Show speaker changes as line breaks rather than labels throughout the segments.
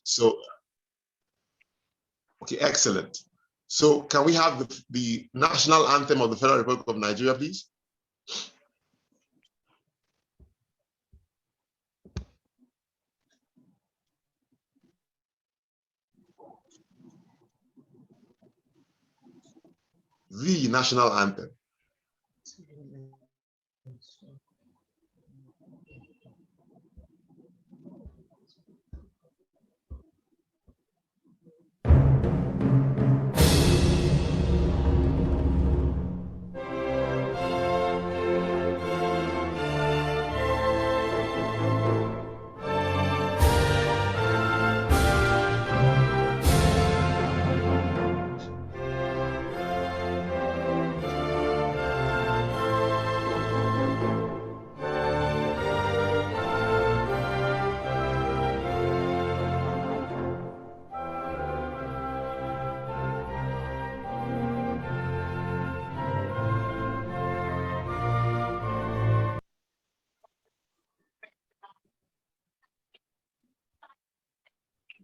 So, okay, excellent. So can we have the national anthem of the Federal Republic of Nigeria, please? The national anthem.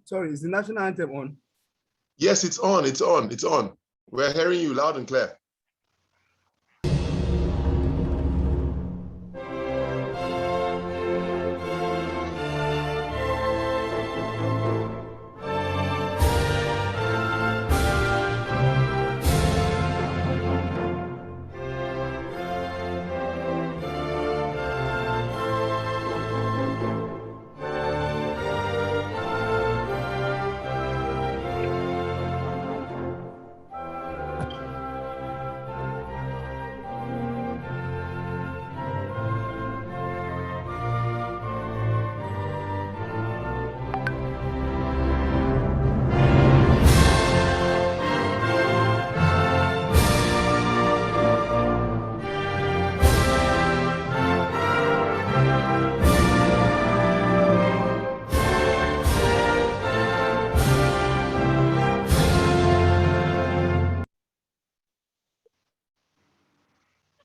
Sorry, is the national anthem on?
Yes, it's on, it's on, it's on. We're hearing you loud and clear.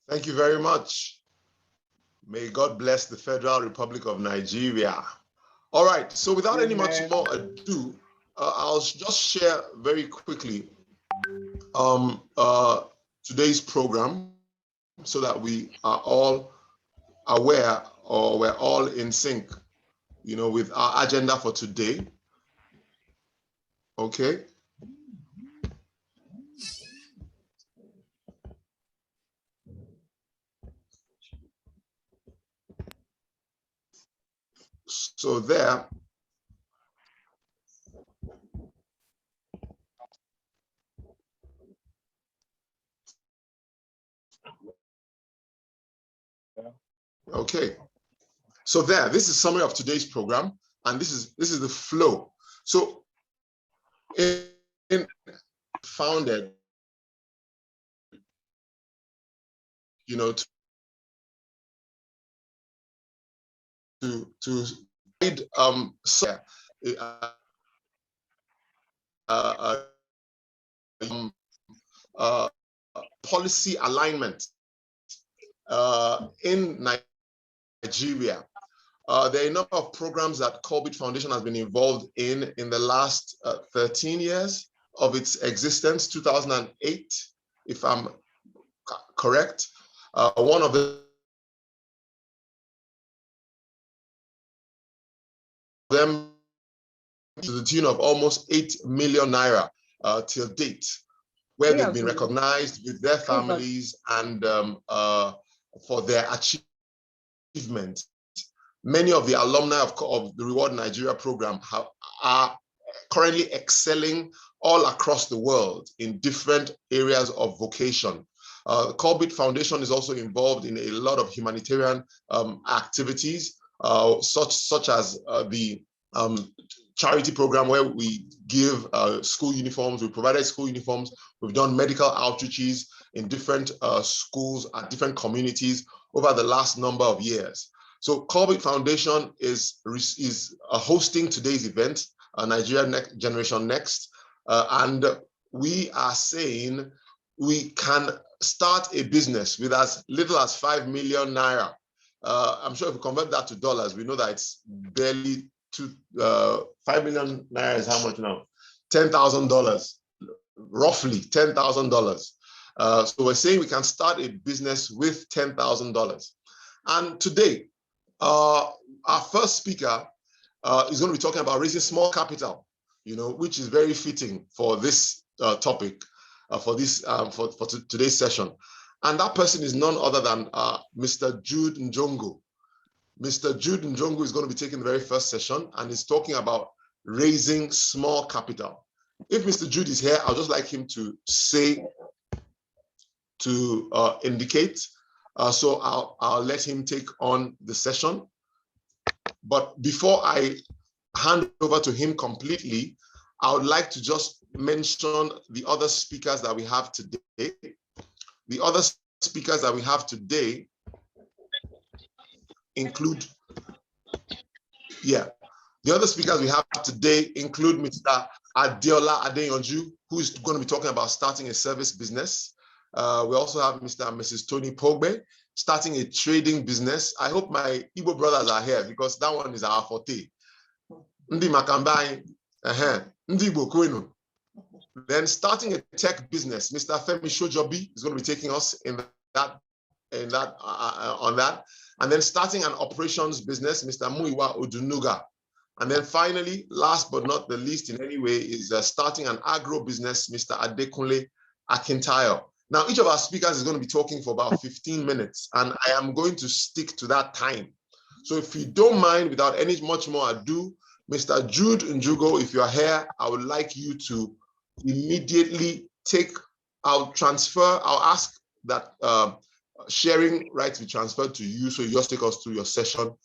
Thank you very much. May God bless the Federal Republic of Nigeria. All right, so without any much more ado, I'll just share very quickly today's program so that we are all aware, or we're all in sync, with our agenda for today. Okay. So there. Okay. So there, this is a summary of today's program, and this is the flow. So founded, to guide policy alignment in Nigeria. There are a number of programs that Colbert Foundation has been involved in the last 13 years of its existence, 2008, if I'm correct. One of them to the tune of almost 8 million naira till date, where they've been recognized with their families and for their achievement. Many of the alumni of the Reward Nigeria program are currently excelling all across the world in different areas of vocation. The Colbert Foundation is also involved in a lot of humanitarian activities, such as the charity program where we give school uniforms. We provided school uniforms. We've done medical outreaches in different schools and different communities over the last number of years. So Colbert Foundation is hosting today's event, Nigerian Generation Next, and we are saying we can start a business with as little as 5 million naira. I'm sure if we convert that to dollars, we know that it's barely 5 million naira is how much now? $10,000, roughly $10,000. So we're saying we can start a business with $10,000. And today, our first speaker is going to be talking about raising small capital, which is very fitting for this topic, for today's session. And that person is none other than Mr. Jude Njongo. Mr. Jude Njongo is going to be taking the very first session and is talking about raising small capital. If Mr. Jude is here, I'd just like him to indicate. So I'll let him take on the session. But before I hand over to him completely, I would like to just mention the other speakers that we have today. The other speakers that we have today include, the other speakers we have today include Mr. Adeola Adeyanju, who is going to be talking about starting a service business. We also have Mr. and Mrs. Tony Pogbe, starting a trading business. I hope my Igbo brothers are here because that one is our forte. Ndi Makambai, Ndi Igbo Kwenu. Then starting a tech business, Mr. Femi Shojobi is going to be taking us on that. And then starting an operations business, Mr. Muiwa Odunuga. And then finally, last but not the least in any way, is starting an agro business, Mr. Adekunle Akintayo. Now, each of our speakers is going to be talking for about 15 minutes, and I am going to stick to that time. So if you don't mind, without any much more ado, Mr. Jude Njugo, if you are here, I would like you to immediately I'll ask that sharing rights be transferred to you, so you just take us through your session.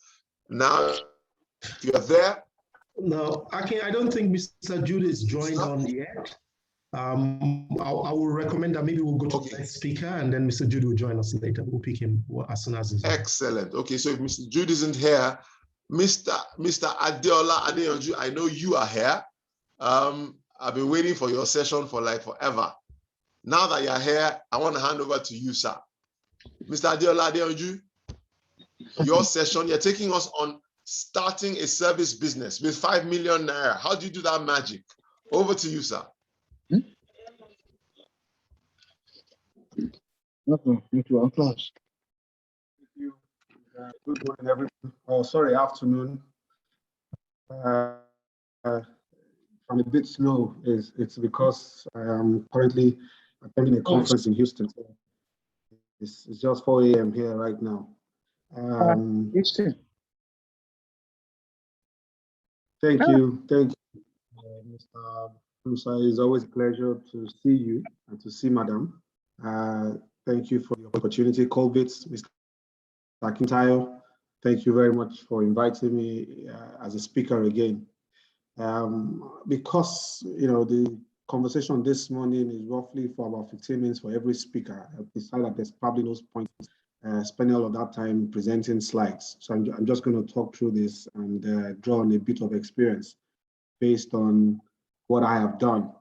Now, if you are there.
No, I don't think Mr. Jude is joined on yet. I will recommend that maybe we'll go to the next speaker and then Mr. Jude will join us later. We'll pick him as soon as he's
excellent. Okay, so if Mr. Jude isn't here, Mr. Adeola Adeyanju, I know you are here. I've been waiting for your session for like forever. Now that you're here, I want to hand over to you, sir. Mr. Adeola Adeyanju, your session, you're taking us on starting a service business with 5 million naira. How do you do that magic? Over to you, sir.
Thank you, class. Thank you. Good morning, everyone. Oh, sorry, afternoon. I'm a bit slow. It's because I am currently attending a conference in Houston. So it's just 4 a.m. here right now. Thank you, Mr. Musa. It's always a pleasure to see you and to see Madam. Thank you for the opportunity. Colbits, Mr. Akintayo, thank you very much for inviting me as a speaker again. Because the conversation this morning is roughly for about 15 minutes for every speaker. I decided that there's probably no point spending all of that time presenting slides. So I'm just going to talk through this and draw on a bit of experience based on what I have done.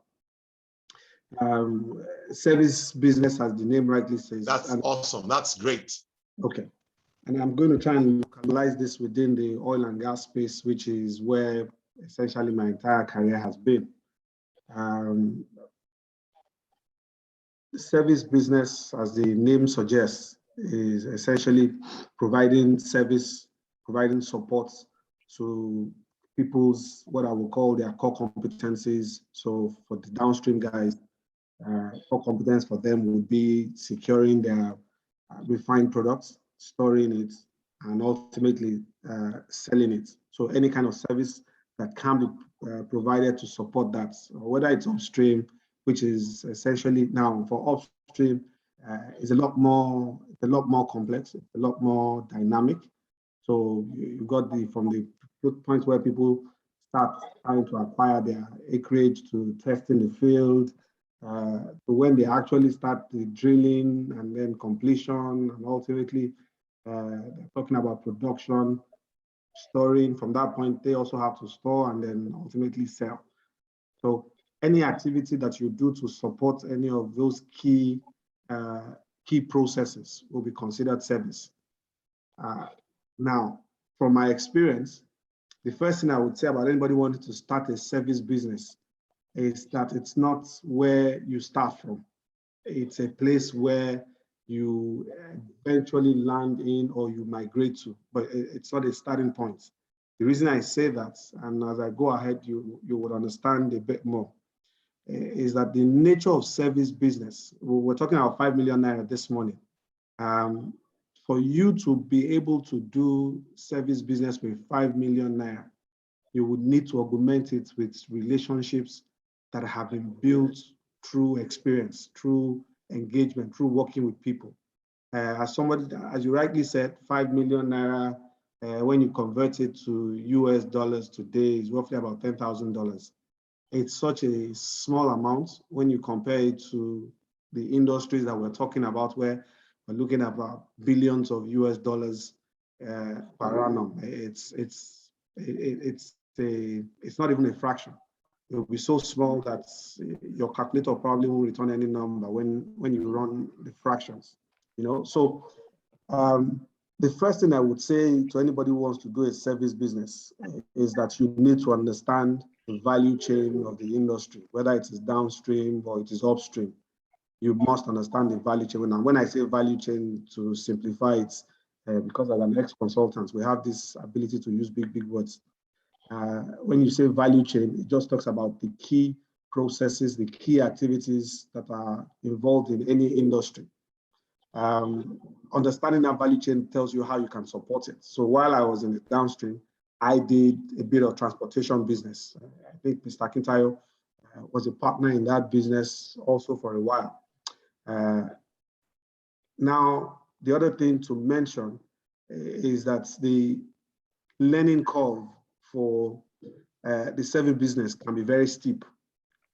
Service business, as the name rightly says.
That's awesome. That's great.
Okay. And I'm going to try and localize this within the oil and gas space, which is where essentially my entire career has been. Service business, as the name suggests, is essentially providing service, providing support to people's, what I would call their core competencies. So for the downstream guys, core competence for them would be securing their refined products, storing it, and ultimately selling it. So any kind of service that can be provided to support that, whether it's upstream, which is essentially now for upstream, is a lot more complex, a lot more dynamic. So you got from the point where people start trying to acquire their acreage to testing the field, to when they actually start the drilling and then completion, and ultimately they're talking about production, storing. From that point, they also have to store and then ultimately sell. So any activity that you do to support any of those key processes will be considered service. Now, from my experience, The first thing I would say about anybody wanting to start a service business is that it's not where you start from. It's a place where you eventually land in or you migrate to, but it's not a starting point. The reason I say that, and as I go ahead, you would understand a bit more, is that the nature of service business, we're talking about 5 million naira this morning. For you to be able to do service business with 5 million naira, you would need to augment it with relationships that have been built through experience, through engagement, through working with people. As you rightly said, 5 million naira, when you convert it to US dollars today, is roughly about $10,000. It's such a small amount when you compare it to the industries that we're talking about, where we're looking at about billions of US dollars per annum. It's not even a fraction. It will be so small that your calculator probably won't return any number when you run the fractions. So the first thing I would say to anybody who wants to do a service business is that you need to understand the value chain of the industry, whether it is downstream or it is upstream. You must understand the value chain. And when I say value chain, to simplify it, because as an ex-consultant, we have this ability to use big words. When you say value chain, it just talks about the key processes, the key activities that are involved in any industry. Understanding that value chain tells you how you can support it. So while I was in the downstream, I did a bit of transportation business. I think Mr. Kintayo was a partner in that business also for a while. Now, the other thing to mention is that the learning curve for the service business can be very steep.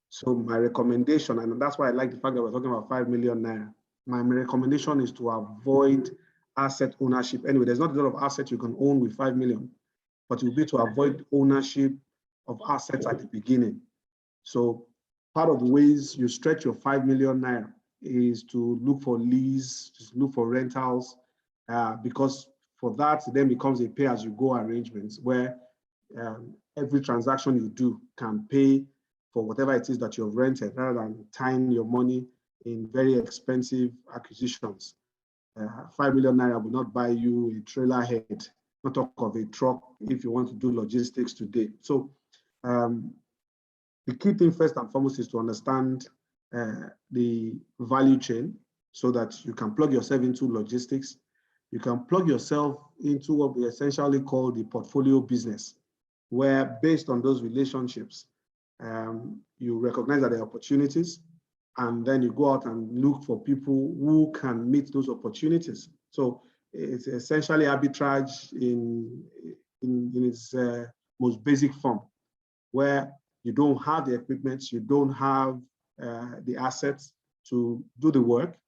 So my recommendation, and that's why I like the fact that we're talking about 5 million naira, my recommendation is to avoid asset ownership. Anyway, there's not a lot of assets you can own with 5 million, but it will be to avoid ownership of assets at the beginning. So part of the ways you stretch your 5 million naira is to look for lease, just look for rentals, because for that, it then becomes a pay-as-you-go arrangement where every transaction you do can pay for whatever it is that you've rented, rather than tying your money in very expensive acquisitions. 5 million naira will not buy you a trailer head, not talk of a truck if you want to do logistics today. So the key thing first and foremost is to understand the value chain so that you can plug yourself into logistics. You can plug yourself into what we essentially call the portfolio business, where based on those relationships, you recognize that there are opportunities, and then you go out and look for people who can meet those opportunities. So it's essentially arbitrage in its most basic form, where you don't have the equipment, you don't have the assets to do the work,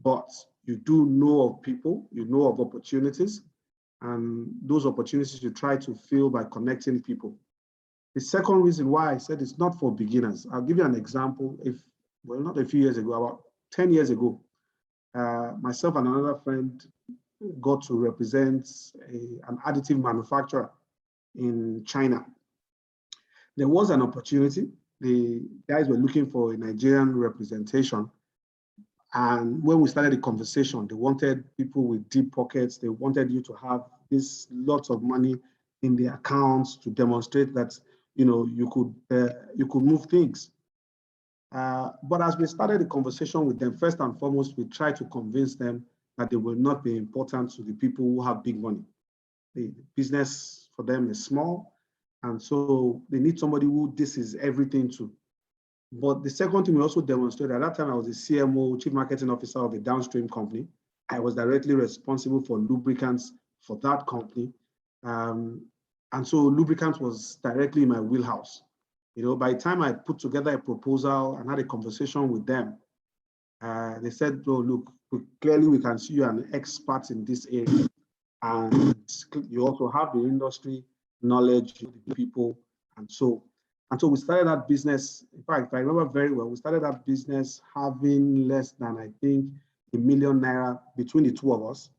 but you do know of people, you know of opportunities, and those opportunities you try to fill by connecting people. The second reason why I said it's not for beginners, I'll give you an example. Well, not a few years ago, about 10 years ago, myself and another friend got to represent an additive manufacturer in China. There was an opportunity. The guys were looking for a Nigerian representation. And when we started the conversation, they wanted people with deep pockets. They wanted you to have this lots of money in the accounts to demonstrate that you could move things. But as we started the conversation with them, first and foremost, we tried to convince them that they will not be important to the people who have big money. The business for them is small, and so they need somebody who this is everything to. But the second thing we also demonstrated, at that time I was the CMO, Chief Marketing Officer of a downstream company. I was directly responsible for lubricants for that company. And so lubricants was directly in my wheelhouse. By the time I put together a proposal and had a conversation with them, they said, oh, look, clearly we can see you're an expert in this area. And you also have the industry knowledge, the people. And so we started that business. In fact, if I remember very well, we started that business having less than, I think, 1 million naira between the two of us.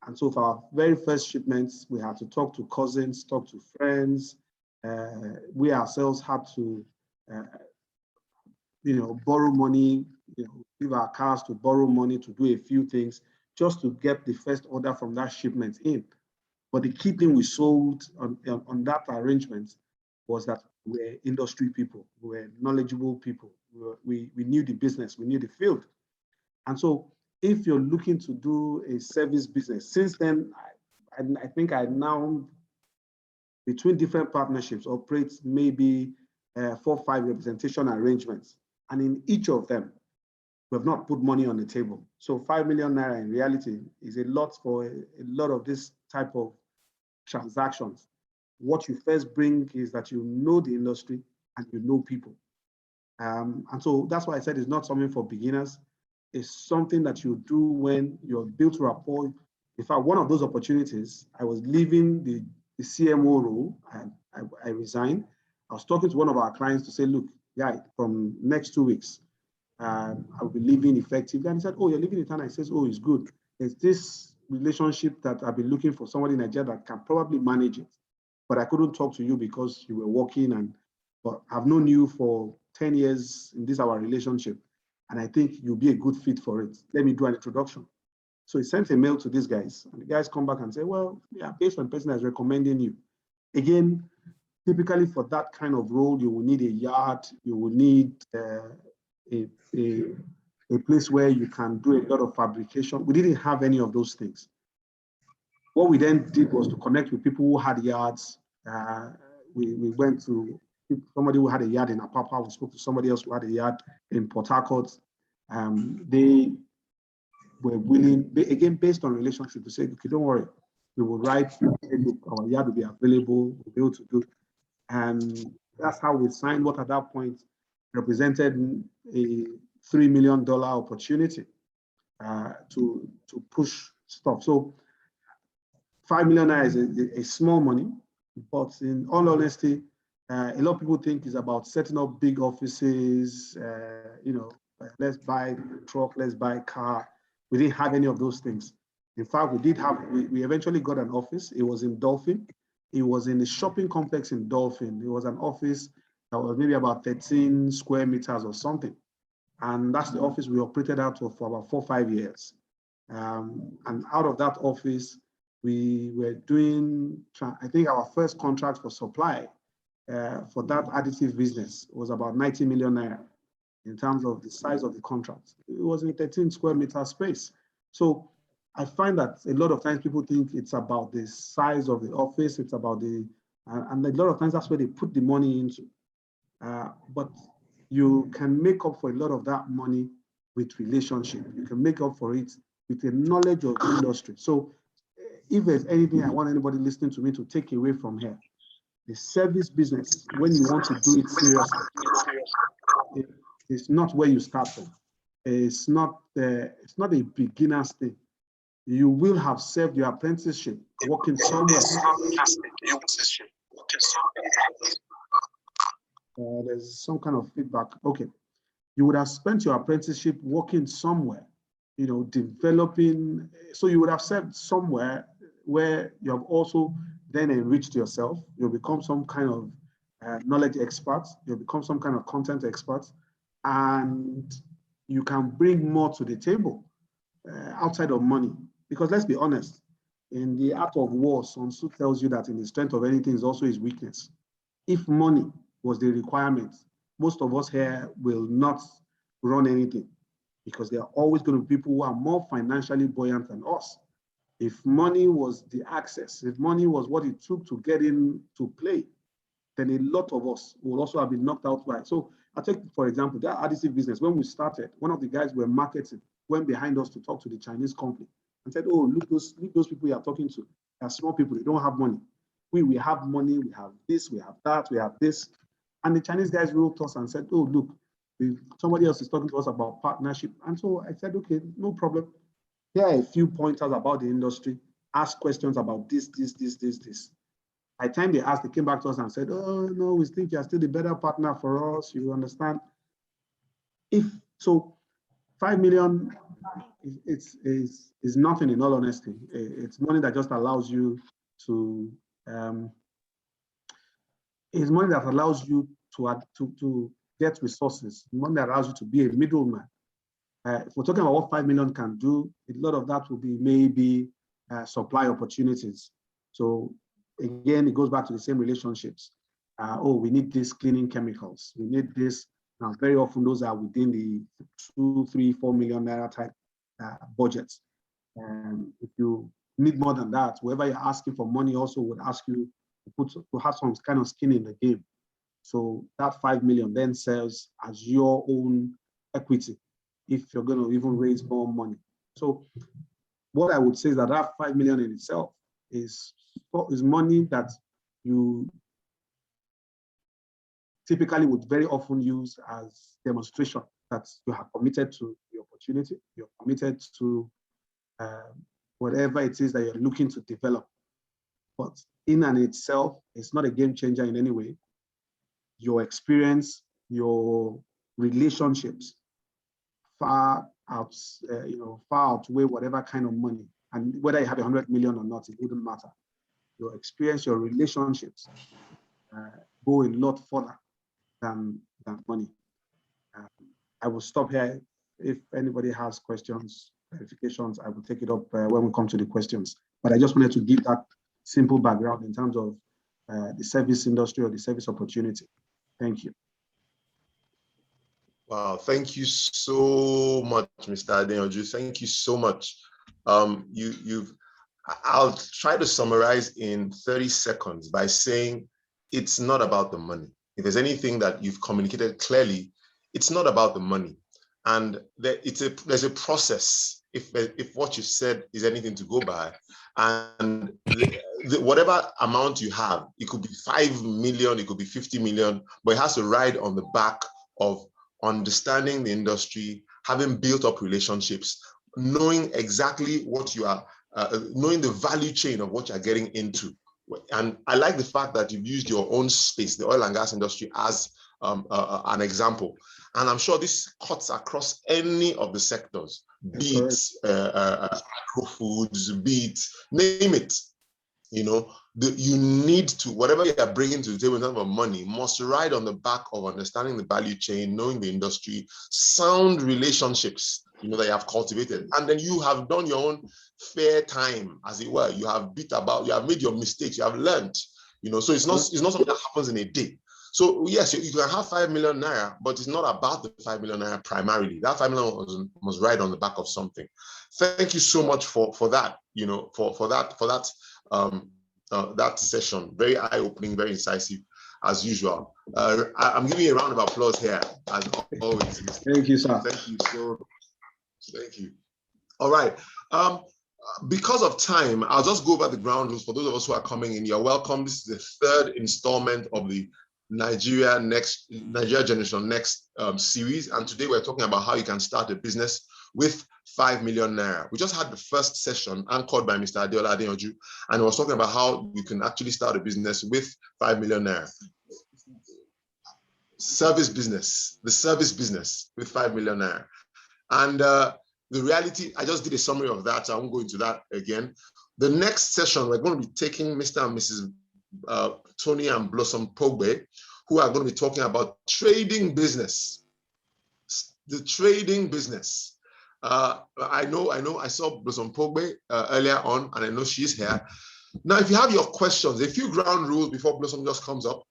And so for our very first shipments, we had to talk to cousins, talk to friends. We ourselves had to, borrow money, leave our cars to borrow money to do a few things just to get the first order from that shipment in. But the key thing we sold on that arrangement was that we're industry people, we're knowledgeable people, we knew the business, we knew the field. And so if you're looking to do a service business, since then, I think I now, between different partnerships, operate maybe 4 or 5 representation arrangements. And in each of them, we have not put money on the table. So 5 million naira in reality is a lot for a lot of this type of transactions. What you first bring is that you know the industry and you know people. And so that's why I said it's not something for beginners. It's something that you do when you're built rapport. In fact, one of those opportunities, I was leaving the CMO role and I resigned. I was talking to one of our clients to say, look, guy, from next 2 weeks, I'll be leaving effectively. And he said, oh, you're leaving in town. I says, oh, it's good. There's this relationship that I've been looking for somebody in Nigeria that can probably manage it. But I couldn't talk to you because you were working, but I've known you for 10 years in this our relationship. And I think you'll be a good fit for it. Let me do an introduction. So he sent a mail to these guys, and the guys come back and say, well, yeah, based on the person that's recommending you. Again, typically for that kind of role, you will need a yard, you will need a place where you can do a lot of fabrication. We didn't have any of those things. What we then did was to connect with people who had yards. We went to somebody who had a yard in Apapa. We spoke to somebody else who had a yard in Port Harcourt. They were willing, again, based on relationship, to say, okay, don't worry, we will write, look, our yard will be available, we'll be able to do. And that's how we signed what at that point represented a $3 million opportunity to push stuff. So 5 million is a small money, but in all honesty, a lot of people think it's about setting up big offices, let's buy a truck, let's buy a car. We didn't have any of those things. In fact, we eventually got an office. It was in Dolphin. It was in a shopping complex in Dolphin. It was an office that was maybe about 13 square meters or something. And that's the office we operated out of for about 4 or 5 years. And out of that office, we were doing, I think our first contract for supply for that additive business was about 90 million naira in terms of the size of the contract. It was in a 13 square meter space. So I find that a lot of times people think it's about the size of the office, it's about and a lot of times that's where they put the money into. But you can make up for a lot of that money with relationship. You can make up for it with a knowledge of the industry. So if there's anything I want anybody listening to me to take away from here, the service business, when you want to do it seriously, it's not where you start from. It's not a beginner's thing. You will have served your apprenticeship working somewhere. There's some kind of feedback. Okay. You would have spent your apprenticeship working somewhere, developing. So you would have served somewhere where you have also then enriched yourself. You'll become some kind of knowledge expert. You'll become some kind of content expert. And you can bring more to the table outside of money. Because let's be honest, in the art of war, Sun Tzu tells you that in the strength of anything is also his weakness. If money was the requirement, most of us here will not run anything because there are always going to be people who are more financially buoyant than us. If money was the access, if money was what it took to get into play, then a lot of us will also have been knocked out by it. So I'll take, for example, that additive business. When we started, one of the guys we were marketing went behind us to talk to the Chinese company and said, oh, look those people you are talking to. They are small people, they don't have money. We have money, we have this, we have that, we have this. And the Chinese guys wrote us and said, oh, look, somebody else is talking to us about partnership. And so I said, okay, no problem. Here are a few pointers about the industry. Ask questions about this. By the time they asked, they came back to us and said, oh, no, we think you're still the better partner for us. You understand? So 5 million is nothing, in all honesty. It's money that just allows you to, it's money that allows you to get resources, money that allows you to be a middleman. If we're talking about what 5 million can do, a lot of that will be maybe supply opportunities. So again, it goes back to the same relationships. Oh, we need these cleaning chemicals. We need this. Now, very often those are within the 2, 3, 4 million naira type budgets. If you need more than that, whoever you're asking for money also would ask you to have some kind of skin in the game. So that 5 million then serves as your own equity if you're going to even raise more money. So what I would say is that that 5 million in itself is money that you typically would very often use as demonstration that you have committed to the opportunity, you're committed to whatever it is that you're looking to develop. But in and itself, it's not a game changer in any way. Your experience, your relationships far outweigh whatever kind of money. And whether you have 100 million or not, it wouldn't matter. Your experience, your relationships go a lot further than money. I will stop here. If anybody has questions, clarifications, I will take it up when we come to the questions. But I just wanted to give that simple background in terms of the service industry or the service opportunity. Thank you.
Wow, thank you so much, Mr. Adeyanju. Thank you so much. I'll try to summarize in 30 seconds by saying it's not about the money. If there's anything that you've communicated clearly, it's not about the money. And there's a process, if what you said is anything to go by. And whatever amount you have, it could be 5 million, it could be 50 million, but it has to ride on the back of understanding the industry, having built up relationships, knowing exactly what you are, knowing the value chain of what you're getting into. And I like the fact that you've used your own space, the oil and gas industry, as an example. And I'm sure this cuts across any of the sectors, be it agro-foods, be it, name it. You know, you need to, whatever you are bringing to the table in terms of money, must ride on the back of understanding the value chain, knowing the industry, sound relationships, you know, that you have cultivated. And then you have done your own fair time, as it were. You have you have made your mistakes, you have learned, you know, so it's not something that happens in a day. So yes, you can have 5 million naira, but it's not about the 5 million naira primarily. That 5 million must ride on the back of something. Thank you so much for that, you know, for that session. Very eye-opening, very incisive, as usual. I'm giving you a round of applause here, as always.
Thank you, sir.
Thank you so much. Thank you. All right. Because of time, I'll just go over the ground rules for those of us who are coming in. You're welcome. This is the third installment of the Nigerian Generation Next series. And today we're talking about how you can start a business with 5 million naira. We just had the first session anchored by Mr. Adeola Adeyanju, and he was talking about how you can actually start a business with 5 million naira. The service business with 5 million naira. And the reality, I just did a summary of that, so I won't go into that again. The next session, we're going to be taking Mr. and Mrs. Tony and Blossom Pogbe, who are going to be talking about trading business. The trading business. I saw Blossom Pogbe earlier on, and I know she's here. Now, if you have your questions, a few ground rules before Blossom just comes up.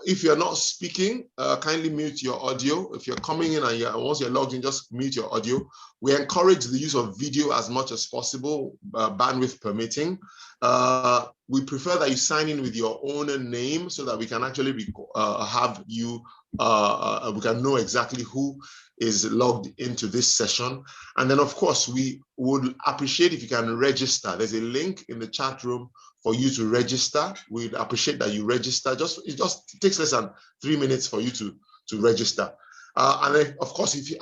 If you're not speaking, kindly mute your audio. If you're coming in and once you're logged in, just mute your audio. We encourage the use of video as much as possible, bandwidth permitting. We prefer that you sign in with your own name so that we can actually have you, we can know exactly who is logged into this session. And then, of course, we would appreciate if you can register. There's a link in the chat room for you to register. We'd appreciate that you register. It just takes less than 3 minutes for you to register. And then, of course, if you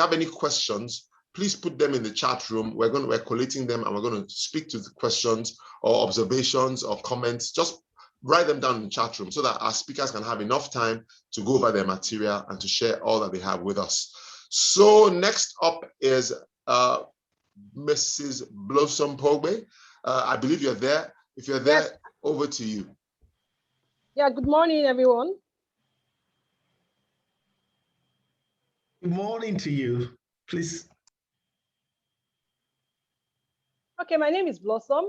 have any questions, please put them in the chat room. We're collating them, and we're going to speak to the questions or observations or comments. Just write them down in the chat room so that our speakers can have enough time to go over their material and to share all that they have with us. So next up is Mrs. Blossom Pogbe. I believe you're there. If you're there, yes. Over to you.
Yeah, good morning, everyone.
Good morning to you. Please.
Okay, my name is Blossom.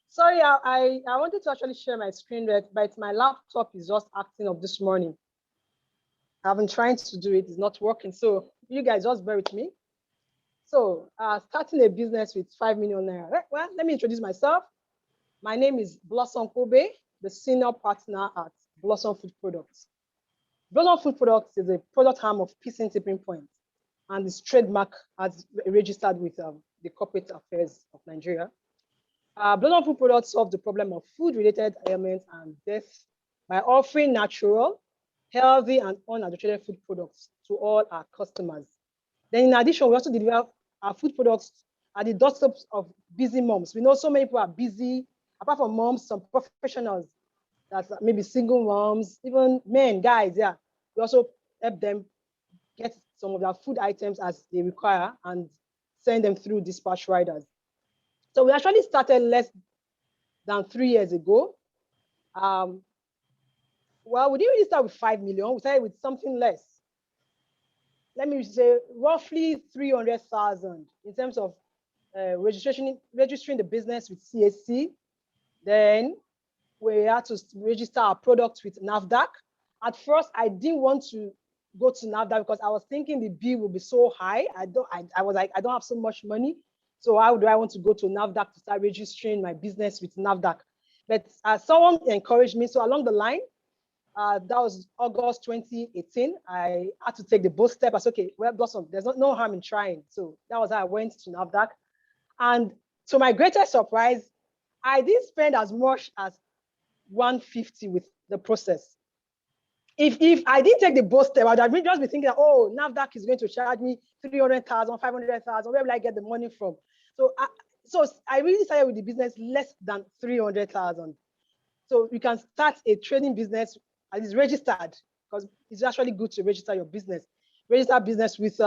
Sorry, I wanted to actually share my screen, but my laptop is just acting up this morning. I've been trying to do it, it's not working. So you guys just bear with me. So starting a business with 5 million naira. Well, let me introduce myself. My name is Blossom Kobe, the senior partner at Blossom Food Products. Blossom Food Products is a product arm of Peace and Tipping Point, and is trademark as registered with the Corporate Affairs of Nigeria. Blossom Food Products solve the problem of food-related ailments and death by offering natural, healthy, and unadulterated food products to all our customers. Then in addition, we also deliver our food products at the doorsteps of busy moms. We know so many people are busy, apart from moms, some professionals, that's maybe single moms, even men, guys, yeah. We also help them get some of their food items as they require and send them through dispatch riders. So we actually started less than 3 years ago. Well, we didn't really start with 5 million, we started with something less. Let me say roughly 300,000 in terms of registering the business with CAC. Then we had to register our product with NAFDAC. At first, I didn't want to go to NAFDAC because I was thinking the bill would be so high. I was like, I don't have so much money. So how do I want to go to NAFDAC to start registering my business with NAFDAC? But someone encouraged me. So along the line, that was August 2018. I had to take the bold step. I said, okay, well, Blossom, there's no harm in trying. So that was how I went to NAFDAC. And to my greatest surprise, I didn't spend as much as 150 with the process. If I didn't take the bold step, I would have just been thinking, oh, NAFDAC is going to charge me 300,000, 500,000. Where will I get the money from? So I really started with the business less than 300,000. So you can start a trading business and it's registered, because it's actually good to register your business. Register business with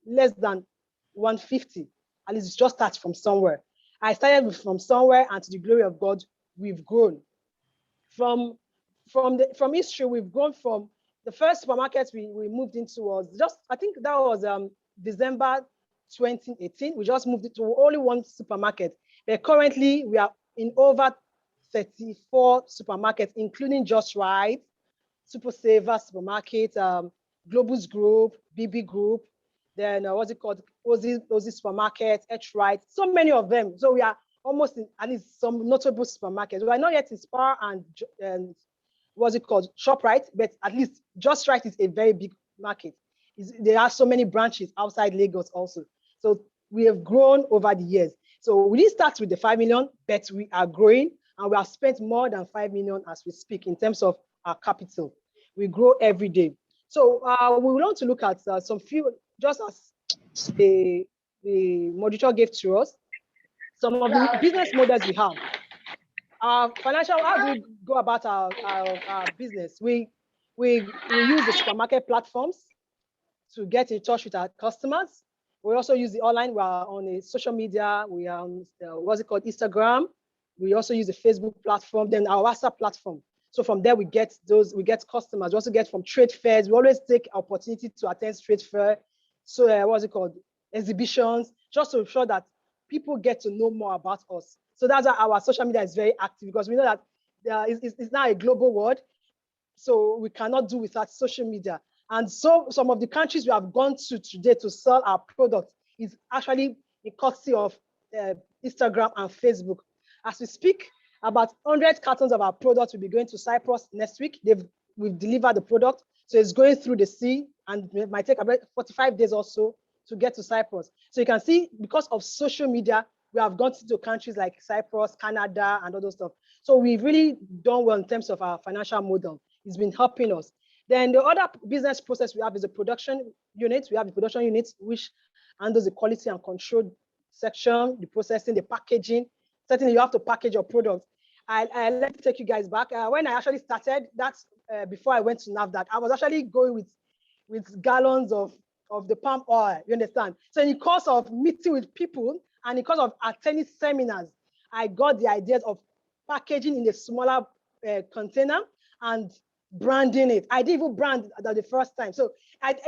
less than 150, and it's just start from somewhere. I started from somewhere, and to the glory of God, we've grown. From history, we've grown from the first supermarket we moved into was just, I think that was December 2018. We just moved it to only one supermarket. But currently, we are in over 34 supermarkets, including Just Right, Super Saver Supermarket, Globus Group, BB Group, then what's it called? Ozi Supermarket, H Right, so many of them. So we are almost in at least some notable supermarkets. We are not yet in Spar and what's it called? ShopRite, but at least Just Right is a very big market. There are so many branches outside Lagos also. So we have grown over the years. So we didn't start with the 5 million, but we are growing, and we have spent more than 5 million as we speak in terms of our capital. We grow every day. So we want to look at some few, just as the moderator gave to us, some of the business models we have. How do we go about our business? We use the supermarket platforms to get in touch with our customers. We also use the online. We are on a social media. We are on what's it called, Instagram. We also use the Facebook platform, then our WhatsApp platform. So from there we get customers. We also get from trade fairs. We always take opportunity to attend trade fair. So what's it called, exhibitions, just to ensure that people get to know more about us. So that's why our social media is very active, because we know that it's now a global world. So we cannot do without social media. And so some of the countries we have gone to today to sell our product is actually a courtesy of Instagram and Facebook. As we speak, about 100 cartons of our product will be going to Cyprus next week. We've delivered the product. So it's going through the sea, and it might take about 45 days or so to get to Cyprus. So you can see, because of social media, we have gone to countries like Cyprus, Canada, and all those stuff. So we've really done well in terms of our financial model. It's been helping us. Then the other business process we have is the production unit. We have the production unit, which handles the quality and control section, the processing, the packaging. Certainly, you have to package your product. I let me take you guys back. When I actually started, that's before I went to NAFDAC, I was actually going with gallons of of the palm oil, you understand? So in the course of meeting with people and in the course of attending seminars, I got the ideas of packaging in a smaller container and branding it. I didn't even brand that the first time. So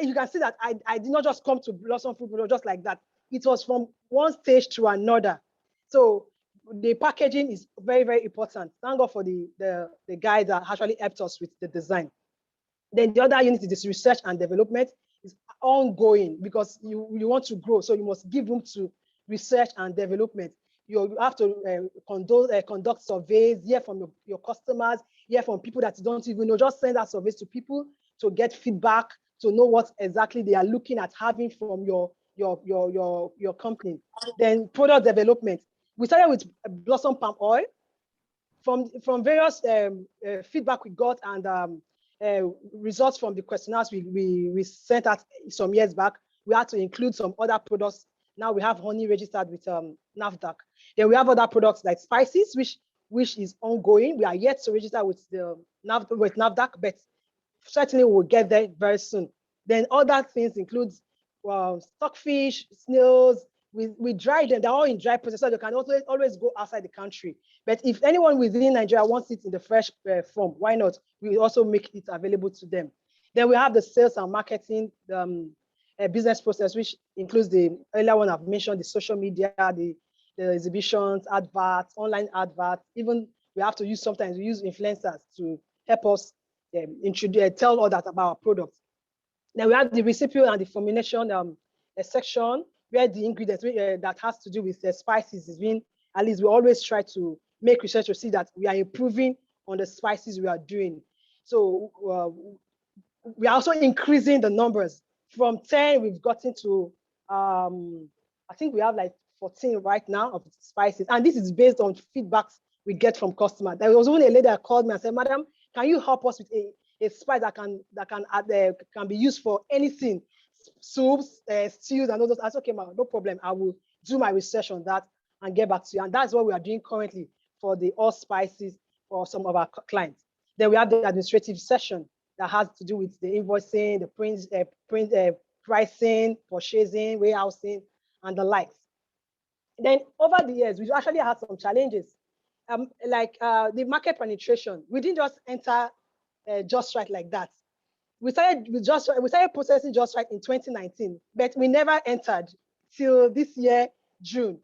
you can see that I did not just come to Blossom Food Product just like that. It was from one stage to another. So the packaging is very, very important. Thank God for the guy that actually helped us with the design. Then the other unit is this research and development. Is ongoing because you want to grow, so you must give room to research and development. You have to conduct surveys, hear from your customers, hear from people that you don't even know. Just send out surveys to people to get feedback, to know what exactly they are looking at having from your company. Then product development. We started with Blossom Palm Oil. From various feedback we got and results from the questionnaires we sent out some years back, we had to include some other products. Now we have honey registered with NAFDAC. Then we have other products like spices, which is ongoing. We are yet to register with NAFDAC, but certainly we'll get there very soon. Then other things include stockfish, snails. We dry them. They're all in dry process, so they can also always go outside the country. But if anyone within Nigeria wants it in the fresh form, why not? We also make it available to them. Then we have the sales and marketing business process, which includes the earlier one I've mentioned, the social media, the exhibitions, adverts, online adverts. Even we have to sometimes use influencers to help us tell others about our products. Then we have the recipient and the formulation section, where the ingredients that has to do with the spices is being, at least we always try to make research to see that we are improving on the spices we are doing. So we are also increasing the numbers. From 10, we've gotten to, I think we have like 14 right now of spices. And this is based on feedbacks we get from customers. There was even a lady that called me and said, "Madam, can you help us with a spice that can be used for anything? Soups, stews, and all those." I said, "Okay, ma, no problem. I will do my research on that and get back to you." And that's what we are doing currently for the allspices for some of our clients. Then we have the administrative session that has to do with the invoicing, the pricing, purchasing, warehousing, and the likes. Then over the years, we've actually had some challenges, like the market penetration. We didn't just enter Just Right like that. We started processing Just Right in 2019, but we never entered till this year, June.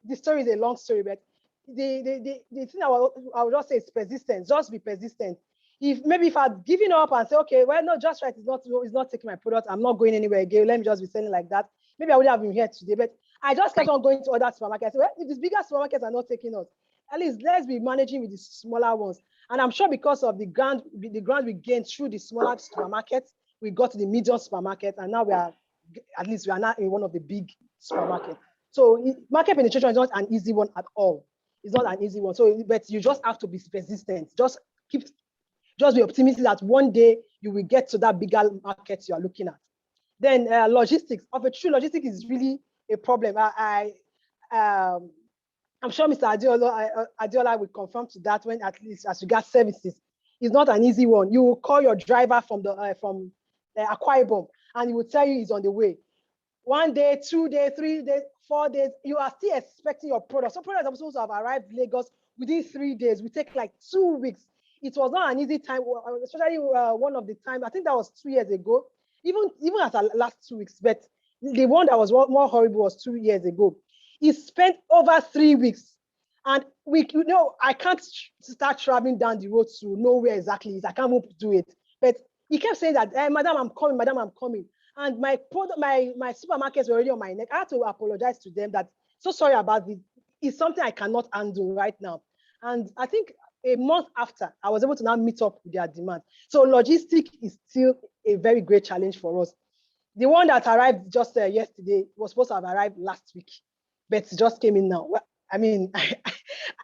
The story is a long story, but the thing I would just say is persistence. Just be persistent. If I'd given up and say, okay, well, no, Just Right is not taking my product, I'm not going anywhere again, let me just be selling like that, maybe I would have been here today. But I just kept on going to other supermarkets. Well, if these bigger supermarkets are not taking us, at least let's be managing with the smaller ones. And I'm sure because of the ground we gained through the smaller supermarkets, we got to the medium supermarket, and now we are not in one of the big supermarkets. So market penetration is not an easy one at all. It's not an easy one. So, but you just have to be persistent. Just be optimistic that one day you will get to that bigger market you are looking at. Then logistics. Of a true, logistics is really a problem. I'm sure Mr. Adiola will confirm to that, when at least as regards services, it's not an easy one. You will call your driver from Akwa Ibom, and he will tell you he's on the way. 1 day, 2 days, 3 days, 4 days, you are still expecting your product. Some products are supposed to have arrived in Lagos within 3 days. We take like 2 weeks. It was not an easy time, especially one of the times, I think that was 2 years ago, even at our last 2 weeks, but the one that was more horrible was 2 years ago. He spent over 3 weeks, and I can't start traveling down the road to know where exactly it is. I can't move to do it. But he kept saying that, hey, madam, I'm coming, madam, I'm coming. And my supermarkets were already on my neck. I had to apologize to them that, so sorry about this. It's something I cannot handle right now. And I think a month after, I was able to now meet up with their demand. So logistics is still a very great challenge for us. The one that arrived just yesterday was supposed to have arrived last week, but it just came in now. Well, I mean,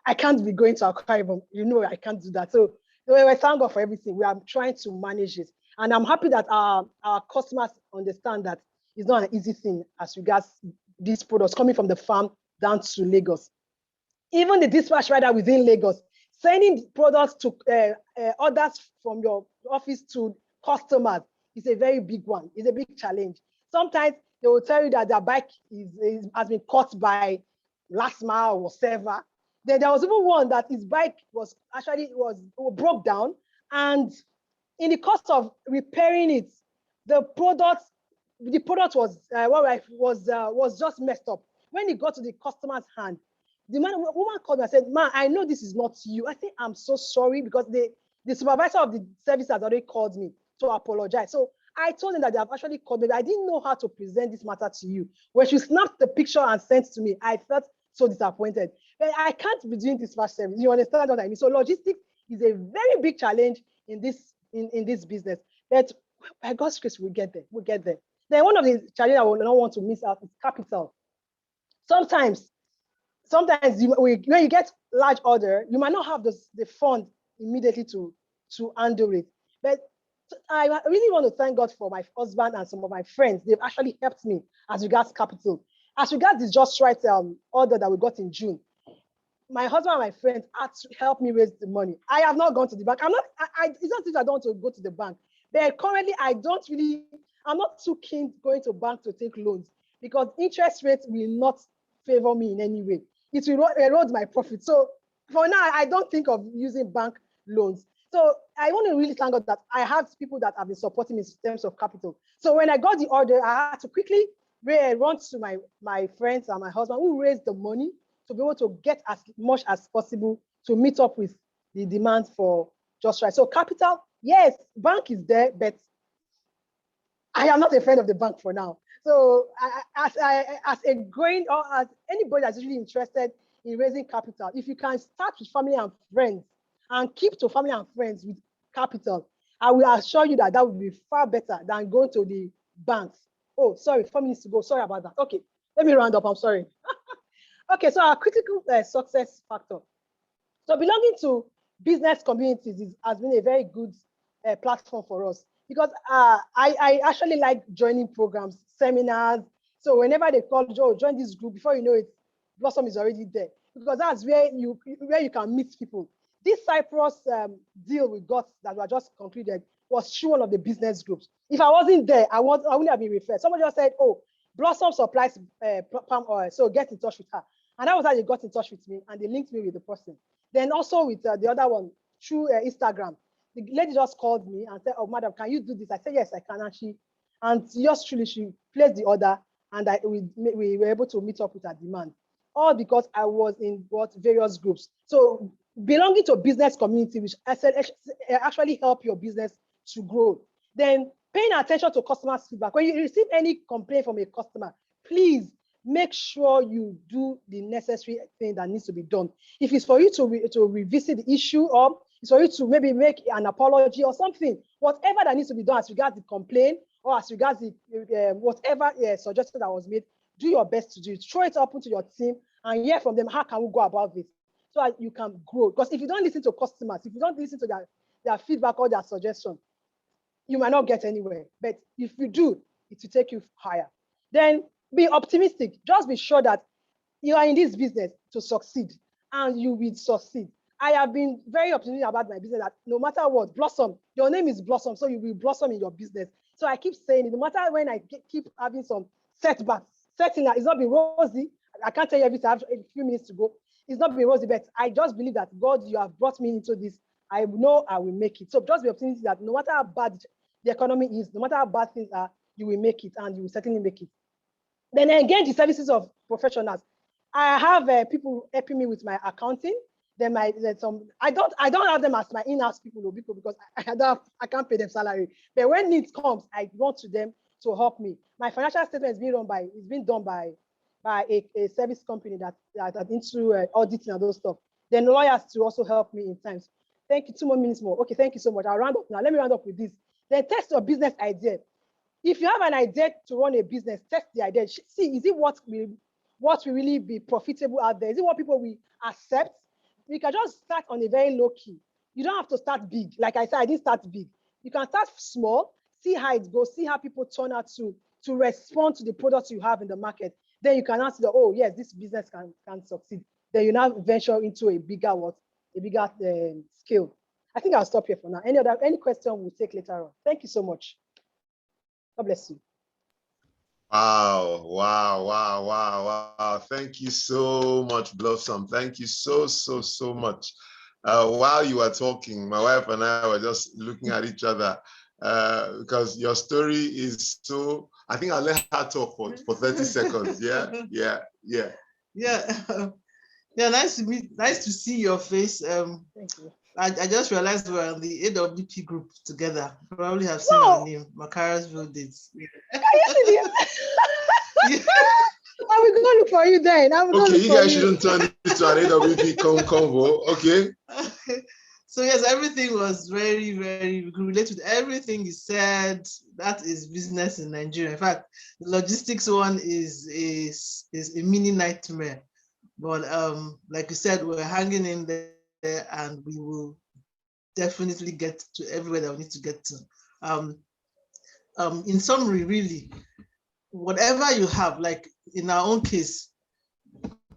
I can't be going to Akwa Ibom. I can't do that. So we thank God for everything. We are trying to manage it. And I'm happy that our customers understand that it's not an easy thing as regards these products coming from the farm down to Lagos. Even the dispatch rider within Lagos, sending products to orders from your office to customers is a very big one. It's a big challenge. Sometimes they will tell you that their bike has been caught by last mile or whatever. Then there was even one that his bike was broke down, and in the cost of repairing it, the product was just messed up. When it got to the customer's hand, the woman called me and said, "Man, I know this is not you." I think I'm so sorry, because the supervisor of the service has already called me to apologize. So I told him that they have actually called me. I didn't know how to present this matter to you. When she snapped the picture and sent to me, I felt so disappointed. But I can't be doing this fast service. You understand what I mean? So logistics is a very big challenge in this business. But by God's grace, we'll get there. We'll get there. Then one of the challenges I would not want to miss out is capital. Sometimes when you get large order, you might not have the fund immediately to handle it. But I really want to thank God for my husband and some of my friends. They've actually helped me as regards capital. As regards the Just Right order that we got in June, my husband and my friends had to help me raise the money. I have not gone to the bank. It's not that I don't want to go to the bank. But currently, I'm not too keen going to bank to take loans, because interest rates will not favor me in any way. It will erode my profit. So for now, I don't think of using bank loans. So I want to really thank God that I have people that have been supporting me in terms of capital. So when I got the order, I had to quickly run to my friends and my husband, who raised the money to be able to get as much as possible to meet up with the demand for Just Right. So capital, yes, bank is there, but I am not a friend of the bank for now. So as anybody that's really interested in raising capital, if you can start with family and friends and keep to family and friends with capital, I will assure you that would be far better than going to the banks. Oh, sorry, 4 minutes to go. Sorry about that. Okay, let me round up. I'm sorry. Okay, so our critical success factor. So belonging to business communities has been a very good platform for us, because I actually like joining programs, seminars. So whenever they call, Joe, join this group, before you know it, Blossom is already there, because that's where you can meet people. This Cyprus deal we got that we just concluded was through one of the business groups. If I wasn't there, I wouldn't have been referred. Somebody just said, "Oh, Blossom supplies palm oil, so get in touch with her." And that was how they got in touch with me, and they linked me with the person. Then also with the other one through Instagram. The lady just called me and said, "Oh, madam, can you do this?" I said, "Yes, I can." And just truly, she placed the order, and we were able to meet up with her demand. All because I was in various groups. So belonging to a business community, which I said actually help your business to grow. Then paying attention to customers' feedback. When you receive any complaint from a customer, please make sure you do the necessary thing that needs to be done. If it's for you to revisit the issue, or it's for you to maybe make an apology or something, whatever that needs to be done as regards the complaint, or as regards the whatever suggestion that was made, do your best to do it. Throw it open to your team and hear from them, how can we go about this, so that you can grow. Because if you don't listen to customers, if you don't listen to their feedback or their suggestion, you might not get anywhere. But if you do, it will take you higher. Then be optimistic. Just be sure that you are in this business to succeed, and you will succeed. I have been very optimistic about my business, that no matter what, blossom. Your name is Blossom, so you will blossom in your business. So I keep saying it, no matter when I keep having some setbacks, setting that it's not been rosy. I can't tell you everything. I have a few minutes to go. It's not been rosy, but I just believe that God, you have brought me into this. I know I will make it. So just be optimistic that no matter how bad the economy is, no matter how bad things are, you will make it, and you will certainly make it. Then again, the services of professionals. I have people helping me with my accounting. Then I don't have them as my in-house people because I can't pay them salary. But when needs comes, I run to them to help me. My financial statement is being done by a service company that into auditing and those stuff. Then lawyers to also help me in times. Thank you. 2 more minutes more. Okay, thank you so much. I'll round up now. Let me round up with this. Then test your business idea. If you have an idea to run a business, test the idea. See, is it what will really be profitable out there? Is it what people will accept? You can just start on a very low key. You don't have to start big. Like I said, I didn't start big. You can start small, see how it goes, see how people turn out to respond to the products you have in the market. Then you can answer, oh yes, this business can succeed. Then you now venture into a bigger scale. I think I'll stop here for now. Any question we'll take later on. Thank you so much. God bless you.
Wow, wow, wow, wow, wow. Thank you so much, Blossom. Thank you so much. While you were talking, my wife and I were just looking at each other because your story is so, I think I'll let her talk for 30 seconds. Yeah, yeah, yeah.
Yeah. Yeah, nice to see your face.
Thank you.
I just realized we're on the AWP group together. Probably have seen our name, Makarasville dates.
Can you see this? I will go look for you then.
Okay, you guys shouldn't turn it to an AWP convo. Okay.
So yes, everything was very, very related to everything you said. That is business in Nigeria. In fact, the logistics one is a mini nightmare. But like you said, we're hanging in there, and we will definitely get to everywhere that we need to get to. In summary, really, whatever you have, like in our own case,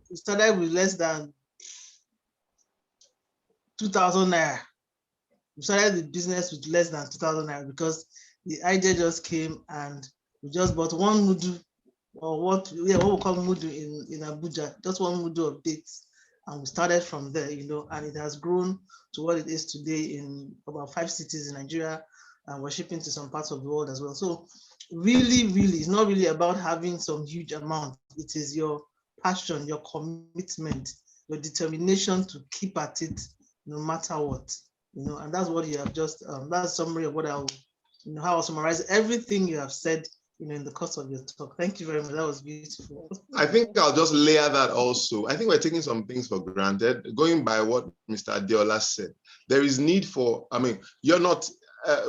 we started with less than 2,000 naira. We started the business with less than 2,000 naira because the idea just came, and we just bought one mudu, or what we call mudu in Abuja, just one mudu of dates. And we started from there, and it has grown to what it is today in about 5 cities in Nigeria, and we're shipping to some parts of the world as well. So really, it's not really about having some huge amount. It is your passion, your commitment, your determination to keep at it no matter what, and that's what you have just, that's a summary of what I'll, how I'll summarize everything you have said, in the course of your talk. Thank you very much. That was beautiful.
I think I'll just layer that also. I think we're taking some things for granted. Going by what Mr. Adeola said, there is need for, you're not,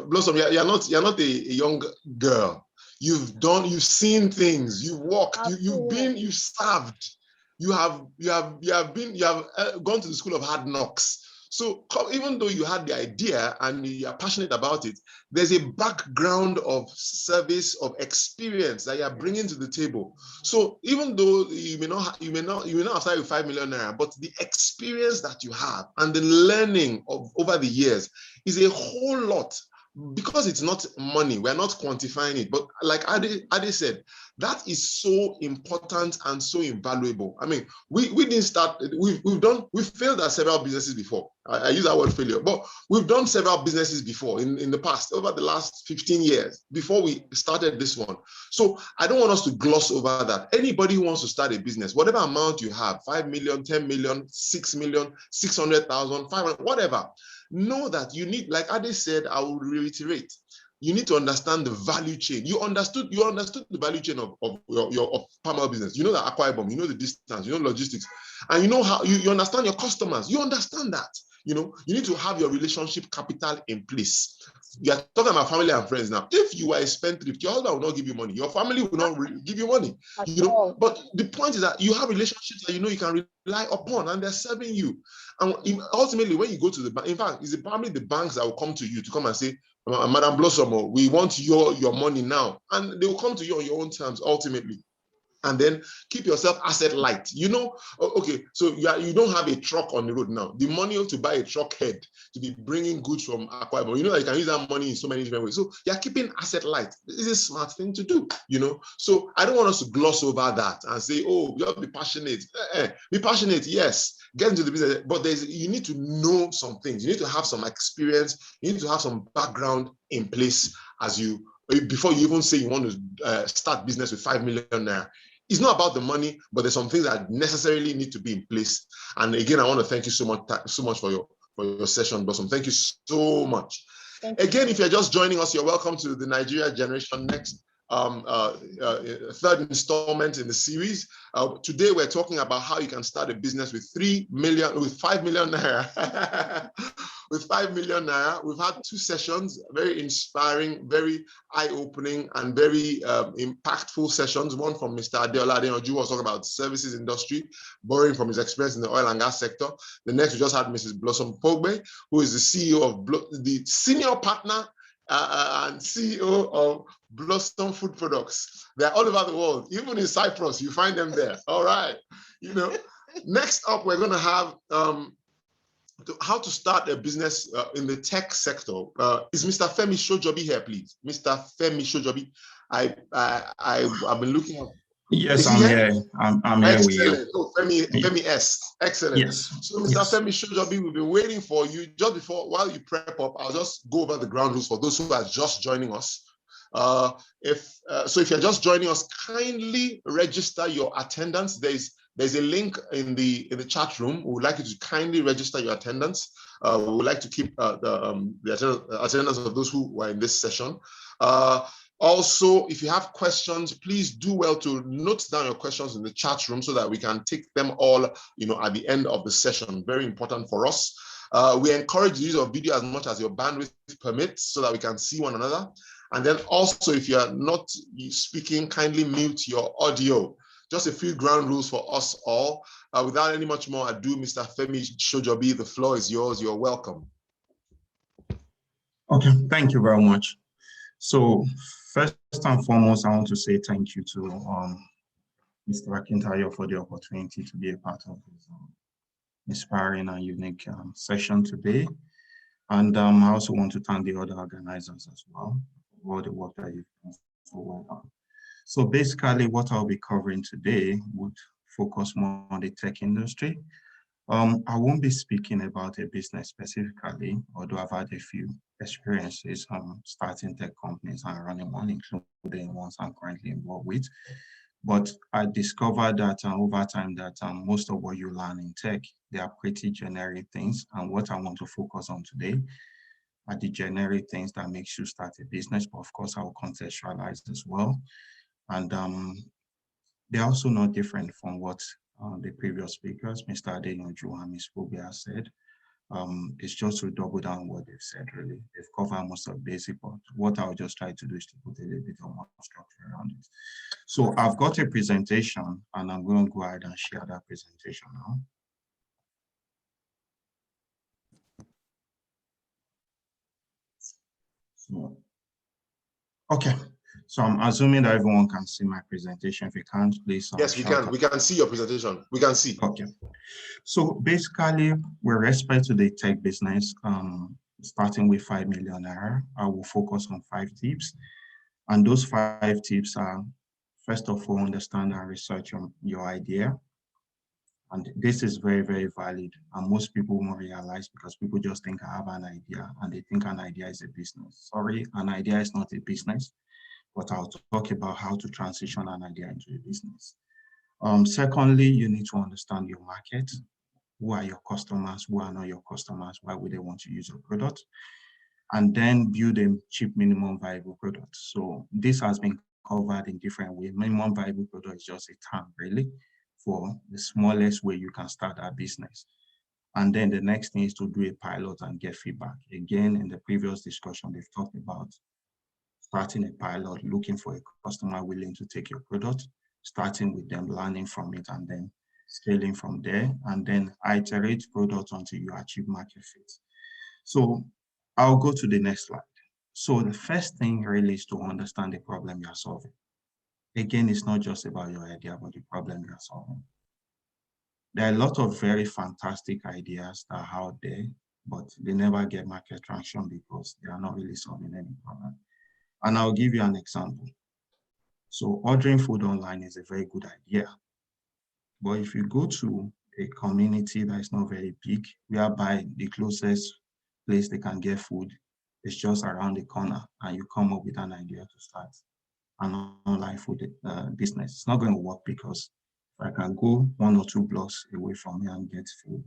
Blossom, you're not a young girl. You've seen things, you've walked, you've served, you have gone to the school of hard knocks. So even though you had the idea and you are passionate about it, there's a background of service, of experience that you are bringing to the table. So even though you may not have started with 5 million naira, but the experience that you have and the learning of over the years is a whole lot. Because it's not money, we're not quantifying it. But like Ade said, that is so important and so invaluable. We didn't start, we've failed at several businesses before. I use that word failure, but we've done several businesses before in the past, over the last 15 years, before we started this one. So I don't want us to gloss over that. Anybody who wants to start a business, whatever amount you have, 5 million, 10 million, 6 million, 600,000, 500, whatever, know that you need, like Ade said, I will reiterate, you need to understand the value chain. You understood the value chain of your palm oil business. You know the Akwa Ibom, you know the distance, you know logistics, and you know how you understand your customers. You understand that. You need to have your relationship capital in place. You are talking about family and friends now. If you are a spendthrift, your husband will not give you money. Your family will not give you money. But the point is that you have relationships that you can rely upon, and they're serving you. And ultimately, when you go to the bank, in fact, it's probably the banks that will come to you to come and say, Madam Blossom, we want your money now. And they will come to you on your own terms, ultimately. And then keep yourself asset light. Okay, so you don't have a truck on the road now. The money to buy a truck head to be bringing goods from Akwa Ibom, that you can use that money in so many different ways. So you're keeping asset light. This is a smart thing to do, So I don't want us to gloss over that and say, oh, you have to be passionate. Be passionate, yes. Get into the business, but you need to know some things. You need to have some experience. You need to have some background in place before you even say you want to start business with 5 million naira. It's not about the money, but there's some things that necessarily need to be in place. And again, I want to thank you so much for your session, Blossom. Thank you so much. Again, if you're just joining us, you're welcome to the Nigerian Generation Next third installment in the series. Today, we're talking about how you can start a business with 5 million naira. With 5 million naira, we've had 2 sessions, very inspiring, very eye-opening, and very impactful sessions. One from Mr. Adeola Adeyanju, was talking about services industry, borrowing from his experience in the oil and gas sector. The next, we just had Mrs. Blossom Pogbe, who is the CEO of the senior partner and CEO of Blossom Food Products. They're all over the world, even in Cyprus, you find them there. All right. Next up, we're going to have how to start a business in the tech sector. Is Mr. Femi Shojobi here, please? Mr. Femi Shojobi. I've been looking at.
Yes, I'm here. I'm here with you.
Oh, Femi S. Excellent.
Yes.
So, Mr. Femi Shojobi, we've been waiting for you. Just before, while you prep up, I'll just go over the ground rules for those who are just joining us. If you're just joining us, kindly register your attendance. There's a link in the chat room. We would like you to kindly register your attendance. We would like to keep the attendance of those who were in this session. Also, if you have questions, please do well to note down your questions in the chat room so that we can take them all, at the end of the session. Very important for us. We encourage the use of video as much as your bandwidth permits so that we can see one another. And then also, if you are not speaking, kindly mute your audio. Just a few ground rules for us all. Without any much more ado, Mr. Femi Shojobi, the floor is yours. You're welcome.
Okay, thank you very much. So first and foremost, I want to say thank you to Mr. Akintayo for the opportunity to be a part of this inspiring and unique session today. And I also want to thank the other organizers as well for all the work that you've done so well done. So basically what I'll be covering today would focus more on the tech industry. I won't be speaking about a business specifically, although I've had a few experiences starting tech companies and running one, including ones I'm currently involved with. But I discovered that over time that most of what you learn in tech, they are pretty generic things. And what I want to focus on today are the generic things that makes you start a business. But of course, I will contextualize as well. And they're also not different from what the previous speakers, Mr. Adeyanju and Ms. Bobia said. It's just to double down what they've said, really. They've covered most of the basic, but what I'll just try to do is to put a little bit of more structure around it. So I've got a presentation and I'm going to go ahead and share that presentation now. So, okay. So I'm assuming that everyone can see my presentation. If you can't, please.
Yes, we can. We can see your presentation. We can see.
Okay. So basically, with respect to the tech business, starting with 5 million naira, I will focus on 5 tips. And those 5 tips are, first of all, understand and research your idea. And this is very, very valid. And most people won't realize because people just think I have an idea and they think an idea is a business. Sorry, an idea is not a business. But I'll talk about how to transition an idea into a business. Secondly, you need to understand your market. Who are your customers? Who are not your customers? Why would they want to use your product? And then build a cheap minimum viable product. So this has been covered in different ways. Minimum viable product is just a term, really, for the smallest way you can start a business. And then the next thing is to do a pilot and get feedback. Again, in the previous discussion, they've talked about starting a pilot, looking for a customer willing to take your product, starting with them, learning from it, and then scaling from there, and then iterate product until you achieve market fit. So I'll go to the next slide. So the first thing really is to understand the problem you're solving. Again, it's not just about your idea, but the problem you're solving. There are a lot of very fantastic ideas that are out there, but they never get market traction because they are not really solving any problem. And I'll give you an example. So ordering food online is a very good idea. But if you go to a community that is not very big, whereby the closest place they can get food is just around the corner, and you come up with an idea to start an online food business, it's not going to work because if I can go 1 or 2 blocks away from here and get food,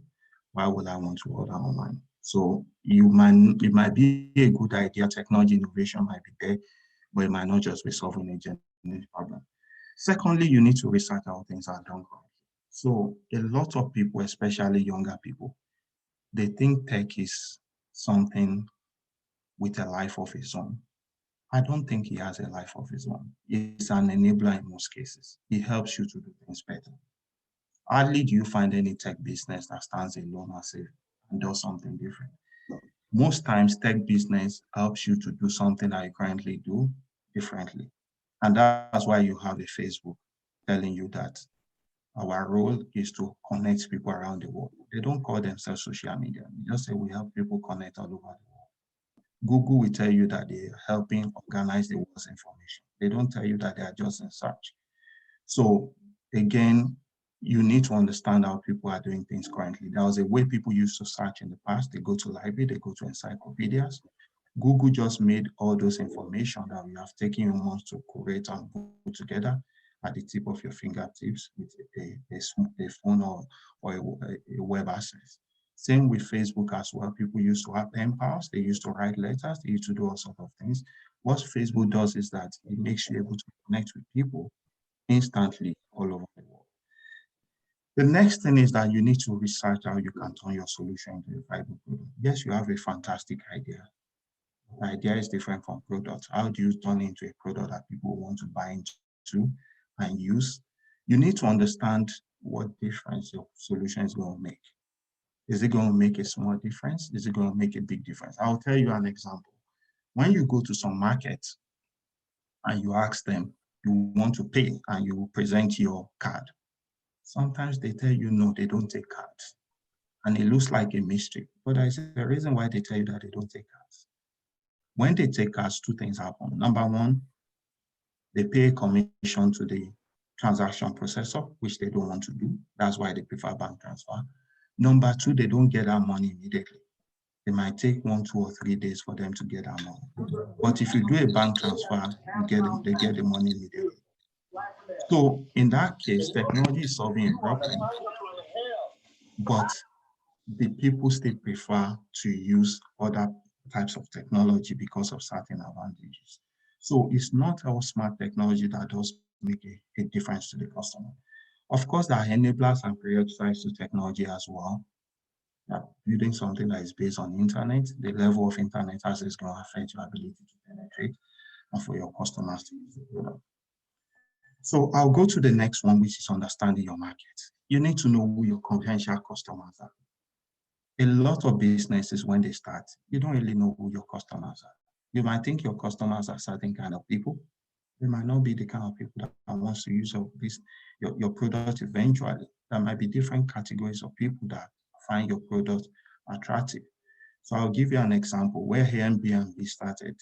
why would I want to order online? So it might be a good idea, technology innovation might be there, but it might not just be solving a genuine problem. Secondly, you need to research how things are done correctly. So a lot of people, especially younger people, they think tech is something with a life of its own. I don't think it has a life of its own. It's an enabler in most cases. It helps you to do things better. Hardly do you find any tech business that stands alone and does something different. Most times, tech business helps you to do something that you currently do differently. And that's why you have a Facebook telling you that Our role is to connect people around the world. They don't call themselves social media. They just say we help people connect all over the world. Google will tell you that they're helping organize the world's information. They don't tell you that they are just in search. So again, you need to understand how people are doing things currently. There was a way people used to search in the past. They go to library, they go to encyclopedias. Google just made all those information that we have taken you months to create and put together at the tip of your fingertips with a phone or a web access. Same with Facebook as well. People used to have pen pals, they used to write letters, they used to do all sorts of things. What Facebook does is that it makes you able to connect with people instantly all over the world. The next thing is that you need to research how you can turn your solution into a viable product. Yes, you have a fantastic idea. The idea is different from product. How do you turn it into a product that people want to buy into and use? You need to understand what difference your solution is going to make. Is it going to make a small difference? Is it going to make a big difference? I'll tell you an example. When you go to some markets and you ask them, you want to pay and you present your card, sometimes they tell you, no, they don't take cards. And it looks like a mystery, but there's a reason why they tell you that they don't take cards. When they take cards, two things happen. Number one, they pay a commission to the transaction processor, which they don't want to do. That's why they prefer bank transfer. Number two, they don't get that money immediately. It might take 1, 2, or 3 days for them to get that money. But if you do a bank transfer, they get the money immediately. So in that case, technology is solving a problem, but the people still prefer to use other types of technology because of certain advantages. So it's not all smart technology that does make a difference to the customer. Of course, there are enablers and prerequisites to technology as well. Building something that is based on internet, the level of internet access is going to affect your ability to penetrate and for your customers to use the product. So I'll go to the next one, which is understanding your market. You need to know who your potential customers are. A lot of businesses, when they start, you don't really know who your customers are. You might think your customers are certain kind of people. They might not be the kind of people that wants to use your product eventually. There might be different categories of people that find your product attractive. So I'll give you an example where Airbnb started.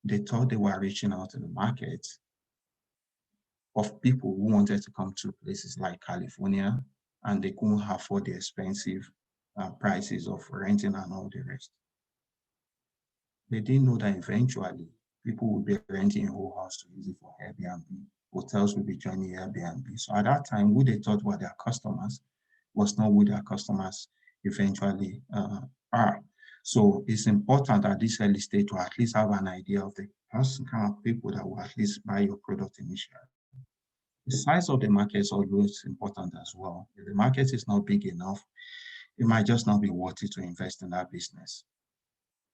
They thought they were reaching out to the market of people who wanted to come to places like California, and they couldn't afford the expensive prices of renting and all the rest. They didn't know that eventually people will be renting a whole house to use it for Airbnb. Hotels will be joining Airbnb. So at that time, who they thought were their customers was not who their customers eventually are. So it's important at this early stage to at least have an idea of the kind of people that will at least buy your product initially. The size of the market is always important as well. If the market is not big enough, it might just not be worth it to invest in that business.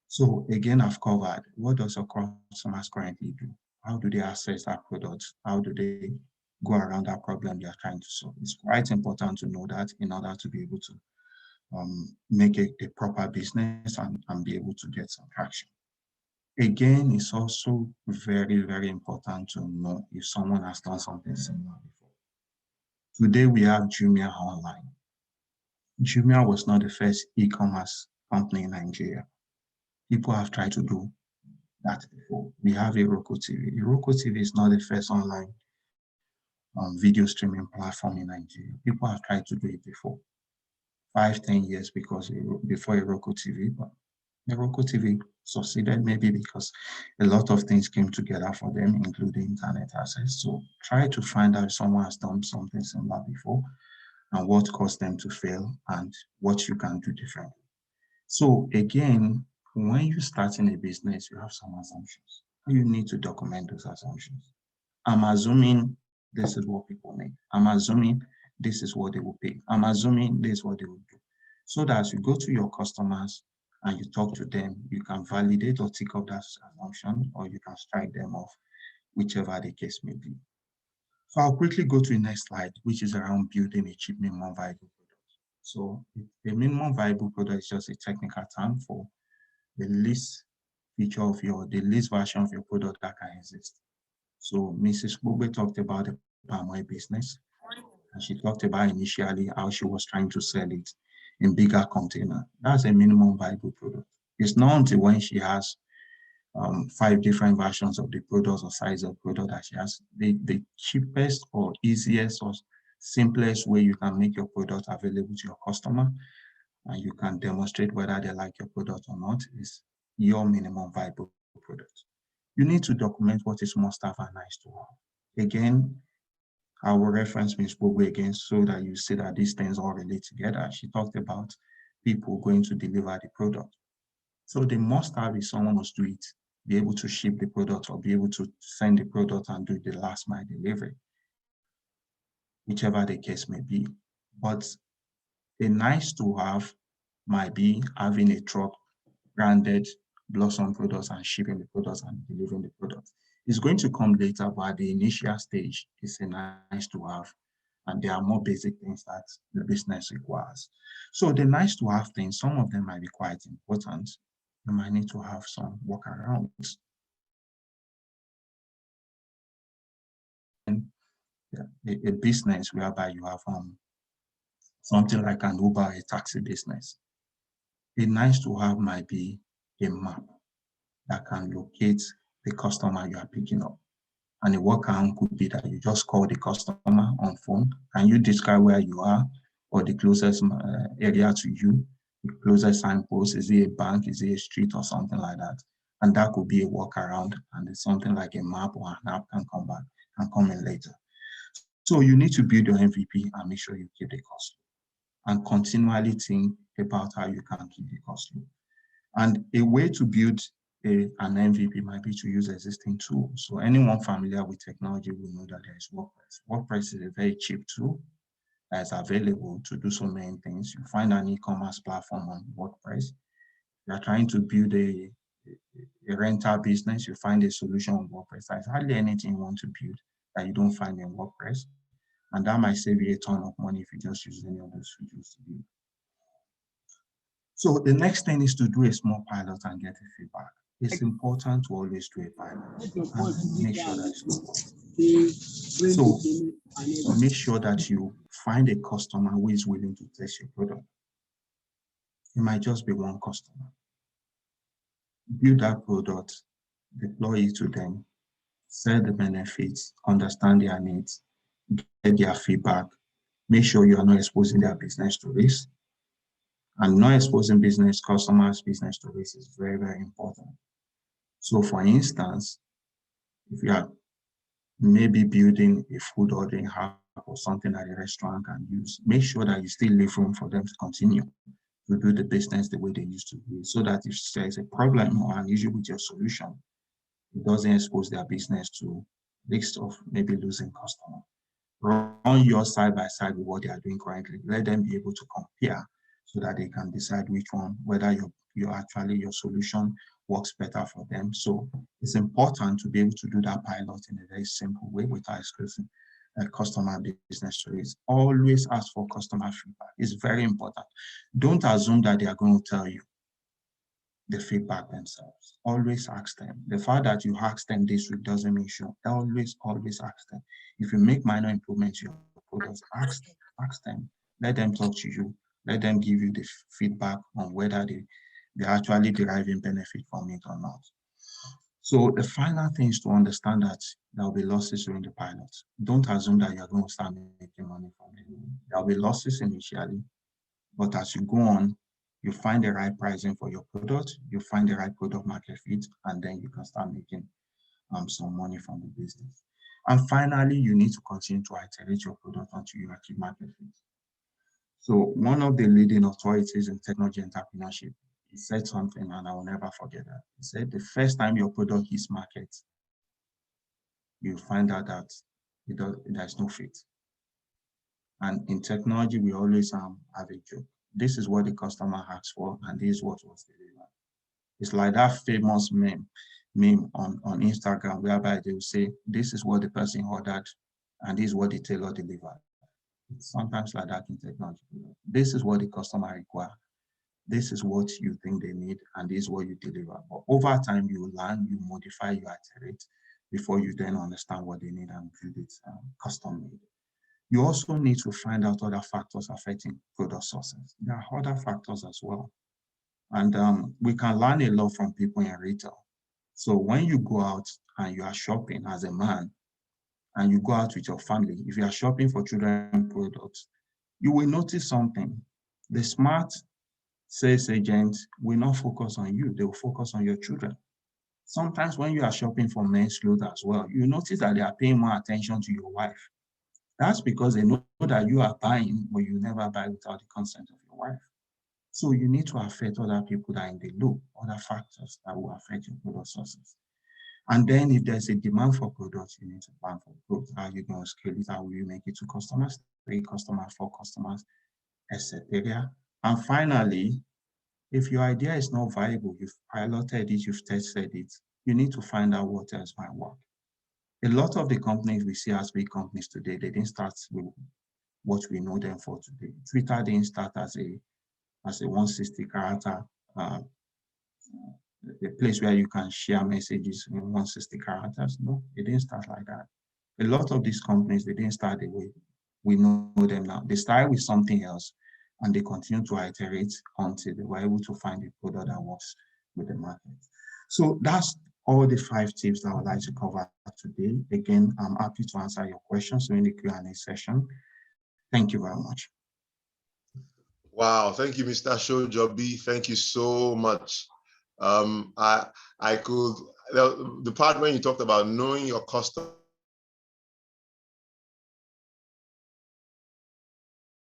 So again, I've covered what does your customers currently do? How do they access that product? How do they go around that problem they are trying to solve? It's quite important to know that in order to be able to make a proper business and be able to get some traction. Again, it's also very, very important to know if someone has done something similar before. Today, we have Jumia Online. Jumia was not the first e-commerce company in Nigeria. People have tried to do that before. We have Iroko TV. Iroko TV is not the first online video streaming platform in Nigeria. People have tried to do it before. 5, 10 years before Iroko TV, but Iroko TV succeeded maybe because a lot of things came together for them, including internet access. So try to find out if someone has done something similar before and what caused them to fail and what you can do differently. So again, when you're starting a business, you have some assumptions. You need to document those assumptions. I'm assuming this is what people need. I'm assuming this is what they will pay. I'm assuming this is what they will do. So that as you go to your customers and you talk to them, you can validate or tick off that assumption, or you can strike them off, whichever the case may be. So I'll quickly go to the next slide, which is around building a cheap minimum viable product. So a minimum viable product is just a technical term for the least the least version of your product that can exist. So Mrs. Bugbe talked about the palm oil business. And she talked about initially how she was trying to sell it in bigger container. That's a minimum viable product. It's not until when she has 5 different versions of the product or size of product that she has, the cheapest or easiest or simplest way you can make your product available to your customer and you can demonstrate whether they like your product or not is your minimum viable product. You need to document what is must have and nice to have. Again, I will reference Ms. Bogo again so that you see that these things all relate together. She talked about people going to deliver the product. So the must have is someone must do it, be able to ship the product or be able to send the product and do the last mile delivery, whichever the case may be. But a nice to have might be having a truck branded Blossom products and shipping the products and delivering the products. It's going to come later, but at the initial stage, it's a nice to have. And there are more basic things that the business requires. So the nice to have things, some of them might be quite important. You might need to have some workarounds. And a business whereby you have something like an Uber, a taxi business. A nice to have might be a map that can locate the customer you are picking up. And a workaround could be that you just call the customer on phone and you describe where you are or the closest area to you, the closest signpost. Is it a bank? Is it a street or something like that? And that could be a workaround, and it's something like a map or an app can come in later. So you need to build your MVP and make sure you keep the cost low and continually think about how you can keep the cost low. And a way to build an MVP might be to use existing tools. So anyone familiar with technology will know that there is WordPress. WordPress is a very cheap tool that's available to do so many things. You find an e-commerce platform on WordPress. You're trying to build a rental business, you find a solution on WordPress. There's hardly anything you want to build that you don't find in WordPress. And that might save you a ton of money if you just use any of those features to build. So the next thing is to do a small pilot and get the feedback. It's important to always do a pilot and make sure that so make sure that you find a customer who is willing to test your product. It might just be one customer. Build that product, deploy it to them, sell the benefits, understand their needs, get their feedback, make sure you are not exposing their business to risk. And not exposing customers' business to risk is very, very important. So for instance, if you are maybe building a food ordering app or something that a restaurant can use, make sure that you still leave room for them to continue to do the business the way they used to do it, so that if there's a problem or an issue with your solution, it doesn't expose their business to risk of maybe losing customers. Run your side by side with what they are doing currently. Let them be able to compare so that they can decide which one, whether your solution works better for them. So it's important to be able to do that pilot in a very simple way without exposing customer business stories. Always ask for customer feedback. It's very important. Don't assume that they are going to tell you the feedback themselves. Always ask them. The fact that you ask them this week doesn't mean sure. Always ask them. If you make minor improvements to your products, ask them. Let them talk to you. Let them give you the feedback on whether they're actually deriving benefit from it or not. So the final thing is to understand that there will be losses during the pilot. Don't assume that you're going to start making money from it. There will be losses initially, but as you go on, you find the right pricing for your product, you find the right product market fit, and then you can start making some money from the business. And finally, you need to continue to iterate your product until you achieve market fit. So one of the leading authorities in technology entrepreneurship, he said something, and I will never forget that. He said, the first time your product hits market, you find out that there's no fit. And in technology, we always have a joke. This is what the customer asks for, and this is what was delivered. It's like that famous meme on Instagram, whereby they will say, this is what the person ordered, and this is what the tailor delivered. It's sometimes like that in technology. This is what the customer requires. This is what you think they need, and this is what you deliver. But over time, you learn, you modify, you iterate before you then understand what they need and build it custom made. You also need to find out other factors affecting product sources. There are other factors as well. And we can learn a lot from people in retail. So when you go out and you are shopping as a man, and you go out with your family, if you are shopping for children products, you will notice something. The smart sales agents will not focus on you, they will focus on your children. Sometimes when you are shopping for men's clothes as well, you notice that they are paying more attention to your wife. That's because they know that you are buying, but you never buy without the consent of your wife. So you need to affect other people that are in the loop, other factors that will affect your product sources. And then if there's a demand for products, you need to plan for growth. How are you going to scale it? How will you make it to customers, 3 customers, 4 customers, etc. And finally, if your idea is not viable, you've piloted it, you've tested it, you need to find out what else might work. A lot of the companies we see as big companies today, they didn't start with what we know them for today. Twitter didn't start as a 160 character a place where you can share messages in 160 characters. No, it didn't start like that. A lot of these companies, they didn't start the way we know them now. They started with something else and they continue to iterate until they were able to find a product that works with the market. So that's all the 5 tips that I would like to cover today. Again, I'm happy to answer your questions during the Q&A session. Thank you very much.
Wow, thank you, Mr. Shojobi. Thank you so much. I could, the part when you talked about knowing your customer,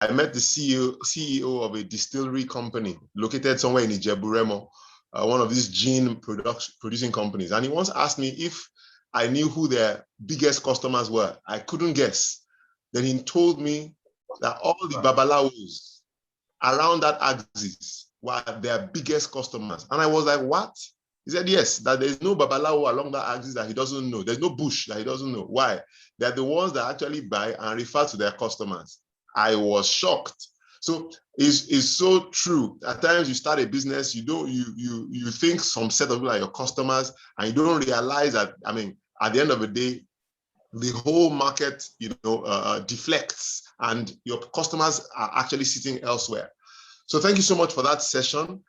I met the CEO of a distillery company located somewhere in Ijebu-Remo, one of these gin producing companies. And he once asked me if I knew who their biggest customers were. I couldn't guess. Then he told me that all the babalawos around that axis were their biggest customers. And I was like, what? He said, yes, that there's no babalawo along that axis that he doesn't know. There's no bush that he doesn't know. Why? They're the ones that actually buy and refer to their customers. I was shocked. So it's so true. At times you start a business, you think some set of people are your customers, and you don't realize that, I mean, at the end of the day, the whole market, deflects, and your customers are actually sitting elsewhere. So thank you so much for that session.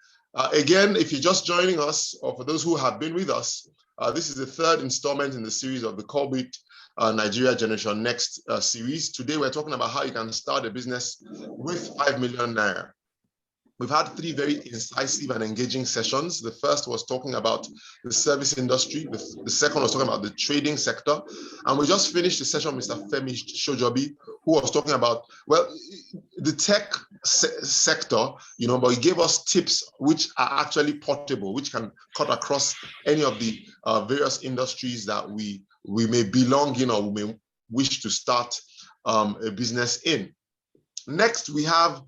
Again, if you're just joining us, or for those who have been with us, this is the 3rd installment in the series of the Corporate Nigerian Generation Next series. Today, we're talking about how you can start a business with 5 million naira. We've had 3 very incisive and engaging sessions. The first was talking about the service industry. The second was talking about the trading sector. And we just finished the session with Mr. Femi Shojobi, who was talking about, well, the tech sector, but he gave us tips which are actually portable, which can cut across any of the various industries that we may belong in or we may wish to start a business in. Next, we have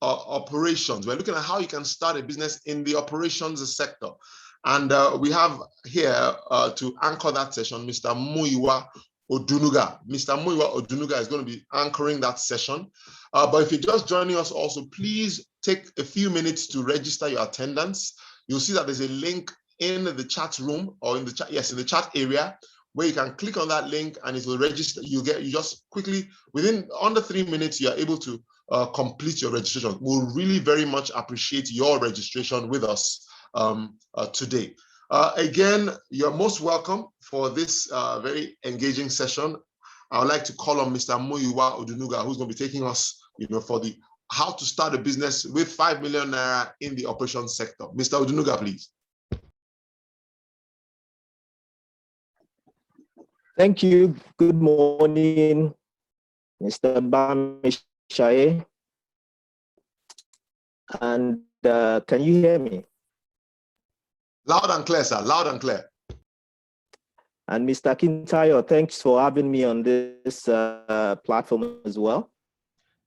operations. We're looking at how you can start a business in the operations sector. And we have here to anchor that session, Mr. Muyiwa Odunuga. Mr. Muyiwa Odunuga is going to be anchoring that session. But if you're just joining us also, please take a few minutes to register your attendance. You'll see that there's a link in the chat room, or in the chat, yes, in the chat area, where you can click on that link and it will register. You just quickly, under 3 minutes, you're able to complete your registration. We'll really very much appreciate your registration with us today. Again, you're most welcome for this very engaging session. I would like to call on Mr. Muyiwa Odunuga, who's going to be taking us, for the how to start a business with 5 million naira in the operations sector. Mr. Odunuga, please.
Thank you. Good morning, Mr. Bamishaye. And can you hear me?
Loud and clear, sir. Loud and clear.
And Mr. Kintayo, thanks for having me on this platform as well.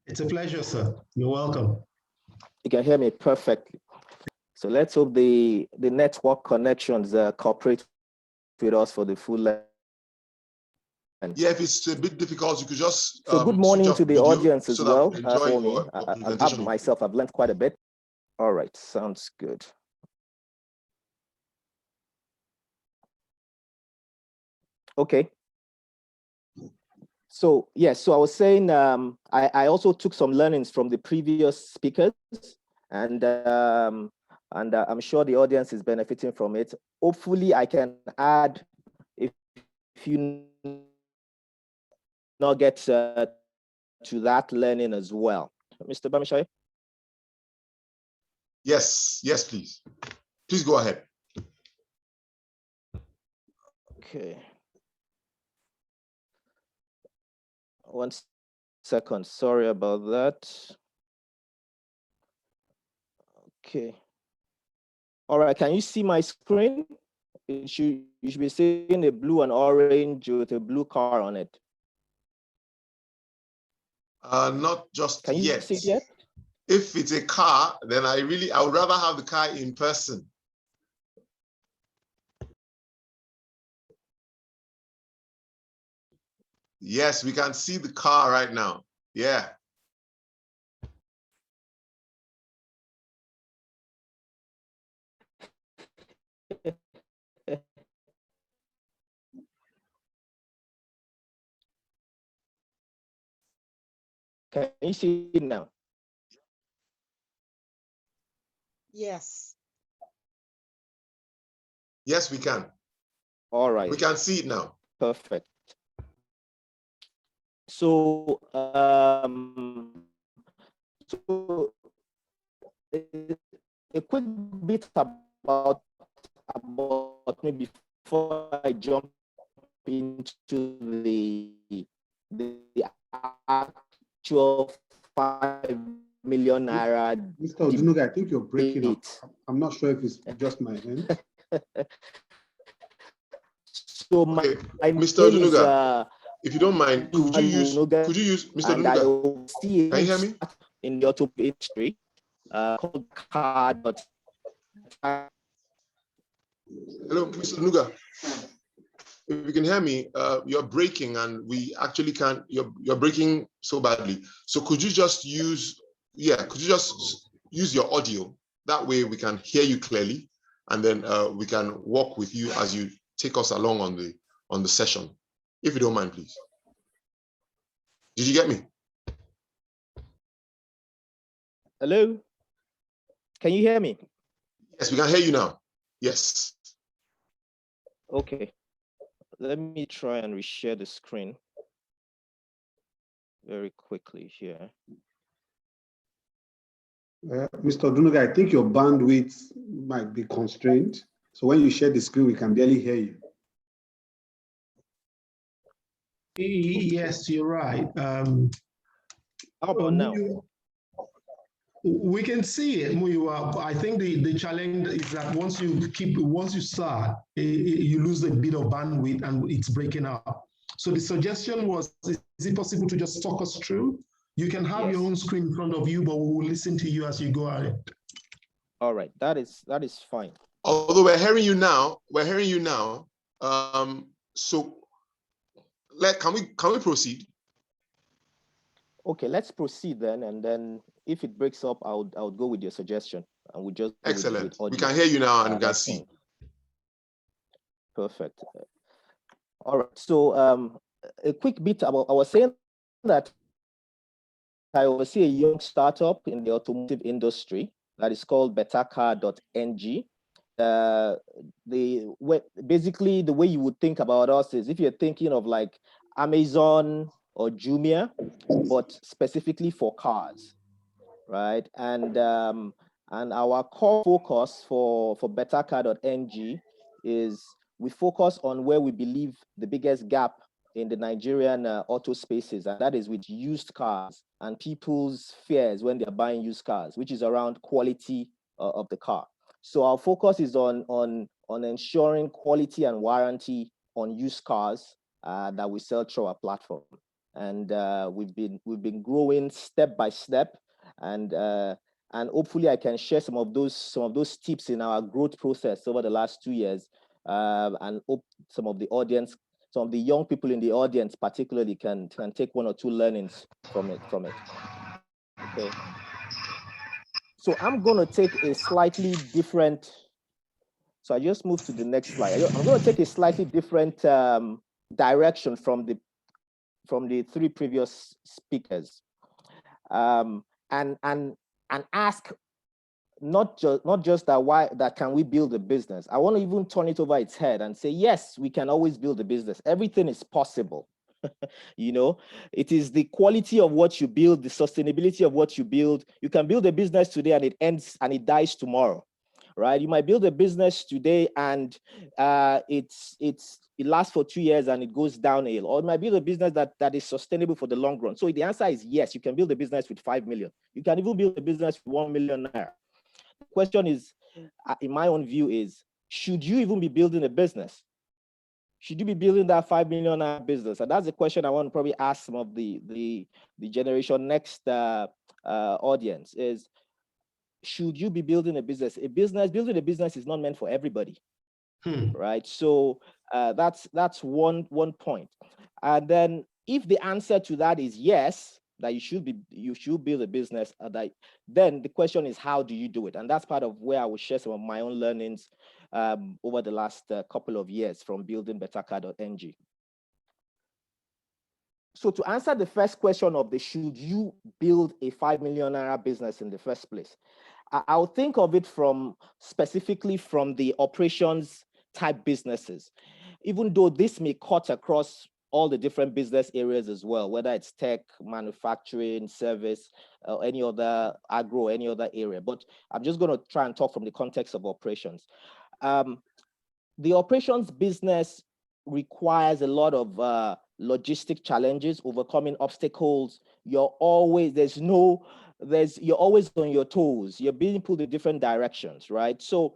It's a pleasure, sir. You're welcome.
You can hear me perfectly. So let's hope the network connections cooperate with us for the full length.
Yeah, if it's a bit difficult, you could just
so good morning to the audience as well.
For me,
I've learned quite a bit. All right, sounds good. Okay. So yes, so I was saying I also took some learnings from the previous speakers, and I'm sure the audience is benefiting from it. Hopefully, I can add, if you not get to that learning as well. Mr. Bamishai?
Yes, yes, please. Please go ahead.
Okay. 1 second, sorry about that. Okay. All right, can you see my screen? You should be seeing a blue and orange with a blue car on it.
Not just
Can you
yet.
see it yet?
If it's a car, then I would rather have the car in person. Yes, we can see the car right now. Yeah.
Can you see it now?
Yes.
Yes, we can.
All right.
We can see it now.
Perfect. So, a quick bit about me before I jump into the actual 5 million naira.
Mr. Odunuga, I think you're breaking up. I'm not sure if it's just my end.
So
okay,
my
Mr.
name
Odunuga,
is,
if you don't mind, could you use Mr. Odunuga? Can you hear me?
In the auto industry, called card.
Hello, Mr. Odunuga. If you can hear me, you're breaking, and we actually can't. You're breaking so badly. So could you just use your audio? That way we can hear you clearly, and then we can walk with you as you take us along on the session. If you don't mind, please. Did you get me?
Hello? Can you hear me?
Yes, we can hear you now. Yes.
Okay. Let me try and reshare the screen very quickly here.
Mr. Odunuga, I think your bandwidth might be constrained. So when you share the screen, we can barely hear you.
Yes, you're right.
How about now?
We can see it, Muyiwa. I think the challenge is that once you start, you lose a bit of bandwidth and it's breaking up. So the suggestion was, is it possible to just talk us through? You can have your own screen in front of you, but we will listen to you as you go ahead.
All right, that is fine.
Although we're hearing you now. So can we proceed?
Okay, let's proceed then, and then if it breaks up, I'll go with your suggestion, and we'll just go
excellent.
with
we can hear you now, and we can
that's
see.
fine. Perfect. All right. So a quick bit about, I was saying that I oversee a young startup in the automotive industry that is called bettercar.ng. Basically the way you would think about us is if you're thinking of like Amazon or Jumia, but specifically for cars, right? And our core focus for bettercar.ng is we focus on where we believe the biggest gap in the Nigerian auto spaces, and that is with used cars and people's fears when they're buying used cars, which is around quality of the car. So our focus is on ensuring quality and warranty on used cars that we sell through our platform. And we've been growing step by step, and hopefully I can share some of those tips in our growth process over the last 2 years, and hope some of the young people in the audience particularly can take 1 or 2 learnings from it. Okay. So I'm going to take a slightly different. So I just moved to the next slide. I'm going to take a slightly different direction from the from the three previous speakers, and ask not just that why that can we build a business. I want to even turn it over its head and say, yes, we can always build a business. Everything is possible. You know, it is the quality of what you build, the sustainability of what you build. You can build a business today and it ends and it dies tomorrow, right? You might build a business today and it lasts for 2 years and it goes downhill, or it might build a business that is sustainable for the long run. So the answer is yes, you can build a business with 5 million. You can even build a business with 1 million naira. The question is, in my own view, is should you even be building a business? Should you be building that 5 million business? And that's the question I want to probably ask some of the Generation Next audience is, should you be building a business? Building a business is not meant for everybody, right? So that's one point. And then if the answer to that is yes, that you should build a business, then the question is, how do you do it? And that's part of where I will share some of my own learnings over the last couple of years from building bettercar.ng. So to answer the first question of should you build a 5 million naira business in the first place, I'll think of it specifically from the operations type businesses, even though this may cut across all the different business areas as well, whether it's tech, manufacturing, service, or any other agro, any other area. But I'm just going to try and talk from the context of operations. The operations business requires a lot of logistic challenges, overcoming obstacles. You're always on your toes. You're being pulled in different directions, right? So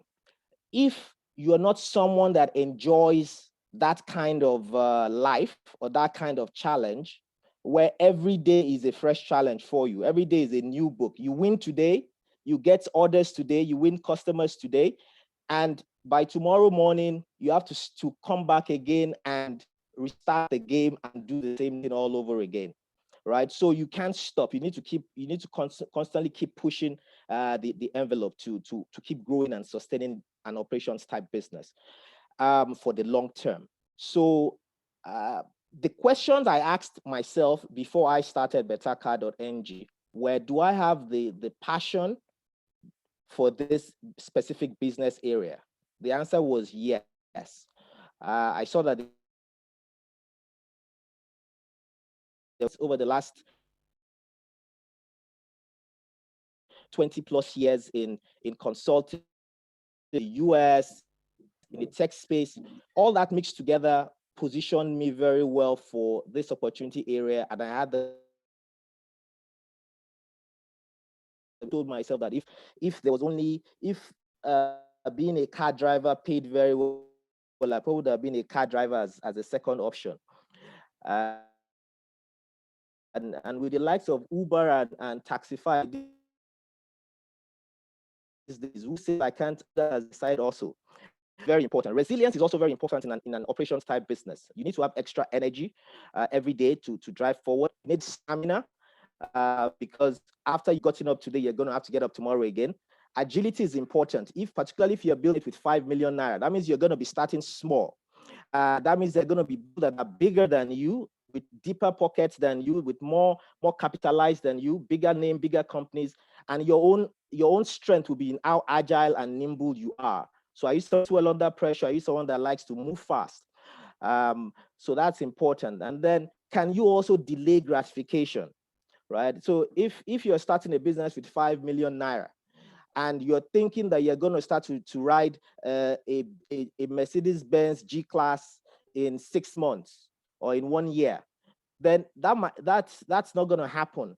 if you're not someone that enjoys that kind of life or that kind of challenge, where every day is a fresh challenge for you, every day is a new book. You win today, you get orders today, you win customers today, and by tomorrow morning, you have to come back again and restart the game and do the same thing all over again, right? So you can't stop. You need to constantly keep pushing the envelope to keep growing and sustaining an operations type business for the long term. So the questions I asked myself before I started bettercar.ng were, do I have the passion for this specific business area? The answer was yes. I saw that over the last 20 plus years in consulting, the US, in the tech space, all that mixed together positioned me very well for this opportunity area. And I had told myself that if there was only, being a car driver paid very well, I probably would have been a car driver as a second option. And with the likes of Uber and Taxify, who say I can't as a side also. Very important. Resilience is also very important in an operations type business. You need to have extra energy every day to drive forward. You need stamina because after you've gotten up today, you're going to have to get up tomorrow again. Agility is important. Particularly if you're building it with 5 million naira, that means you're going to be starting small. That means they're going to be people that are bigger than you, with deeper pockets than you, with more capitalized than you, bigger name, bigger companies, and your own strength will be in how agile and nimble you are. So are you someone well under pressure? Are you someone that likes to move fast? So that's important. And then can you also delay gratification, right? So if you're starting a business with 5 million naira and you're thinking that you're going to start to ride a Mercedes-Benz G-Class in 6 months or in 1 year, then that's not going to happen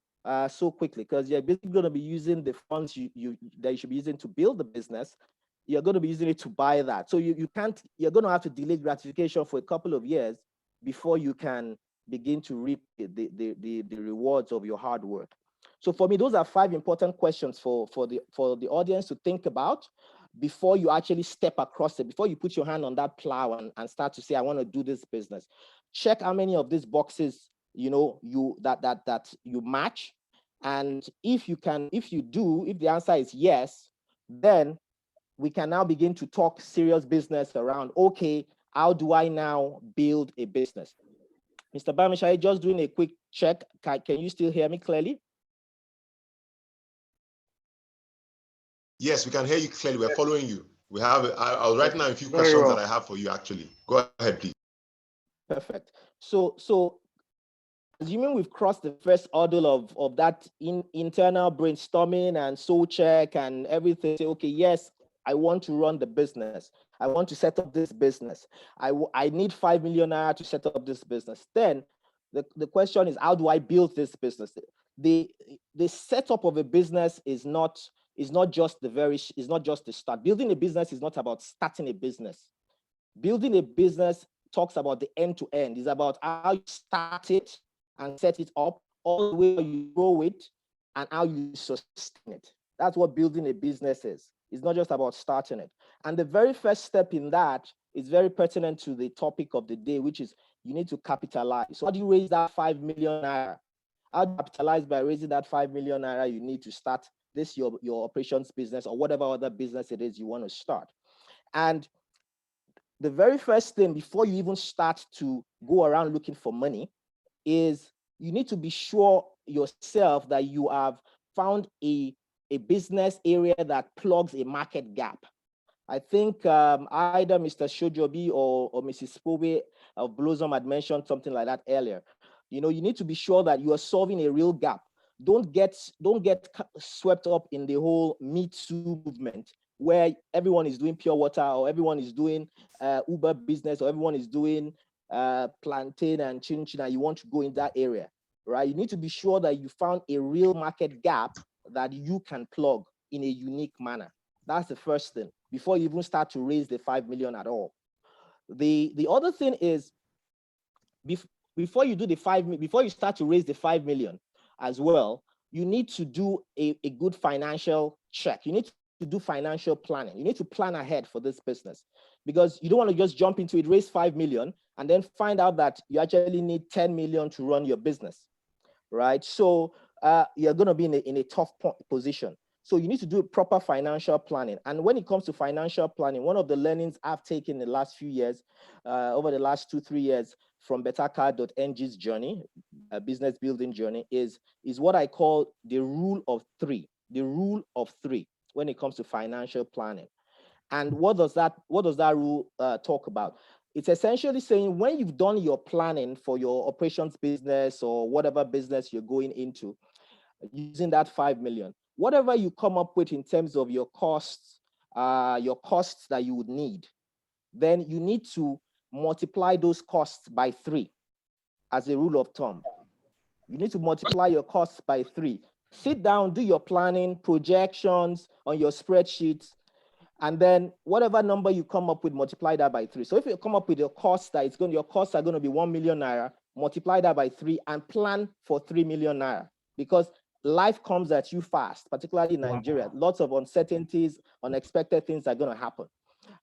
so quickly, because you're basically going to be using the funds that you should be using to build the business. You're going to be using it to buy that. So you're going to have to delay gratification for a couple of years before you can begin to reap the rewards of your hard work. So for me, those are 5 important questions for the audience to think about before you actually step across it, before you put your hand on that plow and start to say, I want to do this business. Check how many of these boxes that you match. And if the answer is yes, then we can now begin to talk serious business around, okay, how do I now build a business? Mr. Bamishai, just doing a quick check. Can you still hear me clearly?
Yes, we can hear you clearly. We're following you. We have, I'll write now a few
Very
questions
well.
that I have for you, actually. Go ahead, please.
Perfect. So assuming we've crossed the first hurdle of that internal brainstorming and soul check and everything, say, okay, yes, I want to run the business. I want to set up this business. I need 5 million naira to set up this business. Then the question is, how do I build this business? The setup of a business is not just the start. Building a business is not about starting a business. Building a business talks about the end to end. It's about how you start it and set it up, all the way you grow it and how you sustain it. That's what building a business is. It's not just about starting it. And the very first step in that is very pertinent to the topic of the day, which is you need to capitalize. So how do you raise that 5 million naira? How do you capitalize? By raising that 5 million naira you need to start this, your operations business or whatever other business it is you want to start. And the very first thing before you even start to go around looking for money is you need to be sure yourself that you have found a business area that plugs a market gap. I think either Mr. Shojobi or Mrs. Spobe of Blossom had mentioned something like that earlier. You know, you need to be sure that you are solving a real gap. Don't get swept up in the whole Me Too movement where everyone is doing pure water or everyone is doing Uber business or everyone is doing plantain and chin chin and you want to go in that area, right? You need to be sure that you found a real market gap that you can plug in a unique manner. That's the first thing before you even start to raise the 5 million at all. The other thing is before you start to raise the 5 million as well, you need to do a good financial check. You need to do financial planning. You need to plan ahead for this business because you don't want to just jump into it, raise 5 million, and then find out that you actually need 10 million to run your business, right? So you're going to be in a tough position. So you need to do proper financial planning. And when it comes to financial planning, one of the learnings I've taken in the last few years, over the last 2-3 years from bettercard.ng's journey, business building journey, is what I call the rule of three. The rule of three when it comes to financial planning. And what does that rule talk about? It's essentially saying when you've done your planning for your operations business or whatever business you're going into, using that 5 million, whatever you come up with in terms of your costs that you would need, then you need to multiply those costs by 3 as a rule of thumb. You need to multiply your costs by 3. Sit down, do your planning, projections on your spreadsheets, and then whatever number you come up with, multiply that by 3. So if you come up with your cost that your costs are going to be 1 million naira, multiply that by 3 and plan for 3 million naira, because life comes at you fast, particularly in Nigeria. Wow. Lots of uncertainties, unexpected things are going to happen.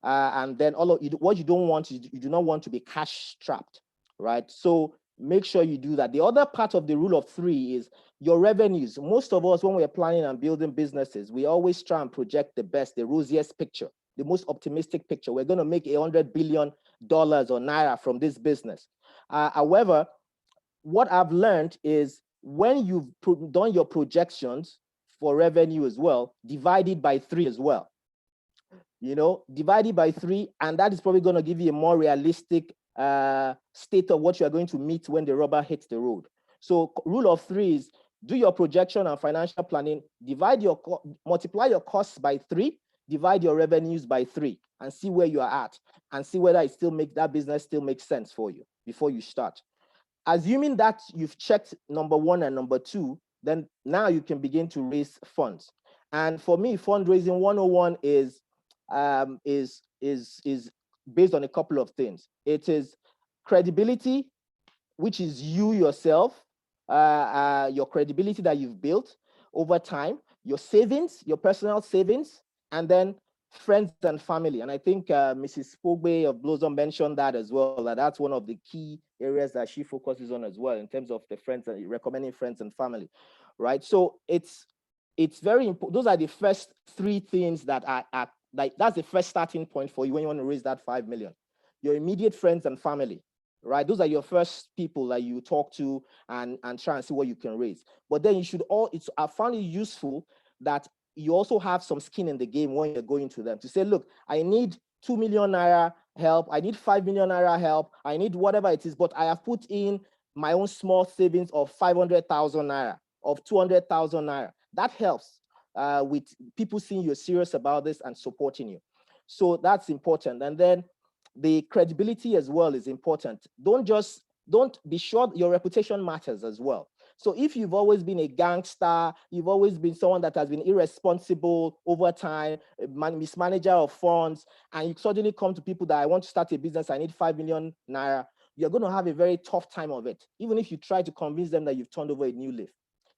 And then what you don't want is you do not want to be cash strapped, right? So make sure you do that. The other part of the rule of 3 is your revenues. Most of us, when we're planning and building businesses, we always try and project the best, the rosiest picture, the most optimistic picture. We're going to make $100 billion or naira from this business. However, what I've learned is when you've done your projections for revenue as well, divide it by 3 as well. You know, divide it by 3, and that is probably going to give you a more realistic state of what you are going to meet when the rubber hits the road. So rule of 3 is do your projection and financial planning, multiply your costs by 3, divide your revenues by 3, and see where you are at, and see whether that business still makes sense for you before you start. Assuming that you've checked number 1 and number 2, then now you can begin to raise funds. And for me, fundraising 101 is based on a couple of things. It is credibility, which is you yourself, your credibility that you've built over time, your savings, your personal savings, and then friends and family. And I think Mrs. Spogbe of Blossom mentioned that as well, that's one of the key areas that she focuses on as well in terms of the friends and recommending friends and family, right? So it's very important. Those are the first 3 things that are like, that's the first starting point for you when you want to raise that 5 million. Your immediate friends and family. right? Those are your first people that you talk to and try and see what you can raise. But then you should I found it useful that you also have some skin in the game when you're going to them to say, look, I need 2 million naira help, I need 5 million naira help, I need whatever it is, but I have put in my own small savings of 500,000 naira, of 200,000 naira. That helps with people seeing you're serious about this and supporting you. So that's important. And then the credibility as well is important. Don't be sure your reputation matters as well. So if you've always been a gangster, you've always been someone that has been irresponsible over time, mismanager of funds, and you suddenly come to people that I want to start a business, I need 5 million naira, you're going to have a very tough time of it, even if you try to convince them that you've turned over a new leaf.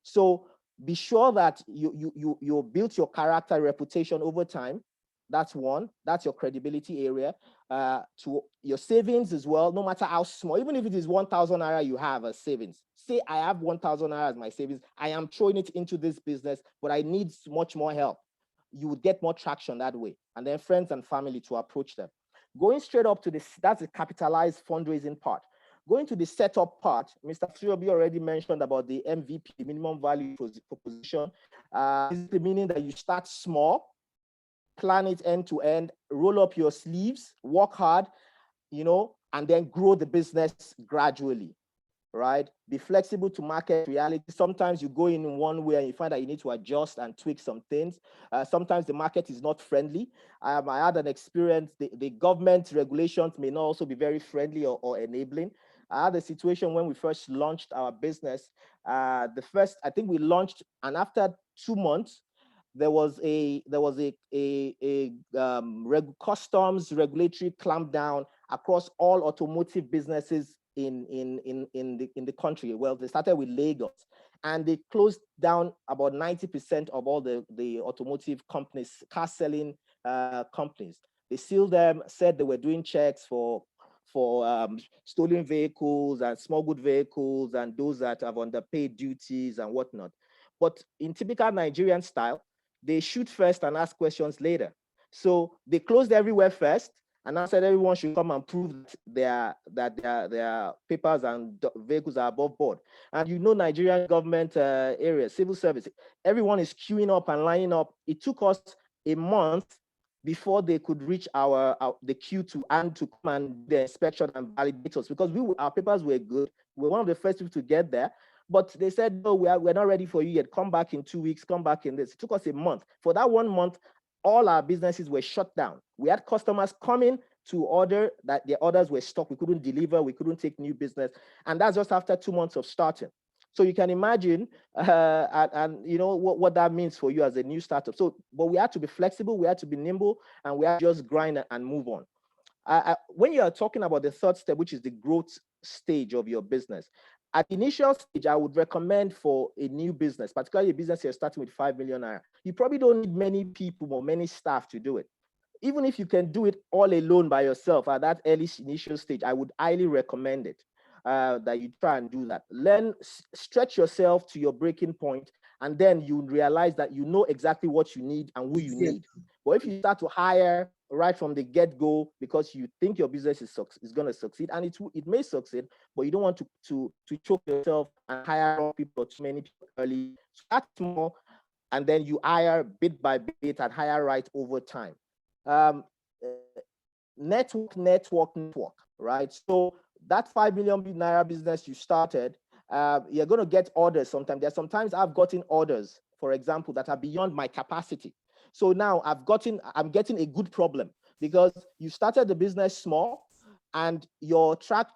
So be sure that you built your character, reputation over time. That's one. That's your credibility area. To your savings as well, no matter how small, even if it is 1,000 naira you have as savings. Say I have 1,000 naira as my savings. I am throwing it into this business, but I need much more help. You would get more traction that way. And then friends and family to approach them. Going straight up to this, that's the capitalized fundraising part. Going to the setup part, Mr. Fuyobi already mentioned about the MVP, minimum value proposition. Basically meaning that you start small, plan it end to end, roll up your sleeves, work hard, and then grow the business gradually, right? Be flexible to market reality. Sometimes you go in one way and you find that you need to adjust and tweak some things. Sometimes the market is not friendly. I had an experience, the government regulations may not also be very friendly or enabling. I had a situation when we first launched our business. I think we launched, and after 2 months, there was a customs regulatory clampdown across all automotive businesses in the country. Well, they started with Lagos, and they closed down about 90% of all the automotive companies, car selling companies. They sealed them, said they were doing checks for stolen vehicles and smuggled vehicles and those that have underpaid duties and whatnot. But in typical Nigerian style, they shoot first and ask questions later. So they closed everywhere first, and I said everyone should come and prove that their papers and vehicles are above board. And Nigerian government areas, civil service, everyone is queuing up and lining up. It took us a month before they could reach the queue to come and do the inspection and validate us, because our papers were good. We were one of the first people to get there. But they said, no, we're not ready for you yet. Come back in 2 weeks, come back in this. It took us a month. For that 1 month, all our businesses were shut down. We had customers coming to order that their orders were stuck. We couldn't deliver, we couldn't take new business. And that's just after 2 months of starting. So you can imagine, what that means for you as a new startup. But we had to be flexible, we had to be nimble, and we had to just grind and move on. When you are talking about the third step, which is the growth stage of your business, at the initial stage, I would recommend for a new business, particularly a business you're starting with 5 million naira, you probably don't need many people or many staff to do it. Even if you can do it all alone by yourself at that early initial stage, I would highly recommend it, that you try and do that. Stretch yourself to your breaking point, and then you realize that you know exactly what you need and who you need. But if you start to hire right from the get-go because you think your business is going to succeed, and it may succeed, but you don't want to choke yourself and hire people or too many people early. Start small, and then you hire bit by bit and hire right over time. Network, right? So that 5 million naira business you started, you're going to get orders sometimes. Sometimes I've gotten orders, for example, that are beyond my capacity. So now I'm getting a good problem, because you started the business small and your track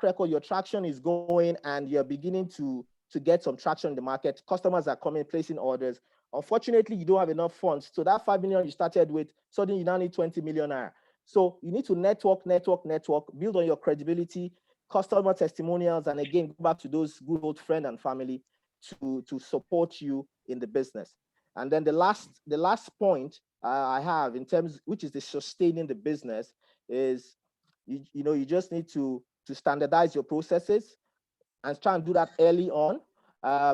record, your traction is going, and you're beginning to get some traction in the market. Customers are coming, placing orders. Unfortunately, you don't have enough funds. So that 5 million you started with, suddenly you now need 20 million naira. So you need to network, build on your credibility, customer testimonials, and again, go back to those good old friend and family to support you in the business. And then the last point I have in terms, which is the sustaining the business, is you just need to standardize your processes and try and do that early on.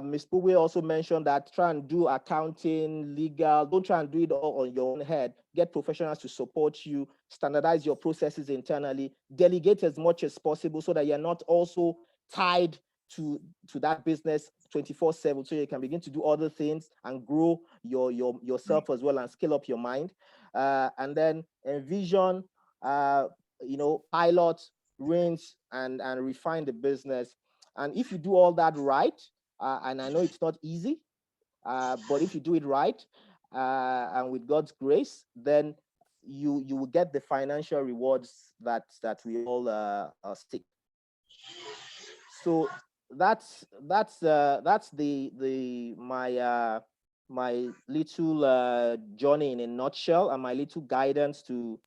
Ms. Puwe also mentioned that try and do accounting, legal, don't try and do it all on your own head. Get professionals to support you, standardize your processes internally, delegate as much as possible so that you're not also tied to that business 24/7, so you can begin to do other things and grow yourself as well and scale up your mind. And then envision, pilot, rinse, and refine the business. And if you do all that right, and I know it's not easy, but if you do it right, and with God's grace, then you will get the financial rewards that we all seek. So that's my little journey in a nutshell, and my little guidance to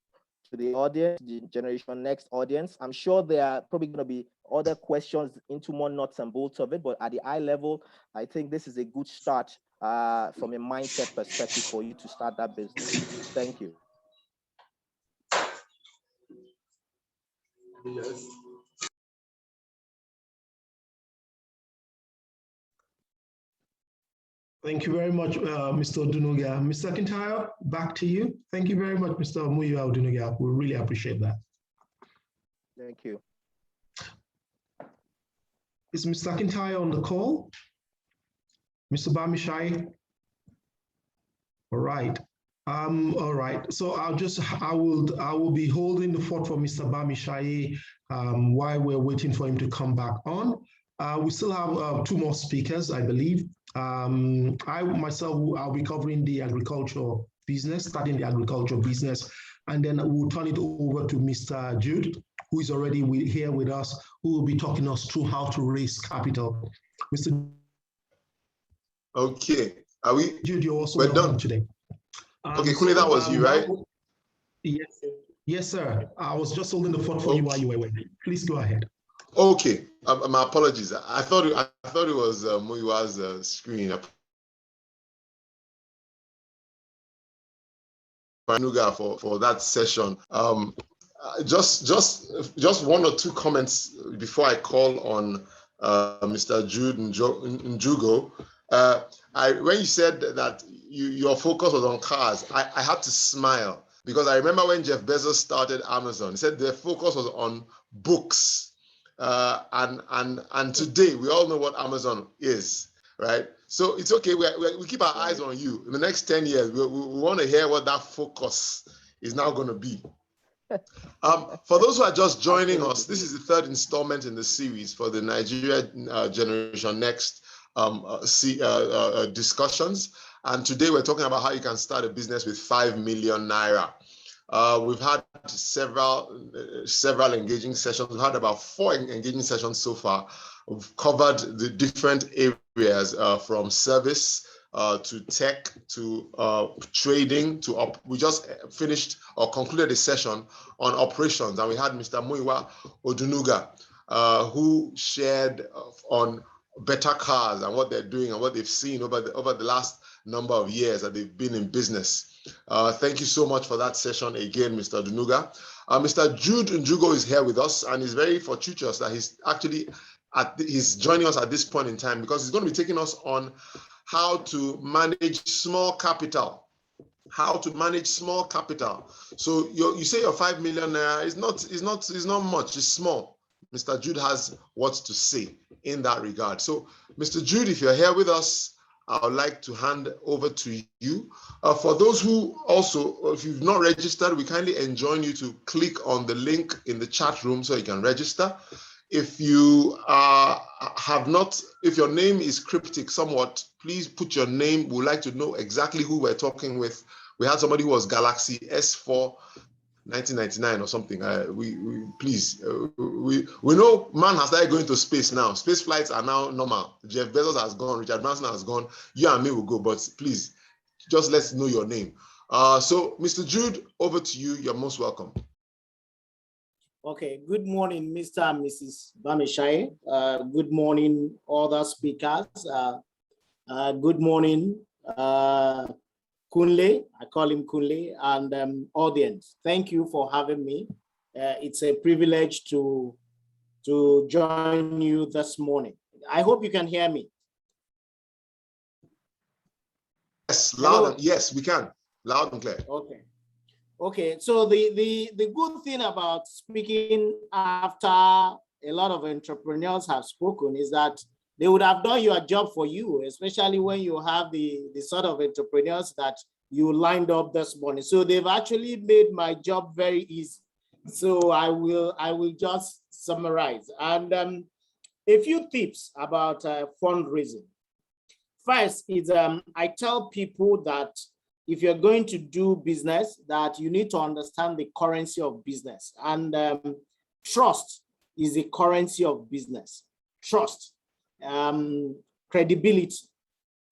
the audience, the Generation Next audience. I'm sure there are probably going to be other questions into more nuts and bolts of it, but at the eye level, I think this is a good start from a mindset perspective for you to start that business. Thank you.
Yes.
Thank you very much, Mr. Odunuga. Mr. Kintayo, back to you. Thank you very much, Mr. Muyiwa Odunuga. We really appreciate that.
Thank you.
Is Mr. Kintayo on the call? Mr. Bamishai? All right. All right. So I will be holding the fort for Mr. Bamishai while we're waiting for him to come back on. We still have 2 more speakers, I believe. I myself, I'll be covering the agriculture business, starting the agriculture business, and then we'll turn it over to Mr. Jude, who is already here with us, who will be talking us through how to raise capital. Mr.
Okay, are we?
Jude, you're also
we're done
today.
Okay, Kule, that was you, right?
Yes, sir. I was just holding the fort for you while you were waiting. Please go ahead.
Okay, my apologies. I thought it was Muyiwa's screen. For that session. Just 1 or 2 comments before I call on Mr. Jude Njugo. When you said that your focus was on cars, I had to smile because I remember when Jeff Bezos started Amazon, he said their focus was on books. And today we all know what Amazon is, right? So it's okay. We keep our eyes on you. In the next 10 years, we want to hear what that focus is now going to be. For those who are just joining us, this is the 3rd installment in the series for the Nigerian Generation Next discussions. And today we're talking about how you can start a business with 5 million naira. We've had several engaging sessions. We've had about 4 engaging sessions so far. We've covered the different areas from service to tech to trading to we just finished or concluded a session on operations, and we had Mr. Muyiwa Odunuga who shared on better cars and what they're doing and what they've seen over the last number of years that they've been in business. Thank you so much for that session again, Mr. Odunuga. Mr. Jude Njugo is here with us, and he's very fortuitous that he's actually he's joining us at this point in time because he's going to be taking us on how to manage small capital. How to manage small capital. So you say your 5 million naira is not much, it's small. Mr. Jude has what to say in that regard. So Mr. Jude, if you're here with us, I would like to hand over to you. For those who also, if you've not registered, we kindly enjoin you to click on the link in the chat room so you can register. If you if your name is cryptic somewhat, please put your name. We'd like to know exactly who we're talking with. We had somebody who was Galaxy S4 1999 or something. We know man has started going to space now. Space flights are now normal. Jeff Bezos has gone, Richard Branson has gone. You and me will go, but please just let's know your name. So Mr. Jude, over to you. You're most welcome.
Okay, good morning, Mr. and Mrs. Bamishai. Good morning, other speakers. Good morning, Kunle, I call him Kunle, and audience. Thank you for having me. It's a privilege to join you this morning. I hope you can hear me.
Yes, loud and, yes, we can. Loud and clear.
Okay. Okay, so the good thing about speaking after a lot of entrepreneurs have spoken is that they would have done your job for you, especially when you have the sort of entrepreneurs that you lined up this morning. So they've actually made my job very easy. So I will just summarize. And a few tips about fundraising. First is I tell people that if you're going to do business, that you need to understand the currency of business. And trust is the currency of business. Trust, credibility.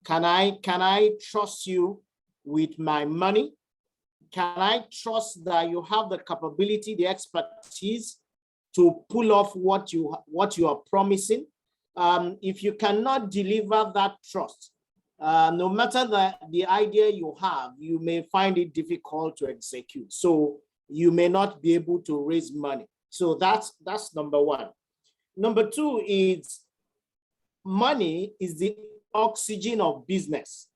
Can I trust you with my money? Can I trust that you have the capability, the expertise to pull off what you are promising? If you cannot deliver that trust, no matter the idea you have, you may find it difficult to execute. So you may not be able to raise money. So that's number one. Number two is money is the oxygen of business.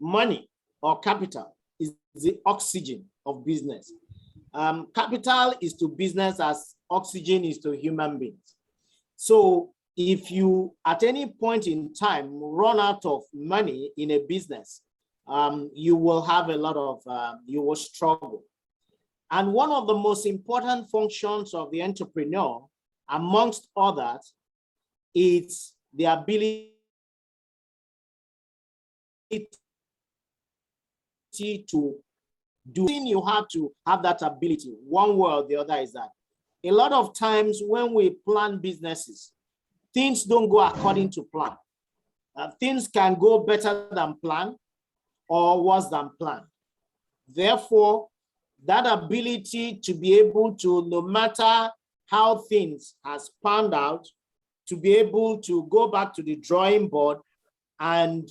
Money or capital is the oxygen of business. Capital is to business as oxygen is to human beings. So if you, at any point in time, run out of money in a business, you will have a lot of, you will struggle. And one of the most important functions of the entrepreneur, amongst others, is the ability to do. You have to have that ability. One way or the other is that a lot of times when we plan businesses, things don't go according to plan. Things can go better than planned or worse than planned. Therefore, that ability to be able to, no matter how things has panned out, to be able to go back to the drawing board and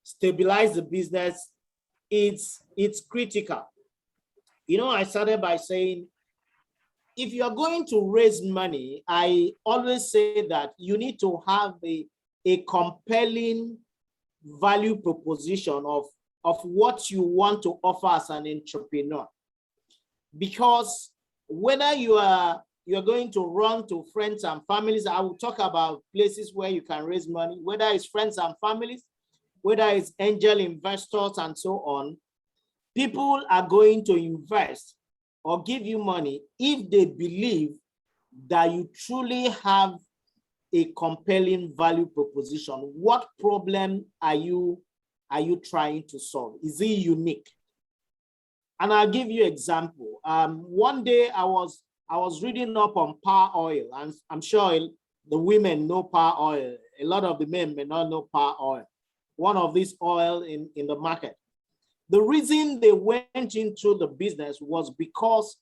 stabilize the business, it's critical. You know, I started by saying, if you're going to raise money, I always say that you need to have a compelling value proposition of what you want to offer as an entrepreneur. Because whether you're going to run to friends and families, I will talk about places where you can raise money, whether it's friends and families, whether it's angel investors and so on, people are going to invest or give you money if they believe that you truly have a compelling value proposition. What problem are you trying to solve? Is it unique? And I'll give you an example. One day I was reading up on power oil, and I'm sure the women know power oil. A lot of the men may not know power oil. One of these oil in the market. The reason they went into the business was because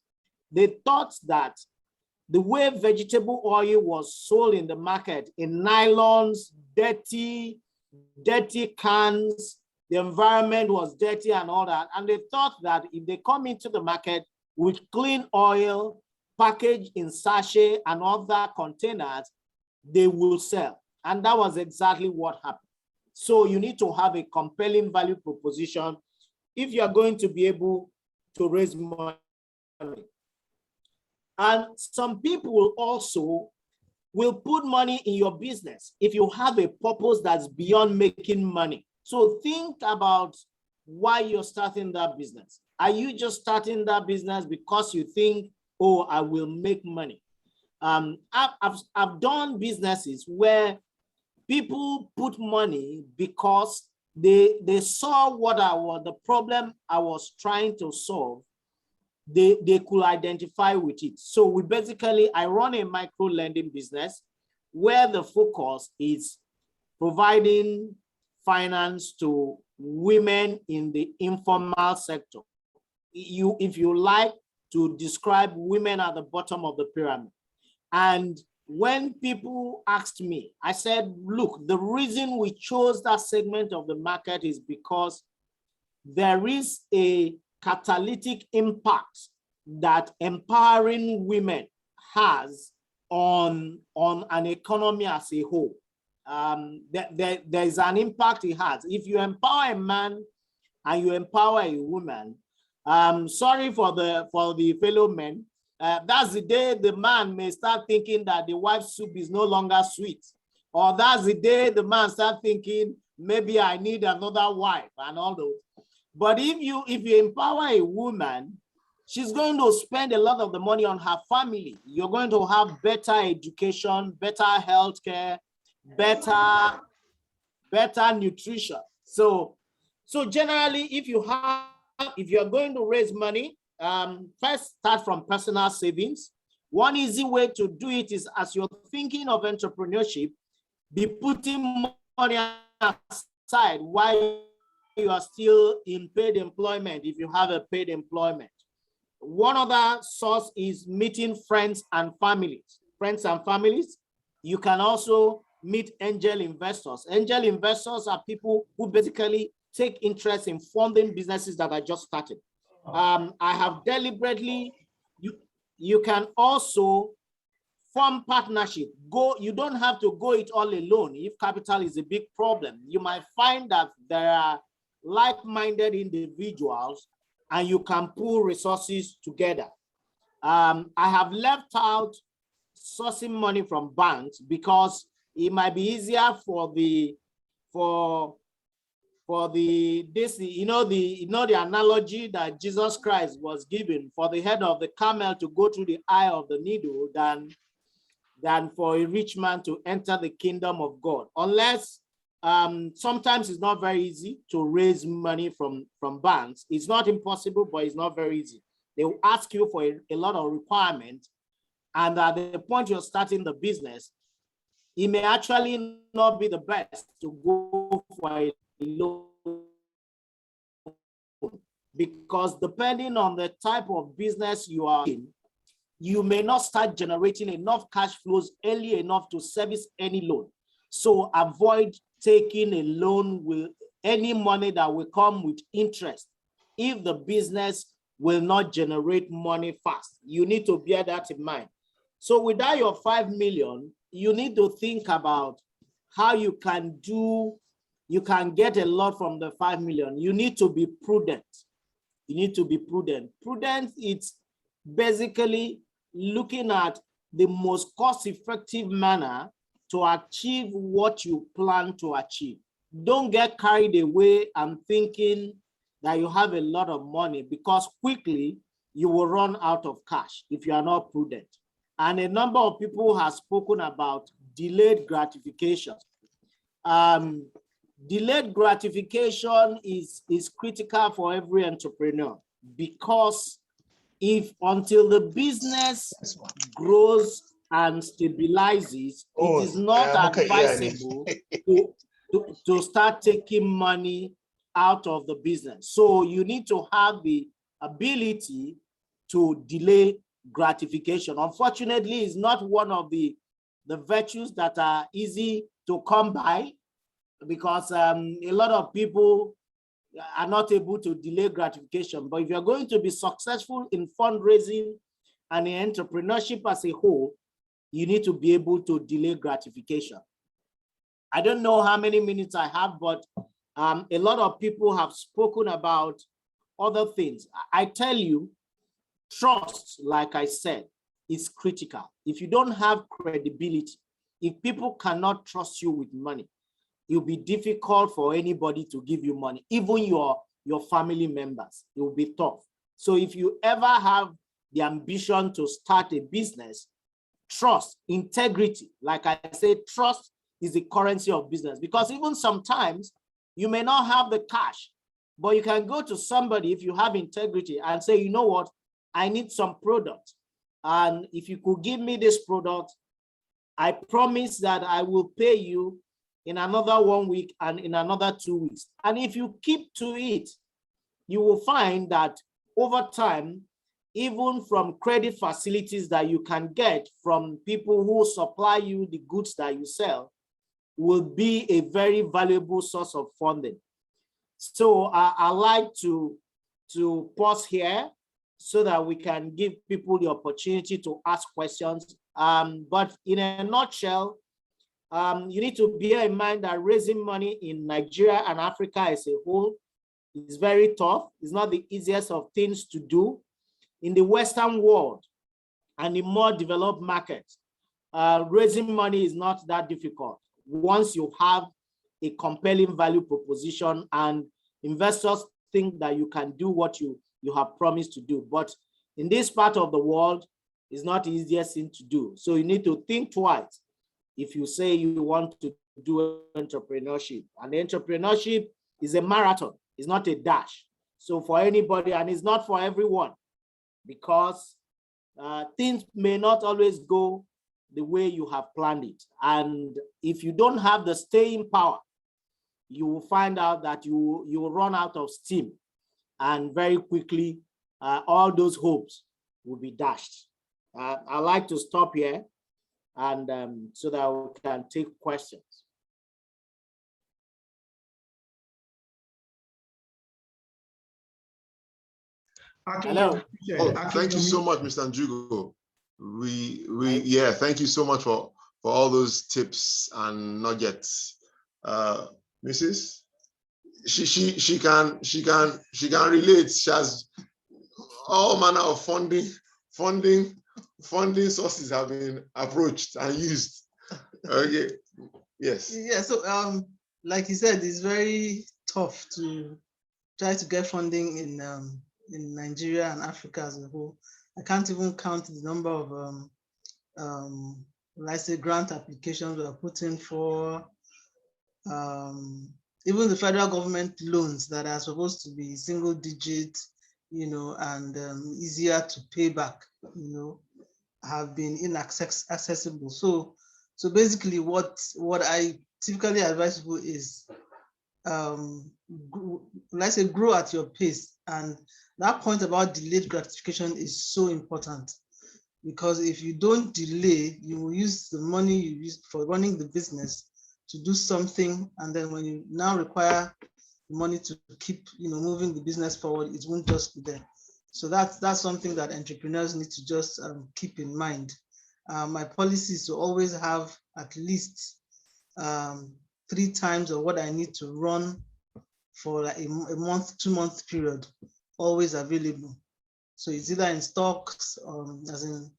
they thought that the way vegetable oil was sold in the market in nylons, dirty cans, the environment was dirty and all that. And they thought that if they come into the market with clean oil, packaged in sachet and other containers, they will sell. And that was exactly what happened. So you need to have a compelling value proposition if you're going to be able to raise money. And some people also will put money in your business if you have a purpose that's beyond making money. So think about why you're starting that business. Are you just starting that business because you think, oh, I will make money? I've done businesses where people put money because they saw what the problem I was trying to solve. They could identify with it. So I run a micro lending business where the focus is providing finance to women in the informal sector. If you like to describe women at the bottom of the pyramid. And when people asked me, I said, look, the reason we chose that segment of the market is because there is a catalytic impact that empowering women has on an economy as a whole. There's an impact it has. If you empower a man and you empower a woman, sorry for the fellow men, that's the day the man may start thinking that the wife's soup is no longer sweet. Or that's the day the man start thinking, maybe I need another wife and all those. But if you empower a woman, she's going to spend a lot of the money on her family. You're going to have better education, better healthcare, better nutrition. So generally, if you're going to raise money, first start from personal savings. One easy way to do it is, as you're thinking of entrepreneurship, be putting money aside while you are still in paid employment, if you have a paid employment. One other source is meeting friends and families. You can also meet angel investors. Angel investors are people who basically take interest in funding businesses that are just started. I have deliberately, you can also form partnership. You don't have to go it all alone. If capital is a big problem, you might find that there are like-minded individuals and you can pool resources together. I have left out sourcing money from banks because it might be easier for the analogy that Jesus Christ was given, for the head of the camel to go through the eye of the needle than for a rich man to enter the kingdom of God. Unless sometimes it's not very easy to raise money from banks. It's not impossible, but it's not very easy. They will ask you for a lot of requirements. And at the point you're starting the business, it may actually not be the best to go for a loan, because depending on the type of business you are in, you may not start generating enough cash flows early enough to service any loan. So avoid taking a loan with any money that will come with interest if the business will not generate money fast. You need to bear that in mind. So without your 5 million, you need to think about how you can get a lot from the 5 million. You need to be prudent. Prudent, it's basically looking at the most cost-effective manner to achieve what you plan to achieve. Don't get carried away and thinking that you have a lot of money, because quickly you will run out of cash if you are not prudent. And a number of people have spoken about delayed gratification. Delayed gratification is critical for every entrepreneur, because if until the business grows and stabilizes, it is not advisable to start taking money out of the business. So you need to have the ability to delay gratification. Unfortunately, it's not one of the virtues that are easy to come by, because a lot of people are not able to delay gratification. But if you're going to be successful in fundraising and in entrepreneurship as a whole, you need to be able to delay gratification. I don't know how many minutes I have, but a lot of people have spoken about other things. I tell you, trust, like I said, is critical. If you don't have credibility, if people cannot trust you with money, it'll be difficult for anybody to give you money, even your family members. It will be tough. So if you ever have the ambition to start a business, trust, integrity, like I said, trust is the currency of business, because even sometimes you may not have the cash, but you can go to somebody if you have integrity and say, you know what, I need some product. And if you could give me this product, I promise that I will pay you in another 1 week and in another 2 weeks. And if you keep to it, you will find that over time, even from credit facilities that you can get from people who supply you the goods that you sell, will be a very valuable source of funding. So I like to pause here so that we can give people the opportunity to ask questions. But in a nutshell, you need to bear in mind that raising money in Nigeria and Africa as a whole It's very tough. It's not the easiest of things to do. In the Western world and in more developed markets, raising money is not that difficult once you have a compelling value proposition and investors think that you can do what you have promised to do. But in this part of the world, it's not the easiest thing to do. So you need to think twice if you say you want to do entrepreneurship. And entrepreneurship is a marathon, it's not a dash. So for anybody, and it's not for everyone, because things may not always go the way you have planned it. And if you don't have the staying power, you will find out that you will run out of steam, and very quickly, all those hopes will be dashed. I'd like to stop here, and so that we can take questions. Hello.
Oh, thank you so much, Mr. Njugo. Yeah, thank you so much for all those tips and nuggets. Mrs. She can relate. She has all manner of funding sources have been approached and used. Okay. Yes.
Yeah. So like you said, it's very tough to try to get funding in Nigeria and Africa as a whole. I can't even count the number of let's say grant applications we are putting for even the federal government loans that are supposed to be single digit, and easier to pay back, have been inaccessible. So basically what I typically advise people is let's say grow at your pace. And that point about delayed gratification is so important, because if you don't delay, you will use the money you use for running the business to do something, and then when you now require money to keep moving the business forward, it won't just be there. So that's something that entrepreneurs need to just keep in mind. My policy is to always have at least 3 times of what I need to run for like a month, 2 month period, always available. So it's either in stocks, as in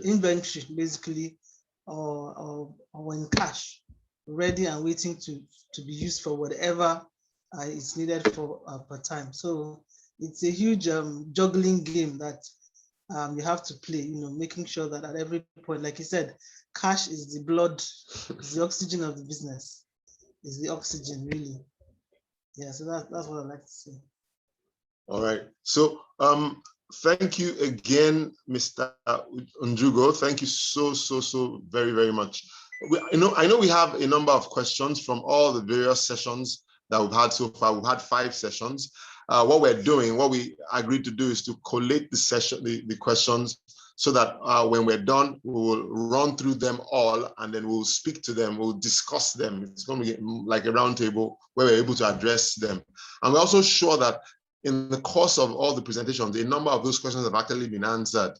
inventory basically, or in cash, ready and waiting to be used for whatever is needed for per time. So it's a huge juggling game that you have to play, making sure that at every point, like you said, cash is the blood, is the oxygen of the business, is the oxygen really. Yeah, so that's what I'd like to say.
All right. So thank you again, Mr. Njugo. Thank you so very, very much. I know we have a number of questions from all the various sessions that we've had so far. We've had 5 sessions. What we agreed to do is to collate the questions, so that when we're done, we will run through them all, and then we'll speak to them, we'll discuss them. It's going to be like a roundtable where we're able to address them. And we're also sure that in the course of all the presentations, a number of those questions have actually been answered,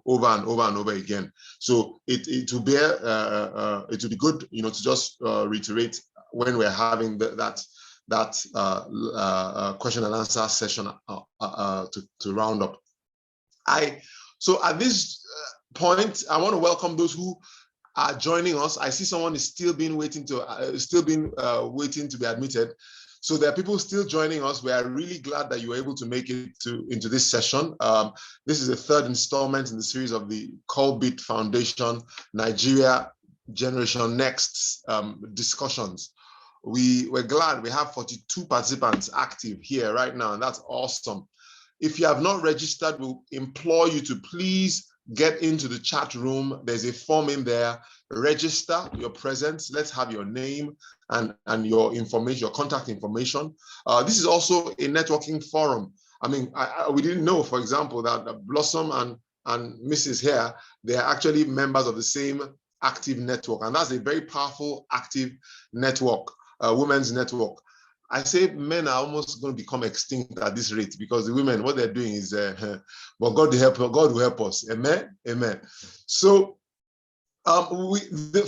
over and over and over again. So it will be good, to just reiterate when we're having that question and answer session to round up. So at this point, I want to welcome those who are joining us. I see someone is still waiting to be admitted. So there are people still joining us. We are really glad that you were able to make it into this session. This is the 3rd installment in the series of the Colbit Foundation Nigeria Generation Next discussions. We're glad we have 42 participants active here right now, and that's awesome. If you have not registered, we'll implore you to please get into the chat room. There's a form in there. Register your presence. Let's have your name and your information, your contact information. This is also a networking forum. I mean, we didn't know, for example, that Blossom and Mrs. here, they are actually members of the same active network. And that's a very powerful active network, women's network. I say men are almost going to become extinct at this rate, because the women, what they're doing is, but God will help us. Amen. Amen. So the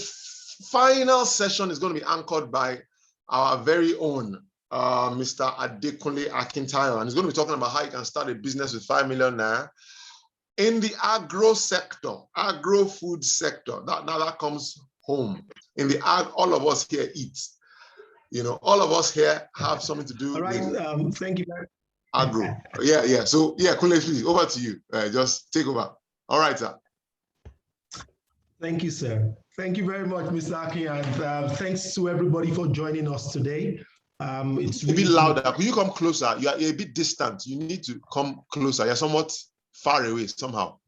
final session is going to be anchored by our very own Mr. Adekunle Akintayo, and he's going to be talking about how you can start a business with 5 million naira in the agro sector, agro-food sector. Now that comes home. In the ag, all of us here eat. You know, all of us here have something to do with
thank you.
agro. Yeah. So, yeah, Kunle, please, over to you. Just take over. All right, sir.
Thank you, sir. Thank you very much, Mr. Aki, and thanks to everybody for joining us today. It's
a bit louder. Could you come closer? You're a bit distant. You need to come closer. You're somewhat far away somehow.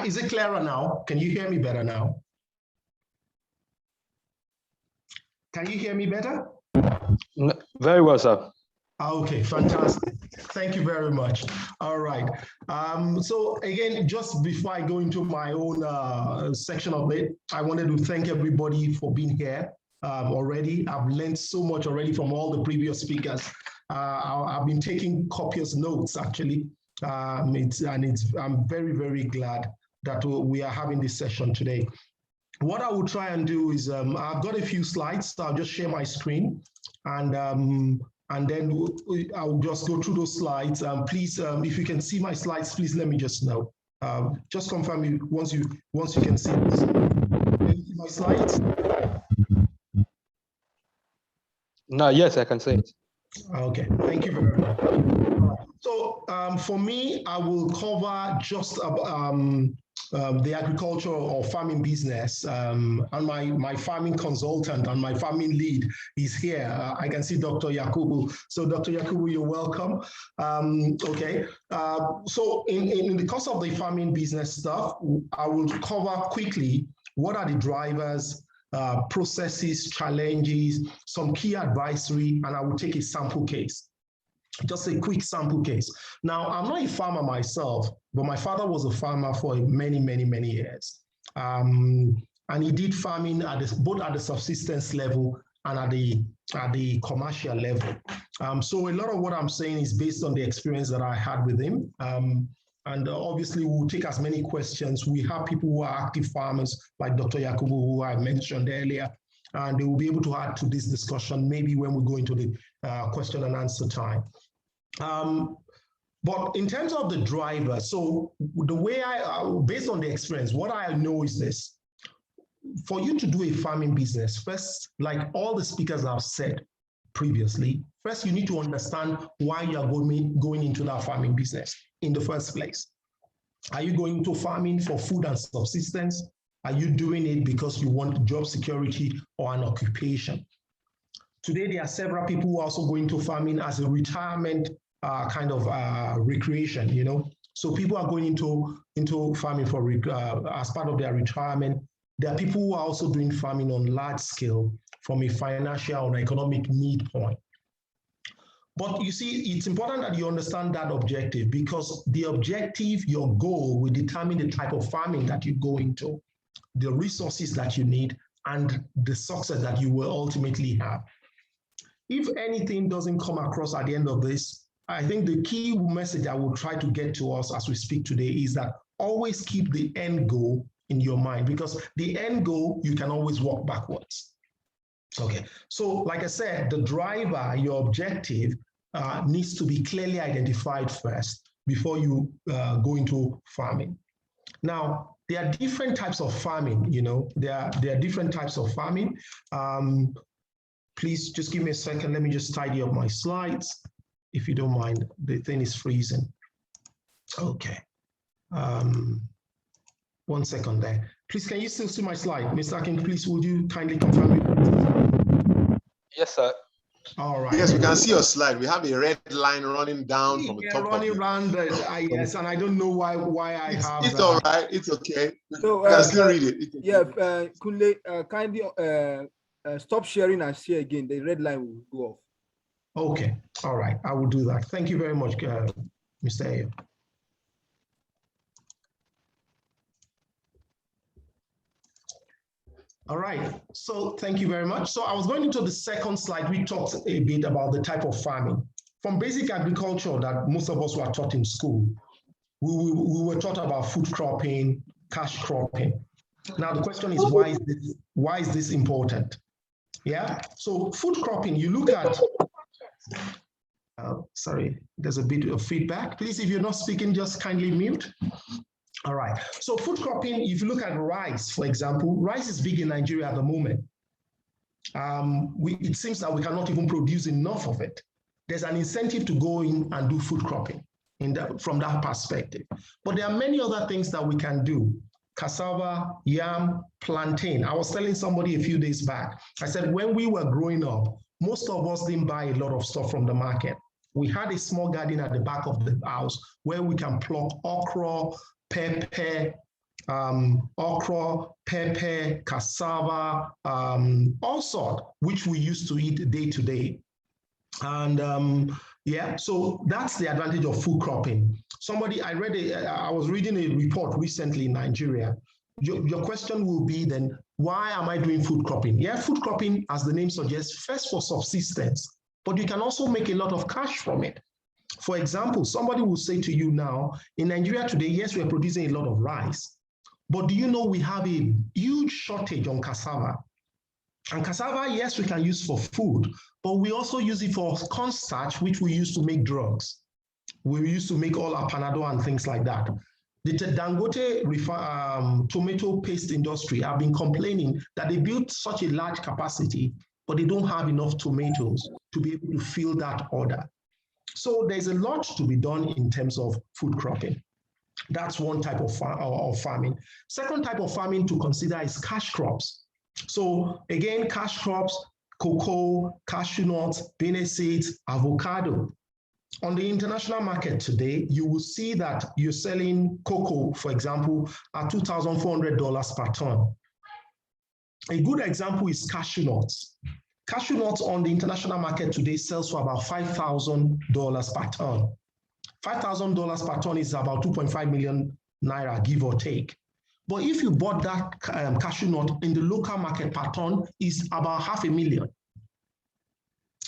Is it clearer now? Can you hear me better now? Can you hear me better?
Very well, sir.
Okay, fantastic. Thank you very much. All right. So again, just before I go into my own section of it, I wanted to thank everybody for being here already. I've learned so much already from all the previous speakers. I've been taking copious notes, actually. I'm very, very glad that we are having this session today. What I will try and do is, I've got a few slides, so I'll just share my screen, and then I'll just go through those slides. Please, if you can see my slides, please let me just know. Just confirm me once you can see this. Can you see my slides?
No, yes, I can see it.
Okay, thank you very much. So for me, I will cover just the agriculture or farming business, and my farming consultant and my farming lead is here. I can see Dr. Yakubu. So Dr. Yakubu, you're welcome. Okay. So in the course of the farming business stuff, I will cover quickly what are the drivers, processes, challenges, some key advisory, and I will take a sample case. Just a quick sample case. Now, I'm not a farmer myself, but my father was a farmer for many, many, many years. And he did farming both at the subsistence level and at the commercial level. So a lot of what I'm saying is based on the experience that I had with him. And obviously, we'll take as many questions. We have people who are active farmers, like Dr. Yakubu, who I mentioned earlier, and they will be able to add to this discussion maybe when we go into the question and answer time. But in terms of the driver, so the way based on the experience, what I know is this. For you to do a farming business, first, like all the speakers have said previously, first you need to understand why you're going into that farming business in the first place. Are you going into farming for food and subsistence? Are you doing it because you want job security or an occupation? Today, there are several people who are also going to farming as a retirement kind of recreation, you know. So people are going into farming for as part of their retirement. There are people who are also doing farming on large scale from a financial or economic need point. But you see, it's important that you understand that objective, because the objective, your goal, will determine the type of farming that you go into, the resources that you need, and the success that you will ultimately have. If anything doesn't come across at the end of this, I think the key message I will try to get to us as we speak today is that always keep the end goal in your mind, because the end goal, you can always walk backwards. Okay, so like I said, the driver, your objective needs to be clearly identified first before you go into farming. Now, there are different types of farming, you know, there are different types of farming. Please just give me a second. Let me just tidy up my slides. If you don't mind, the thing is freezing. Okay. 1 second there. Please, can you still see my slide? Mr. Akin, please, would you kindly confirm it?
Yes, sir.
All right.
Yes, we can see your slide. We have a red line running down from the top
running
of
around yes, and I don't know why I have
it's all right. It's okay.
So,
you can still read it. Okay.
Yeah, Kunle, kindly stop sharing and share again. The red line will go off.
Okay. All right. I will do that. Thank you very much, Mr. Ayo. All right, so thank you very much. So I was going into the second slide. We talked a bit about the type of farming. From basic agriculture that most of us were taught in school, we were taught about food cropping, cash cropping. Now the question is, why is this important? Yeah, so food cropping, you look at, sorry, there's a bit of feedback. Please, if you're not speaking, just kindly mute. All right, so food cropping, if you look at rice, for example, rice is big in Nigeria at the moment. It seems that we cannot even produce enough of it. There's an incentive to go in and do food cropping from that perspective. But there are many other things that we can do. Cassava, yam, plantain. I was telling somebody a few days back, I said, when we were growing up, most of us didn't buy a lot of stuff from the market. We had a small garden at the back of the house where we can pluck okra, pepper, cassava, all sorts, which we used to eat day to day. And yeah, so that's the advantage of food cropping. I was reading a report recently in Nigeria. Your question will be then, why am I doing food cropping? Yeah, food cropping, as the name suggests, first for subsistence, but you can also make a lot of cash from it. For example, somebody will say to you now, in Nigeria today, yes, we're producing a lot of rice, but do you know we have a huge shortage on cassava? And cassava, yes, we can use for food, but we also use it for cornstarch, which we use to make drugs. We used to make all our Panadol and things like that. The Dangote tomato paste industry have been complaining that they built such a large capacity, but they don't have enough tomatoes to be able to fill that order. So there's a lot to be done in terms of food cropping. That's one type of farming. Second type of farming to consider is cash crops. So again, cash crops, cocoa, cashew nuts, bean seeds, avocado. On the international market today, you will see that you're selling cocoa, for example, at $2,400 per ton. A good example is cashew nuts. Cashew nuts on the international market today sells for about $5,000 per ton. $5,000 per ton is about 2.5 million naira, give or take. But if you bought that cashew nut in the local market per ton, is about $500,000.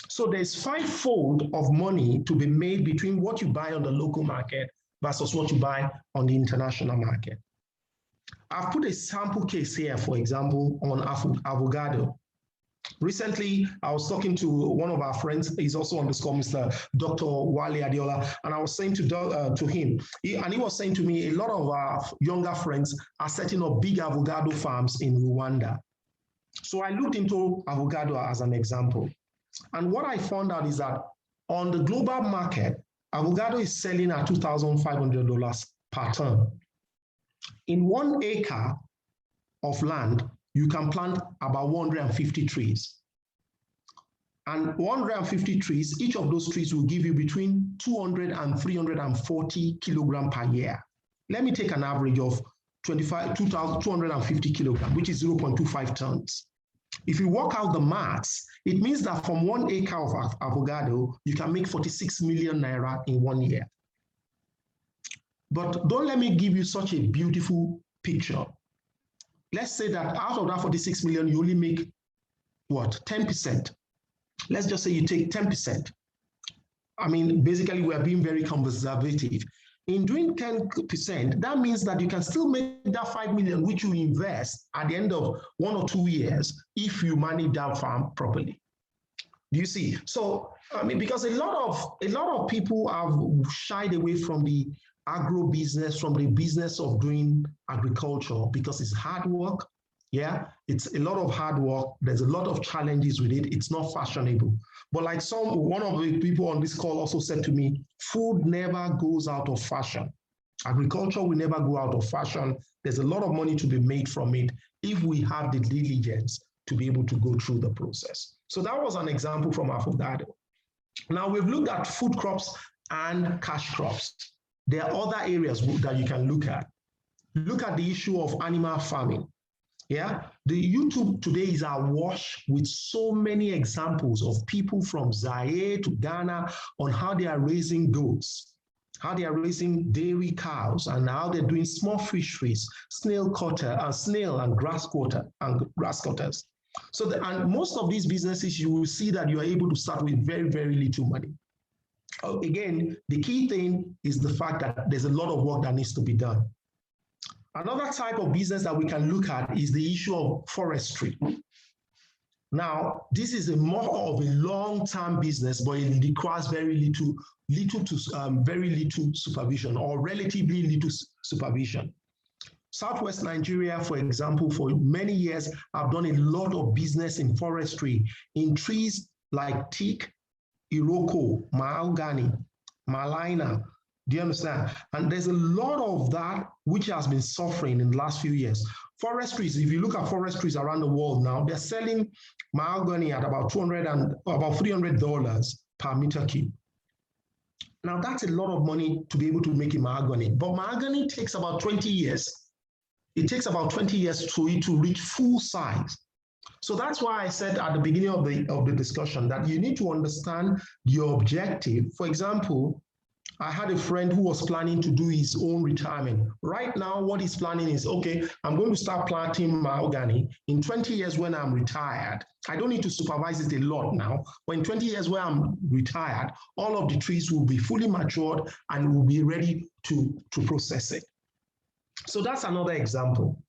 So there's fivefold of money to be made between what you buy on the local market versus what you buy on the international market. I've put a sample case here, for example, on avocado. Recently, I was talking to one of our friends, he's also on this call, Mr. Dr. Wale Adiola, and I was saying to him, he was saying to me, a lot of our younger friends are setting up big avocado farms in Rwanda. So I looked into avocado as an example. And what I found out is that on the global market, avocado is selling at $2,500 per ton. In 1 acre of land, you can plant about 150 trees. And 150 trees, each of those trees will give you between 200 and 340 kilograms per year. Let me take an average of 250 kilograms, which is 0.25 tons. If you work out the maths, it means that from 1 acre of avocado, you can make 46 million naira in 1 year. But don't let me give you such a beautiful picture. Let's say that out of that 46 million, you only make what, 10%. Let's just say you take 10%. I mean, basically, we are being very conservative. In doing 10%, that means that you can still make that 5 million, which you invest at the end of 1 or 2 years, if you manage that farm properly. Do you see? So, I mean, because a lot of people have shied away from the agro business, from the business of doing agriculture, because it's hard work. Yeah, it's a lot of hard work. There's a lot of challenges with it. It's not fashionable. But like one of the people on this call also said to me, food never goes out of fashion. Agriculture will never go out of fashion. There's a lot of money to be made from it if we have the diligence to be able to go through the process. So that was an example from avocado. Now we've looked at food crops and cash crops. There are other areas that you can look at. Look at the issue of animal farming. Yeah, the YouTube today is awash with so many examples of people from Zaire to Ghana on how they are raising goats, how they are raising dairy cows, and how they're doing small fisheries, snail and grass cutters. So, and most of these businesses, you will see that you are able to start with very, very little money. Again, the key thing is the fact that there's a lot of work that needs to be done. Another type of business that we can look at is the issue of forestry. Now, this is more of a long-term business, but it requires very little supervision, or relatively little supervision. Southwest Nigeria, for example, for many years, I've done a lot of business in forestry, in trees like teak, iroko, mahogany, malina. Do you understand? And there's a lot of that which has been suffering in the last few years. Forestries, if you look at forestries around the world now, they're selling mahogany at about $300 per meter cube. Now that's a lot of money to be able to make a mahogany, but mahogany takes about 20 years. It takes about 20 years for it to reach full size. So that's why I said at the beginning of the discussion that you need to understand your objective. For example, I had a friend who was planning to do his own retirement. Right now, what he's planning is, okay, I'm going to start planting mahogany. In 20 years when I'm retired, I don't need to supervise it a lot now, but in 20 years when I'm retired, all of the trees will be fully matured and will be ready to process it. So that's another example.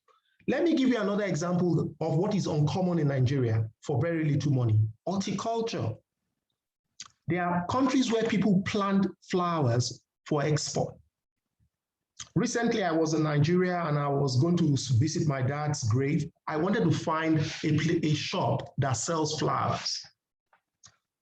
Let me give you another example of what is uncommon in Nigeria for very little money: horticulture. There are countries where people plant flowers for export. Recently, I was in Nigeria and I was going to visit my dad's grave. I wanted to find a shop that sells flowers.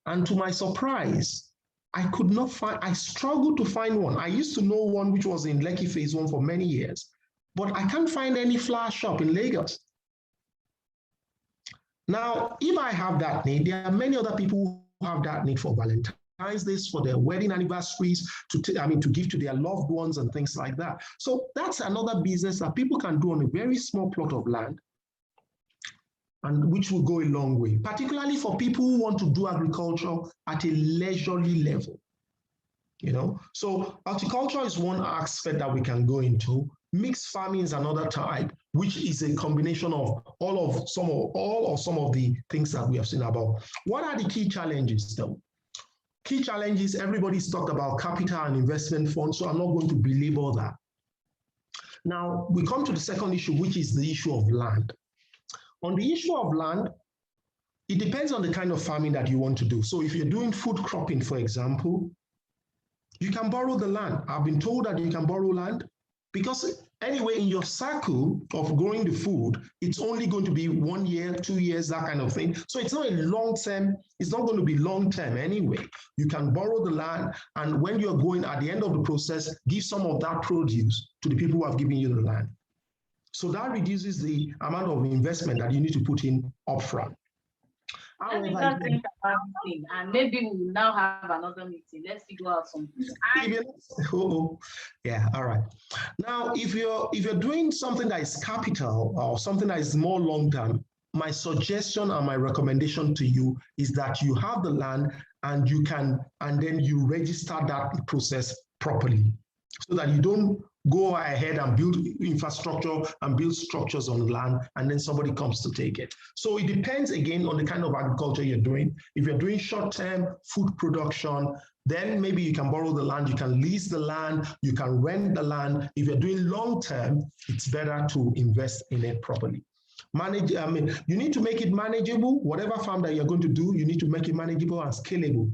And to my surprise, I could not find, I struggled to find one. I used to know one which was in Lekki Phase 1 for many years, but I can't find any flower shop in Lagos. Now, if I have that need, there are many other people who have that need for Valentine's Day, for their wedding anniversaries, to give to their loved ones and things like that. So that's another business that people can do on a very small plot of land, and which will go a long way, particularly for people who want to do agriculture at a leisurely level. You know, so horticulture is one aspect that we can go into. Mixed farming is another type, which is a combination of some of the things that we have seen about. What are the key challenges though? Key challenges, everybody's talked about capital and investment funds, so I'm not going to belabor that. Now, we come to the second issue, which is the issue of land. On the issue of land, it depends on the kind of farming that you want to do. So if you're doing food cropping, for example, you can borrow the land. I've been told that you can borrow land because anyway, in your cycle of growing the food, it's only going to be 1 year, 2 years, that kind of thing. So it's not a long term, it's not going to be long term anyway. You can borrow the land, and when you're going at the end of the process, give some of that produce to the people who have given you the land. So that reduces the amount of investment that you need to put in upfront.
Let me just think about this thing, and maybe we will now have another meeting. Let's figure out something.
Yeah, all right. Now, if you're doing something that is capital or something that is more long term, my suggestion and my recommendation to you is that you have the land and then you register that process properly, so that you don't go ahead and build infrastructure and build structures on land and then somebody comes to take it. So it depends again on the kind of agriculture you're doing. If you're doing short-term food production, then maybe you can borrow the land, you can lease the land, you can rent the land. If you're doing long-term, it's better to invest in it properly. You need to make it manageable. Whatever farm that you're going to do, you need to make it manageable and scalable.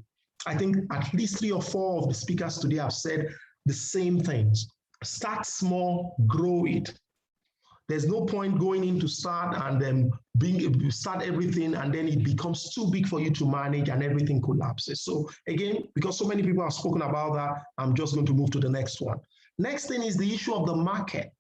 I think at least 3 or 4 of the speakers today have said the same things. Start small, grow it. There's no point going in to start and then start everything and then it becomes too big for you to manage and everything collapses. So again, because so many people have spoken about that, I'm just going to move to the next one. Next thing is the issue of the market.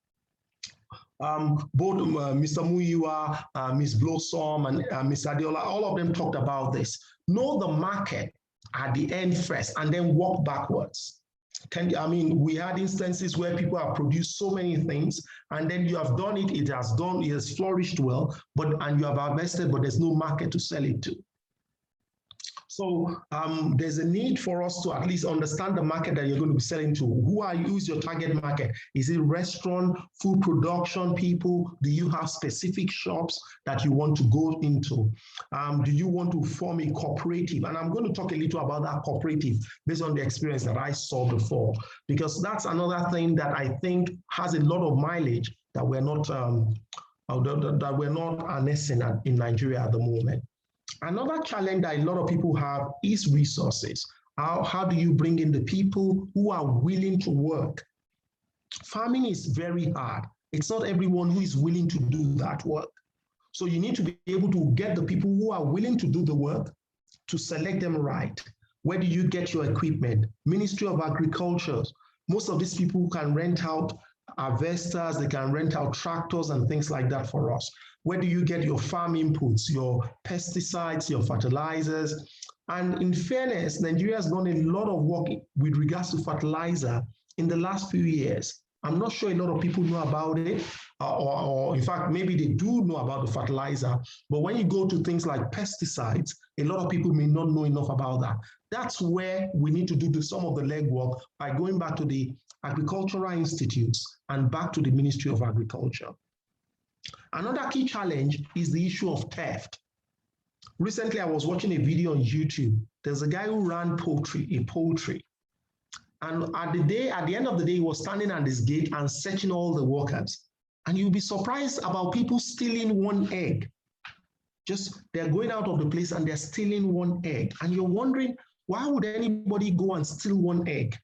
Both Mr. Muyiwa, Ms. Blossom, and Ms. Adiola, all of them talked about this. Know the market at the end first and then walk backwards. We had instances where people have produced so many things and then you have done it, it has flourished well, and you have invested, but there's no market to sell it to. So there's a need for us to at least understand the market that you're going to be selling to. Who's your target market? Is it restaurant, food production people? Do you have specific shops that you want to go into? Do you want to form a cooperative? And I'm going to talk a little about that cooperative based on the experience that I saw before, because that's another thing that I think has a lot of mileage that we're not harnessing in Nigeria at the moment. Another challenge that a lot of people have is resources. How do you bring in the people who are willing to work? Farming is very hard. It's not everyone who is willing to do that work. So you need to be able to get the people who are willing to do the work, to select them right. Where do you get your equipment? Ministry of Agriculture. Most of these people can rent out harvesters, they can rent out tractors and things like that for us. Where do you get your farm inputs, your pesticides, your fertilizers? And in fairness, Nigeria has done a lot of work with regards to fertilizer in the last few years. I'm not sure a lot of people know about it, or in fact, maybe they do know about the fertilizer, but when you go to things like pesticides, a lot of people may not know enough about that. That's where we need to do some of the legwork by going back to the agricultural institutes and back to the Ministry of Agriculture. Another key challenge is the issue of theft. Recently, I was watching a video on YouTube. There's a guy who ran a poultry. And at the end of the day, he was standing at this gate and searching all the workers. And you'll be surprised about people stealing one egg. Just they're going out of the place and they're stealing one egg. And you're wondering, why would anybody go and steal one egg?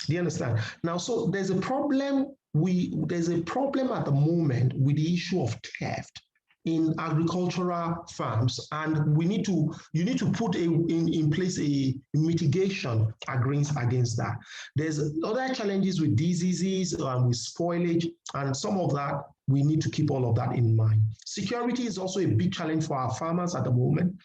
Do you understand? Now, so there's a problem. There's a problem at the moment with the issue of theft in agricultural farms, and you need to put in place a mitigation against that. There's other challenges with diseases and with spoilage, and some of that we need to keep all of that in mind. Security is also a big challenge for our farmers at the moment.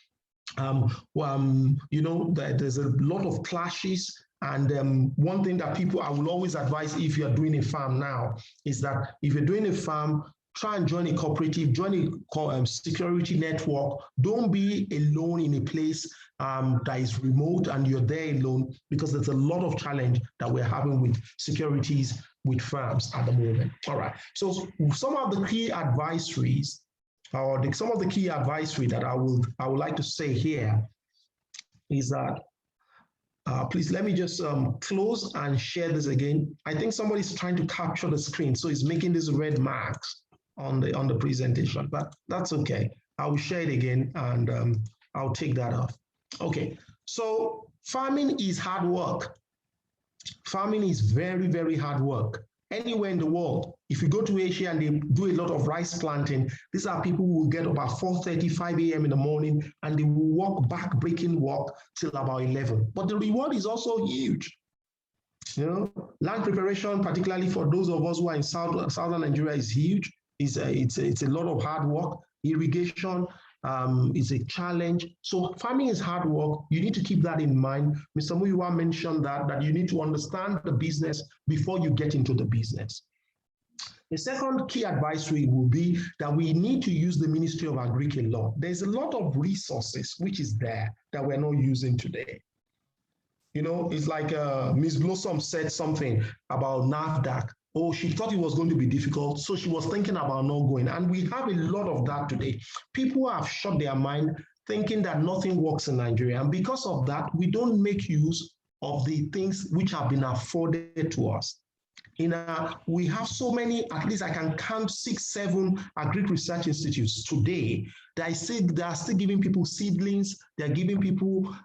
There's a lot of clashes. And one thing that I will always advise if you're doing a farm now is that if you're doing a farm, try and join a cooperative, join a security network. Don't be alone in a place that is remote and you're there alone, because there's a lot of challenge that we're having with securities with farms at the moment. All right. So some of the key advisories, some of the key advisory that I would like to say here is that please let me just close and share this again. I think somebody's trying to capture the screen, so it's making these red marks on the presentation, but that's okay. I will share it again and I'll take that off. Okay, so farming is hard work. Farming is very, very hard work. Anywhere in the world, if you go to Asia and they do a lot of rice planting, these are people who will get up at 4:30, 5 a.m. in the morning, and they will walk back, breaking work till about 11. But the reward is also huge. Land preparation, particularly for those of us who are in southern Nigeria, is huge. It's a lot of hard work. Irrigation is a challenge. So farming is hard work. You need to keep that in mind. Mr. Muyiwa mentioned that you need to understand the business before you get into the business. The second key advisory will be that we need to use the Ministry of Agriculture law. There's a lot of resources which is there that we're not using today. It's like Ms. Blossom said something about NAFDAC. Oh, she thought it was going to be difficult, so she was thinking about not going. And we have a lot of that today. People have shut their mind thinking that nothing works in Nigeria. And because of that, we don't make use of the things which have been afforded to us. We have so many, at least I can count 6, 7 agri-research institutes today that they are still giving people seedlings, they're giving people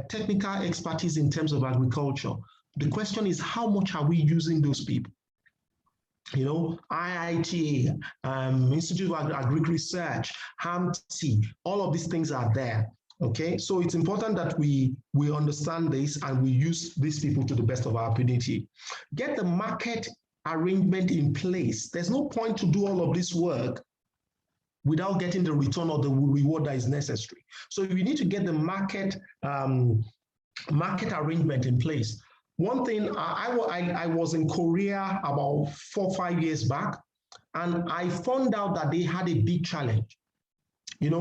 technical expertise in terms of agriculture. The question is, how much are we using those people? IITA, Institute of Agri-Research, HAMT, all of these things are there. Okay, so it's important that we understand this and we use these people to the best of our ability. Get the market arrangement in place. There's no point to do all of this work without getting the return or the reward that is necessary. So we need to get the market arrangement in place. One thing, I was in Korea about 4 or 5 years back, and I found out that they had a big challenge.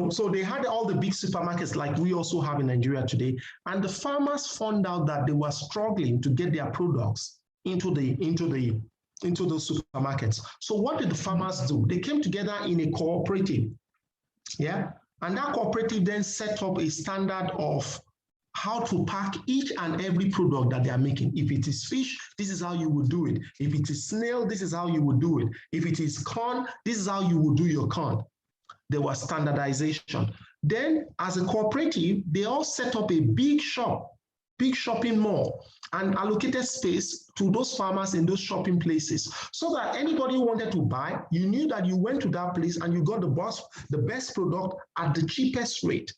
So they had all the big supermarkets like we also have in Nigeria today, and the farmers found out that they were struggling to get their products into the supermarkets. So what did the farmers do? They came together in a cooperative, and that cooperative then set up a standard of how to pack each and every product that they are making. If it is fish, this is how you would do it. If it is snail, this is how you would do it. If it is corn, this is how you would do your corn. There was standardization. Then as a cooperative, they all set up a big shop, big shopping mall, and allocated space to those farmers in those shopping places, so that anybody who wanted to buy, you knew that you went to that place and you got the best product at the cheapest rate.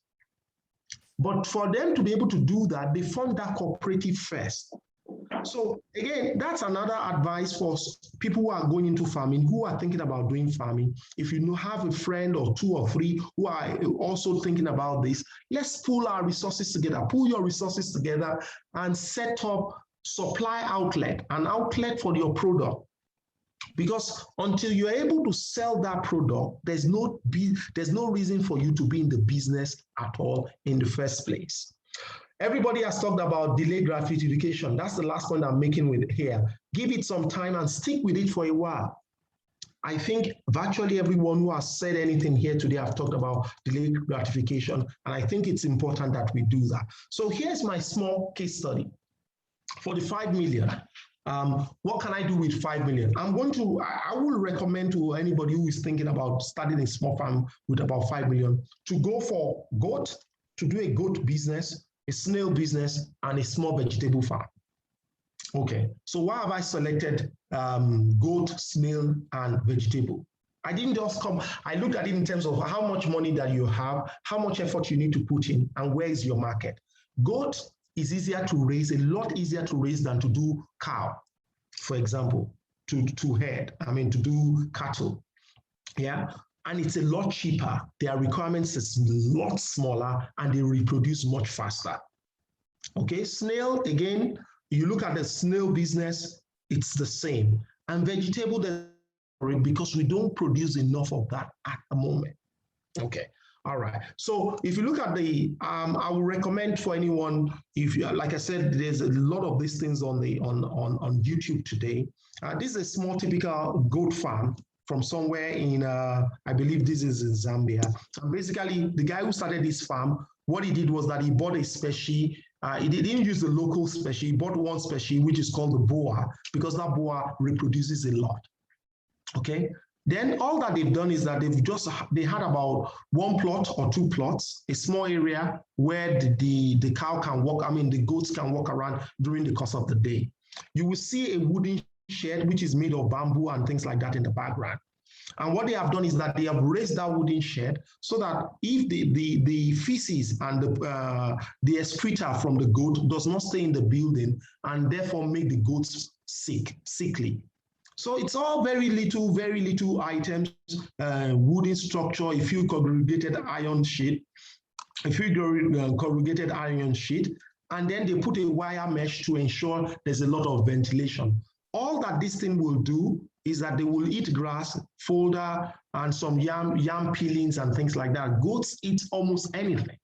But for them to be able to do that, they formed that cooperative first. So again, that's another advice for people who are going into farming, who are thinking about doing farming. If you have a friend or two or three who are also thinking about this, let's pull our resources together, pull your resources together and set up supply outlet, an outlet for your product. Because until you're able to sell that product, there's no reason for you to be in the business at all in the first place. Everybody has talked about delayed gratification. That's the last point I'm making with here. Give it some time and stick with it for a while. I think virtually everyone who has said anything here today have talked about delayed gratification, and I think it's important that we do that. So here's my small case study. For the 5 million, what can I do with 5 million? I will recommend to anybody who is thinking about starting a small farm with about 5 million to go for goat, to do a goat business, a snail business, and a small vegetable farm. Okay, so why have I selected goat, snail, and vegetable? I didn't just come, I looked at it in terms of how much money that you have, how much effort you need to put in, and where is your market. Goat is easier to raise, a lot easier to raise than to do cow, for example, to do cattle. Yeah. And it's a lot cheaper. Their requirements is a lot smaller and they reproduce much faster. Okay, snail, again, you look at the snail business, it's the same. And vegetable, because we don't produce enough of that at the moment. Okay, all right. So if you look at the, I would recommend for anyone, if you, like I said, there's a lot of these things on YouTube today. This is a small typical goat farm from somewhere in, I believe this is in Zambia. And basically, the guy who started this farm, what he did was that he bought a species. He didn't use the local species. He bought one species, which is called the boa, because that boa reproduces a lot. Okay. Then all that they've done is that they had about 1 plot or 2 plots, a small area where the cow can walk, the goats can walk around during the course of the day. You will see a wooden shed, which is made of bamboo and things like that in the background. And what they have done is that they have raised that wooden shed so that if the feces and the excreta from the goat does not stay in the building and therefore make the goats sickly. So it's all very little items, wooden structure, a few corrugated iron sheet, and then they put a wire mesh to ensure there's a lot of ventilation. All that this thing will do is that they will eat grass, fodder, and some yam peelings and things like that. Goats eat almost anything.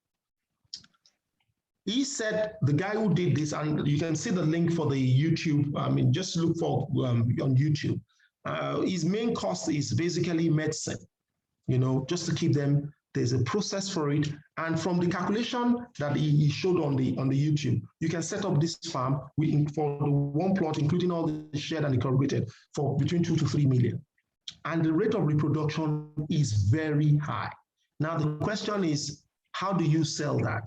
He said, the guy who did this, and you can see the link for the YouTube, just look for on YouTube. His main cost is basically medicine, just to keep them. There's a process for it. And from the calculation that he showed on the YouTube, you can set up this farm for the 1 plot, including all the shed and the corrugated, for between 2 to 3 million. And the rate of reproduction is very high. Now, the question is, how do you sell that?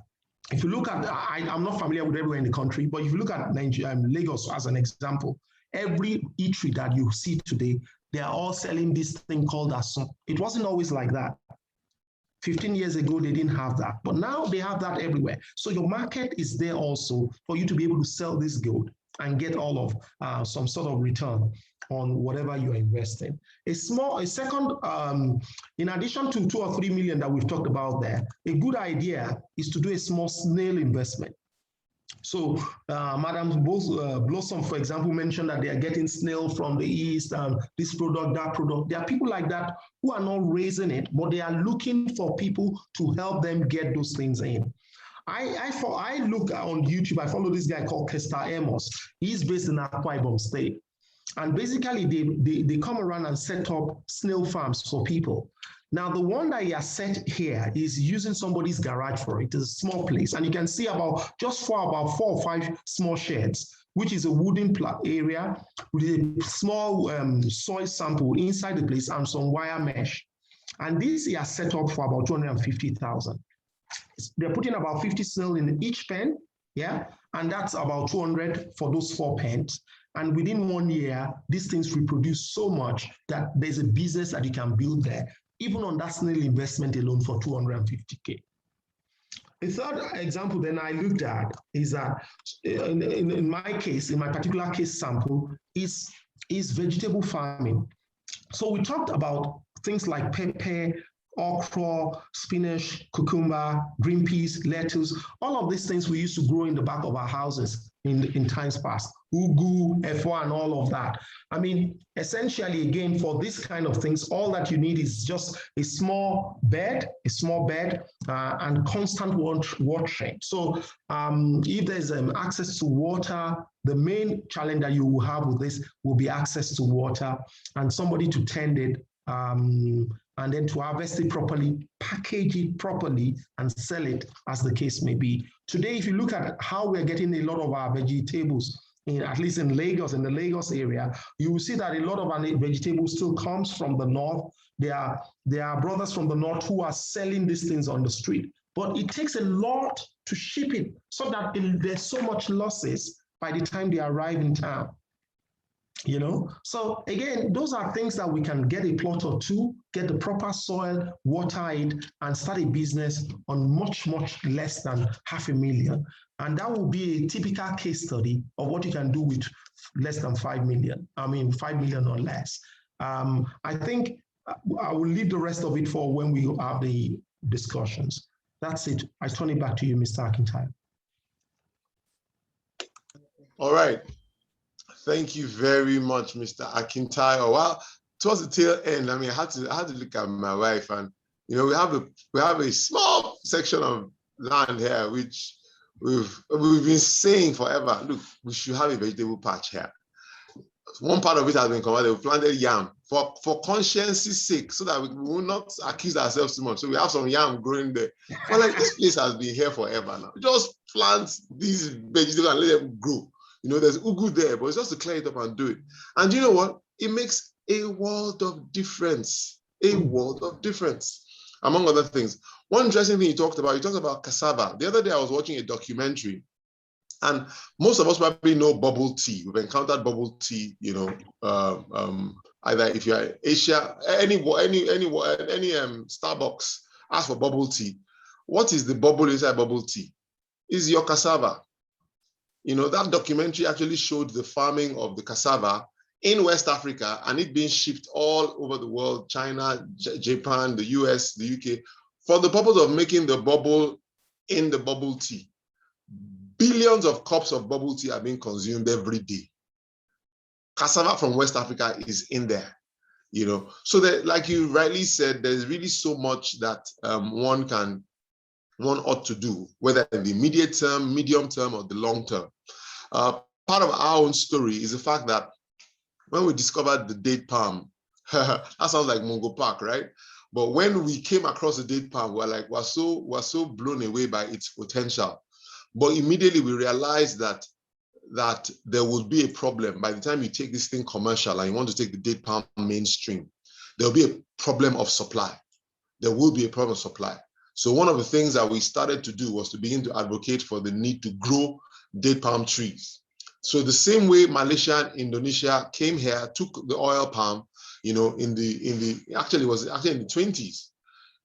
If you look at, I'm not familiar with everywhere in the country, but if you look at Lagos as an example, every eatery that you see today, they are all selling this thing called asun. It wasn't always like that. 15 years ago, they didn't have that, but now they have that everywhere. So your market is there also for you to be able to sell this gold and get all of some sort of return on whatever you're investing. A second, in addition to 2 or 3 million that we've talked about there, a good idea is to do a small snail investment. So Madam Blossom, for example, mentioned that they are getting snail from the East, this product, that product. There are people like that who are not raising it, but they are looking for people to help them get those things in. I look on YouTube, I follow this guy called Kester Amos. He's based in Akwa Ibom State. And basically, they come around and set up snail farms for people. Now, the one that he has set here is using somebody's garage for it. It's a small place. And you can see about 4 or 5 small sheds, which is a wooden area with a small soil sample inside the place and some wire mesh. And this he has set up for about 250,000. they're putting about 50 cells in each pen, yeah, and that's about 200 for those 4 pens. And within 1 year, these things reproduce so much that there's a business that you can build there, even on that snail investment alone for 250K. A third example then I looked at is that in my case, in my particular case sample, is vegetable farming. So we talked about things like pepper, okra, spinach, cucumber, green peas, lettuce, all of these things we used to grow in the back of our houses in times past, ugu, efo, and all of that. I mean, essentially, again, for this kind of things, all that you need is just a small bed, and constant watering. So if there's access to water, the main challenge that you will have with this will be access to water and somebody to tend it, and then to harvest it properly, package it properly, and sell it as the case may be. Today, if you look at how we're getting a lot of our vegetables, at least in Lagos, in the Lagos area, you will see that a lot of our vegetables still comes from the north. There are brothers from the north who are selling these things on the street, but it takes a lot to ship it so that there's so much losses by the time they arrive in town. You know, so again, those are things that we can get a plot or two, get the proper soil, water it, and start a business on much, much less than $500,000. And that will be a typical case study of what you can do with less than 5 million. I mean, 5 million or less. I think I will leave the rest of it for when we have the discussions. That's it. I turn it back to you, Mr. Akintayo.
All right. Thank you very much, Mr. Akintayo. Well, towards the tail end, I mean, I had to look at my wife, and you know, we have a small section of land here which we've been saying forever. Look, we should have a vegetable patch here. One part of it has been converted. We planted yam for conscience's sake, so that we will not accuse ourselves too much. So we have some yam growing there. But like, this place has been here forever now. Just plant these vegetables and let them grow. You know, there's ugu there, but it's just to clear it up and do it. And you know what? It makes a world of difference. A world of difference, among other things. One interesting thing you talked about cassava. The other day I was watching a documentary, and most of us probably know bubble tea. We've encountered bubble tea, you know, either if you're in Asia, any Starbucks, ask for bubble tea. What is the bubble inside bubble tea? Is your cassava. You know, that documentary actually showed the farming of the cassava in West Africa and it being shipped all over the world, China, Japan, the US, the UK, for the purpose of making the bubble in the bubble tea. Billions of cups of bubble tea are being consumed every day. Cassava from West Africa is in there, you know. So that, like you rightly said, there's really so much that one ought to do, whether in the immediate term, medium term, or the long term. Part of our own story is the fact that when we discovered the date palm, that sounds like Mungo Park, right? But when we came across the date palm, we're so blown away by its potential. But immediately we realized that there would be a problem by the time you take this thing commercial and you want to take the date palm mainstream. There'll be a problem of supply. There will be a problem of supply. So one of the things that we started to do was to begin to advocate for the need to grow date palm trees. So the same way Malaysia and Indonesia came here, took the oil palm, you know, actually it was in the 20s.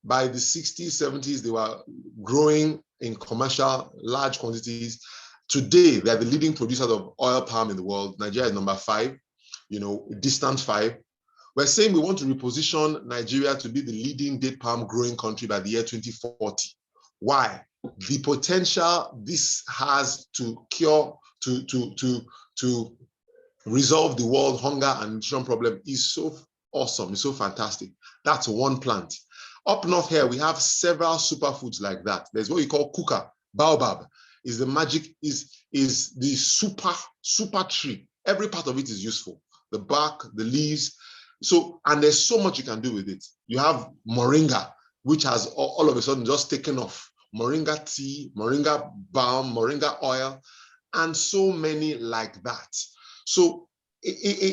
By the 60s, 70s, they were growing in commercial large quantities. Today, they're the leading producers of oil palm in the world. Nigeria is number 5, you know, distant 5. We're saying we want to reposition Nigeria to be the leading date palm growing country by the year 2040. Why? The potential this has to cure, to resolve the world hunger and nutrition problem is so awesome, it's so fantastic. That's one plant. Up north here, we have several superfoods like that. There's what you call kuka, baobab. Is the magic, is the super tree. Every part of it is useful. The bark, the leaves. So, and there's so much you can do with it. You have moringa, which has all of a sudden just taken off. Moringa tea, moringa balm, moringa oil, and so many like that. So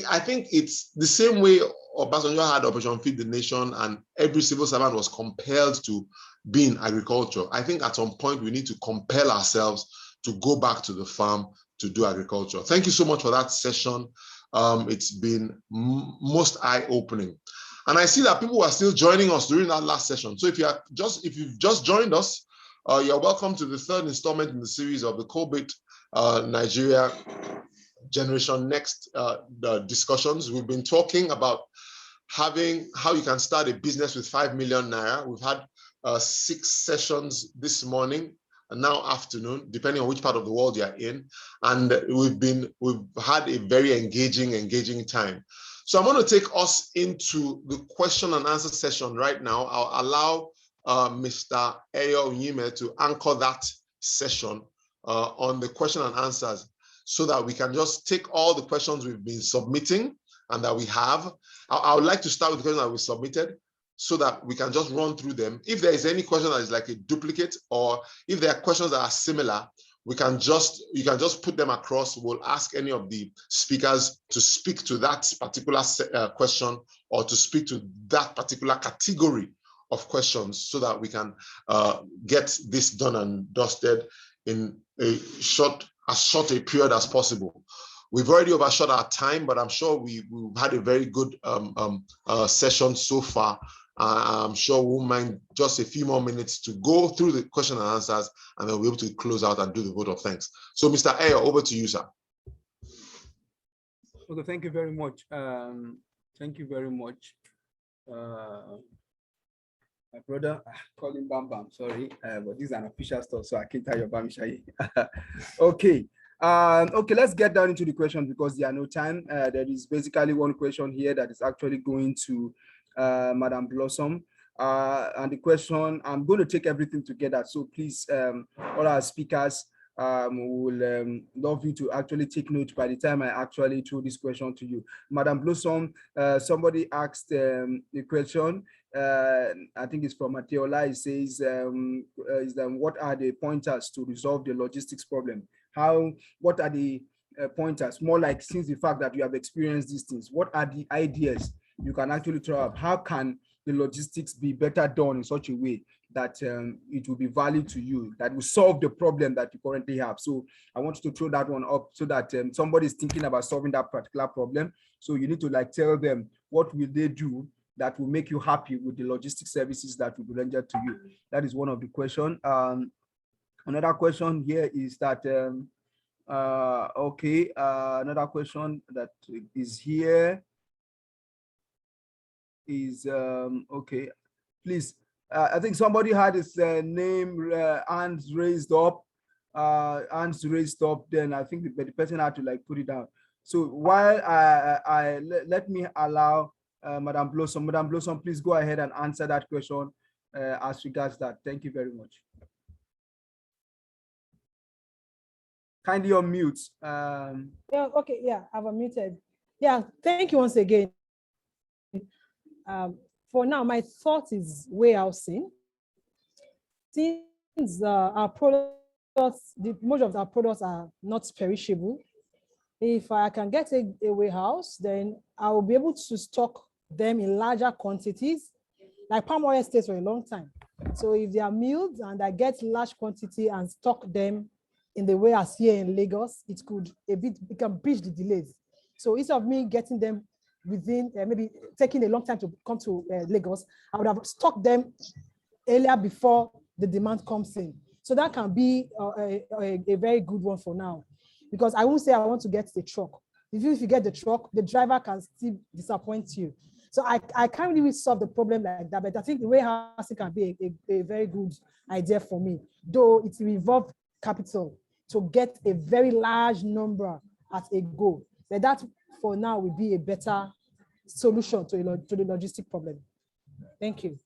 I think it's the same way Obasanjo had Operation Feed the Nation and every civil servant was compelled to be in agriculture. I think at some point we need to compel ourselves to go back to the farm to do agriculture. Thank you so much for that session. It's been most eye-opening. And I see that people are still joining us during that last session. So if you've just joined us, you're welcome to the third installment in the series of the COVID Nigeria Generation Next discussions. We've been talking about how you can start a business with 5 million naira. We've had 6 sessions this morning and now afternoon, depending on which part of the world you're in. And we've had a very engaging time. So I'm going to take us into the question and answer session right now. I'll allow Mr. Eyo Onyime to anchor that session on the question and answers, so that we can just take all the questions we've been submitting and that we have. I would like to start with the questions that we submitted, so that we can just run through them. If there is any question that is like a duplicate, or if there are questions that are similar, you can just put them across. We'll ask any of the speakers to speak to that particular question, or to speak to that particular category of questions, so that we can get this done and dusted in as short a period as possible. We've already overshot our time, but I'm sure we've had a very good session so far. I'm sure we won't mind just a few more minutes to go through the question and answers, and then we'll be able to close out and do the vote of thanks. So Mr. Eyo, over to you, sir.
Okay, thank you very much. Thank you very much. My brother, call him Bam Bam, sorry, but this is an official store, so I can't tell you Bam Shai. Okay. Okay, let's get down into the question, because there are no time. There is basically one question here that is actually going to Madam Blossom. And the question, I'm going to take everything together. So please, all our speakers, will love you to actually take note by the time I actually throw this question to you. Madam Blossom, somebody asked the question, I think it's from Mateola. It says, what are the pointers to resolve the logistics problem? What are the pointers? More like, since the fact that you have experienced these things, what are the ideas you can actually throw up? How can the logistics be better done in such a way that it will be valid to you, that will solve the problem that you currently have? So I want you to throw that one up, so that somebody is thinking about solving that particular problem. So you need to like tell them what will they do that will make you happy with the logistics services that will be rendered to you. That is one of the questions. Another question here is that, another question that is here is, okay, please, I think somebody had his name, hands raised up, then I think the person had to like put it down. So while let me allow Madam Blossom, please go ahead and answer that question as regards that. Thank you very much. Kindly unmute.
Yeah, okay, yeah, I've unmuted. Yeah, thank you once again. For now, my thought is warehousing. Since our products, most of our products are not perishable, if I can get a warehouse, then I will be able to stock them in larger quantities. Like palm oil stays for a long time. So if they are milled and I get large quantity and stock them in the warehouse here in Lagos, it can bridge the delays. So instead of me getting them within maybe taking a long time to come to Lagos, I would have stocked them earlier before the demand comes in. So that can be a very good one for now, because I won't say I want to get the truck. If you get the truck, the driver can still disappoint you. So I can't really solve the problem like that, but I think the warehousing can be a very good idea for me, though it will involve capital to get a very large number at a go. But that for now will be a better solution to the logistic problem. Thank you.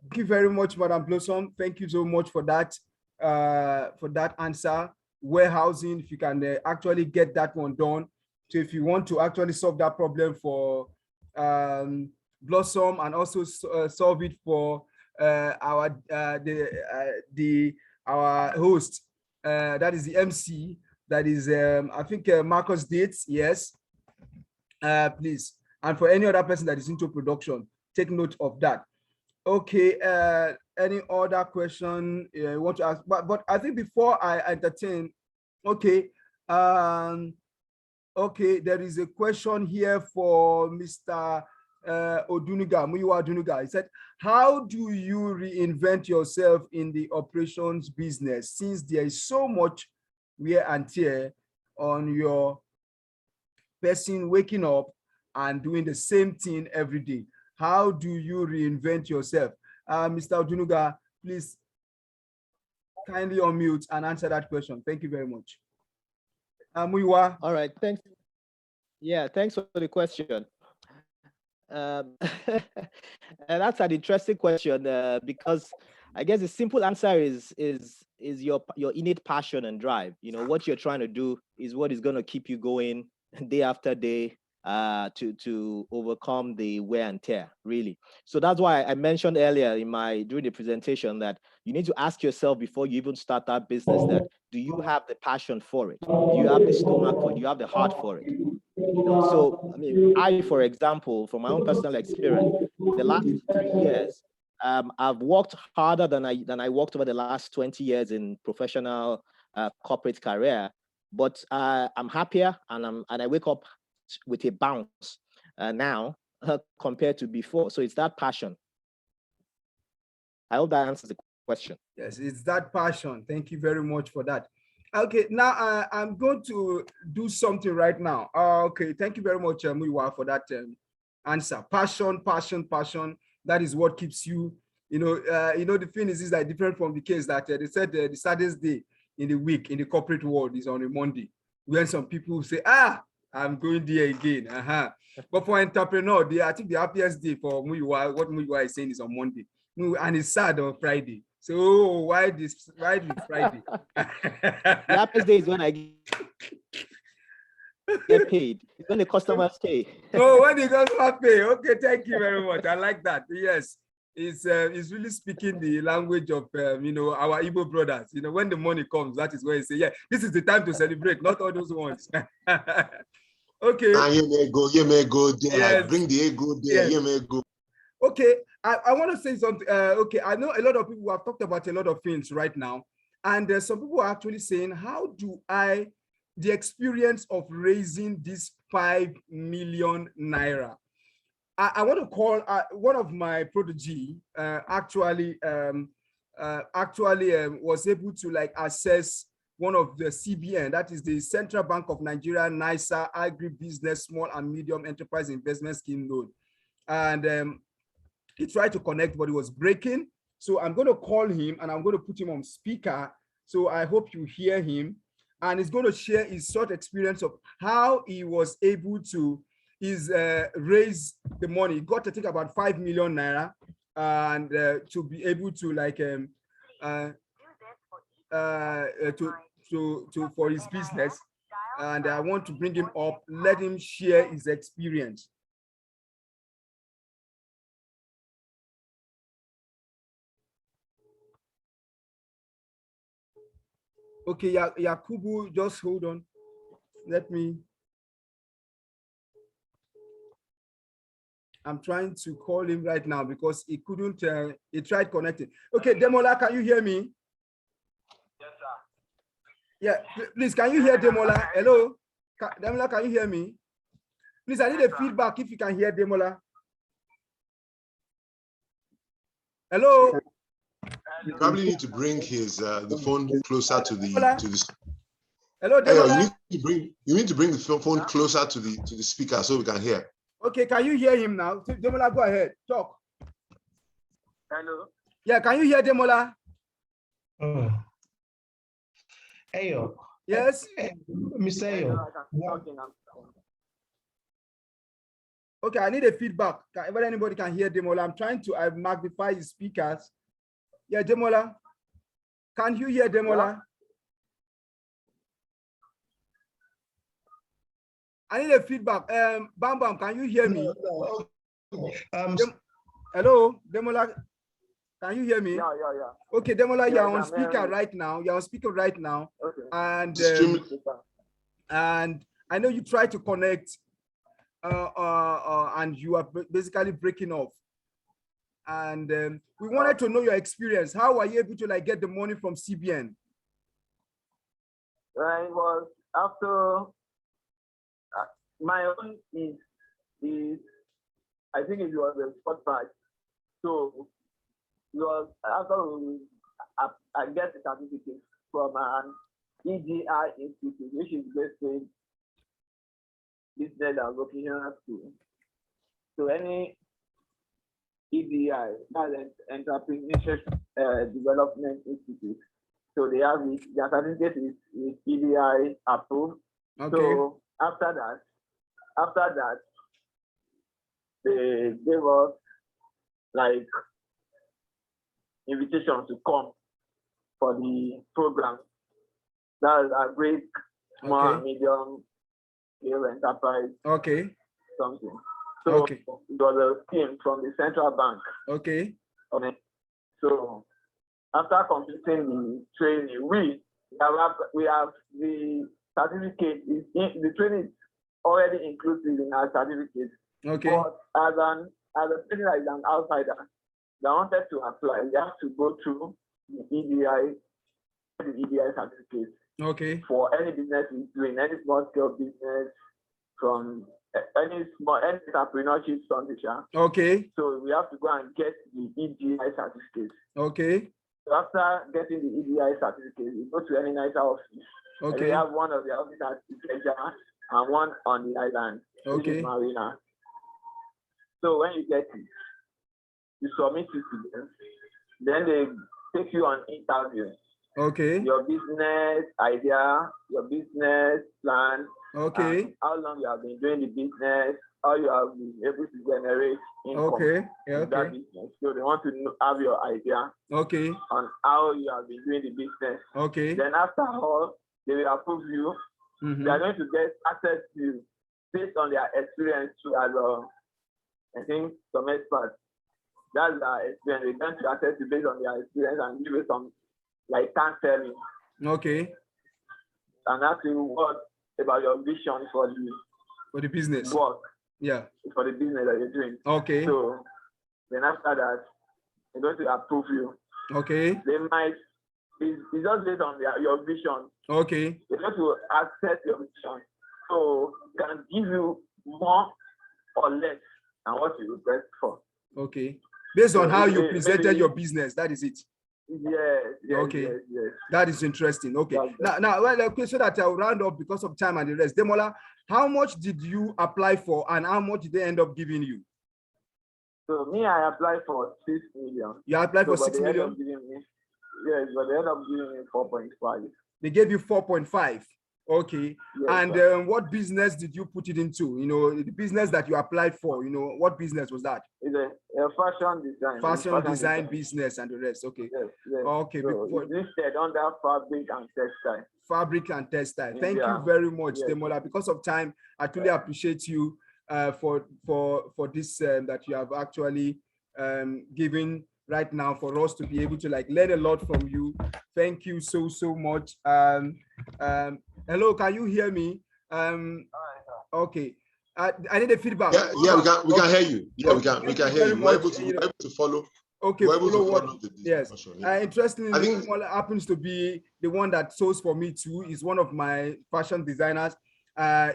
Thank you very much, Madam Blossom. Thank you so much for that answer. Warehousing, if you can actually get that one done. So if you want to actually solve that problem for Blossom, and also solve it for our host, that is the MC, that is I think Marcus Dates, yes, please. And for any other person that is into production, take note of that. Okay, any other question you want to ask? But I think before I entertain, okay, okay, there is a question here for Mr. Muyiwa Odunuga. He said, how do you reinvent yourself in the operations business since there is so much wear and tear on your person waking up and doing the same thing every day? How do you reinvent yourself? Mr. Odunuga, please kindly unmute and answer that question. Thank you very much. Muyiwa.
All right, thanks. Yeah, thanks for the question. And that's an interesting question because I guess the simple answer is your innate passion and drive. You know, what you're trying to do is what is going to keep you going day after day to overcome the wear and tear, really. So that's why I mentioned earlier during the presentation that you need to ask yourself before you even start that business that, do you have the passion for it? Do you have the stomach for it? Do you have the heart for it? You know, so I mean, for example, from my own personal experience, the last 3 years, I've worked harder than I worked over the last 20 years in professional corporate career, but I'm happier and I wake up with a bounce now compared to before. So it's that passion. I hope that answers the question.
Yes, it's that passion. Thank you very much for that. Okay, now I'm going to do something right now. Okay, thank you very much, Muyiwa, for that answer. Passion, passion, passion. That is what keeps you. You know, the thing is like different from the case that they said the saddest day in the week in the corporate world is on a Monday, when some people say, I'm going there again. But for entrepreneur, I think the happiest day for Muyiwa, what Muyiwa is saying, is on Monday, and it's sad on Friday. So why this Friday?
The happiest day is when I get paid. It's when the customers pay.
Oh, when the customers pay. Okay, thank you very much. I like that. Yes, it's really speaking the language of our Igbo brothers. You know, when the money comes, that is when you say, yeah, this is the time to celebrate, not all those ones. Okay.
And you may go there.
Yes.
Like, bring the ego there.
Yes.
You may go.
Okay, I want to say something. Okay, I know a lot of people have talked about a lot of things right now, and some people are actually saying, how do the experience of raising this 5 million naira? I want to call one of my protege actually was able to like access one of the CBN, that is the Central Bank of Nigeria, NISA Agribusiness Small and Medium Enterprise Investment Scheme loan. And he tried to connect, but it was breaking. So I'm going to call him and I'm going to put him on speaker. So I hope you hear him. And he's going to share his short experience of how he was able to raise the money. He got to think about 5 million naira and to be able to like for his business. And I want to bring him up, let him share his experience. Okay, Yakubu, just hold on. I'm trying to call him right now because he couldn't, he tried connecting. Okay, Demola, can you hear me?
Yes, sir.
Yeah, please, can you hear Demola? Hello? Demola, can you hear me? Please, I need a feedback if you can hear Demola. Hello?
You probably need to bring his the phone closer to the
Hello, Demola.
You need to bring the phone closer to the speaker so we can hear.
Okay, can you hear him now? Demola, go ahead, talk.
Hello.
Yeah, can you hear Demola?
Ayo.
Yes.
Mr. Ayo.
Okay, I need a feedback. Whether anybody can hear Demola. I'm trying to magnify his speakers. Yeah, Demola. Can you hear Demola? I need a feedback. Bam Bam, can you hear me? Hello, Demola. Can you hear me?
Yeah.
Okay, Demola,
Yeah,
you're on speaker right now. You're on speaker right now.
Okay.
And I know you try to connect, and you are basically breaking off. And we wanted to know your experience. How are you able to like get the money from CBN?
It was after my own is I think it was a spot price. So it was after I get a certificate from an EGI institute, which is basically business and vocational school. So any EDI, that's an Entrepreneurship Development Institute. So they have it, their certificate is EDI approved.
Okay.
So after that, they gave us like invitation to come for the program. That's a great small and medium scale enterprise.
Okay.
Something. So it was a scheme from the central bank.
Okay.
So after completing the training, we have the certificate. The training is already included in our certificate.
Okay.
But as a trainer, as an outsider, they wanted to apply. They have to go through the EDI certificate.
Okay.
For any business is doing, any small scale business, from any entrepreneurship foundation.
Okay.
So we have to go and get the EDI certificate.
Okay.
So after getting the EDI certificate, you go to any NISA office.
Okay.
They have one of the offices at Ikeja and one on the island, which is Marina. So when you get it, you submit it to them. Then they take you on interview.
Okay.
Your business idea, your business plan.
Okay.
How long you have been doing the business, how you have been able to generate income.
Okay. Yeah,
in that business. So they want to have your idea.
Okay.
On how you have been doing the business.
Okay.
Then after all, they will approve you. They are going to get access to you based on their experience as I think some experts. That's their experience. They're going to access you based on their experience and give you some like counseling.
Okay.
And ask you what about your vision for
the business
work.
Yeah.
For the business that you're doing.
Okay.
So then after that, they're going to approve you.
Okay.
They might, it's just based on your vision.
Okay.
They're going to access your vision. So they can give you more or less than what you request for.
Okay. Based on how you presented your business, that is it.
Yes.
Okay.
Yes.
That is interesting. Okay. Now, well, okay, so that I'll round up because of time and the rest. Demola, how much did you apply for and how much did they end up giving you?
So me, I applied for 6 million.
You applied for 6 million?
Yes, but they ended up giving me 4.5.
They gave you 4.5. Okay.
Yes,
and what business did you put it into? You know, the business that you applied for, you know, what business was that?
It's a fashion design.
Fashion design business and the rest. Okay.
Yes.
Okay.
So it's listed under fabric and textile.
Fabric and textile. Thank you very much, Demola. Because of time, I truly appreciate you for this that you have actually given right now for us to be able to like learn a lot from you. Thank you so much. Hello, can you hear me? Okay. I need a feedback.
Yeah, we can hear you. Yeah, we can hear you. We're able to follow.
Okay, yes. Interestingly,
I think
happens to be the one that sews for me too. Is one of my fashion designers.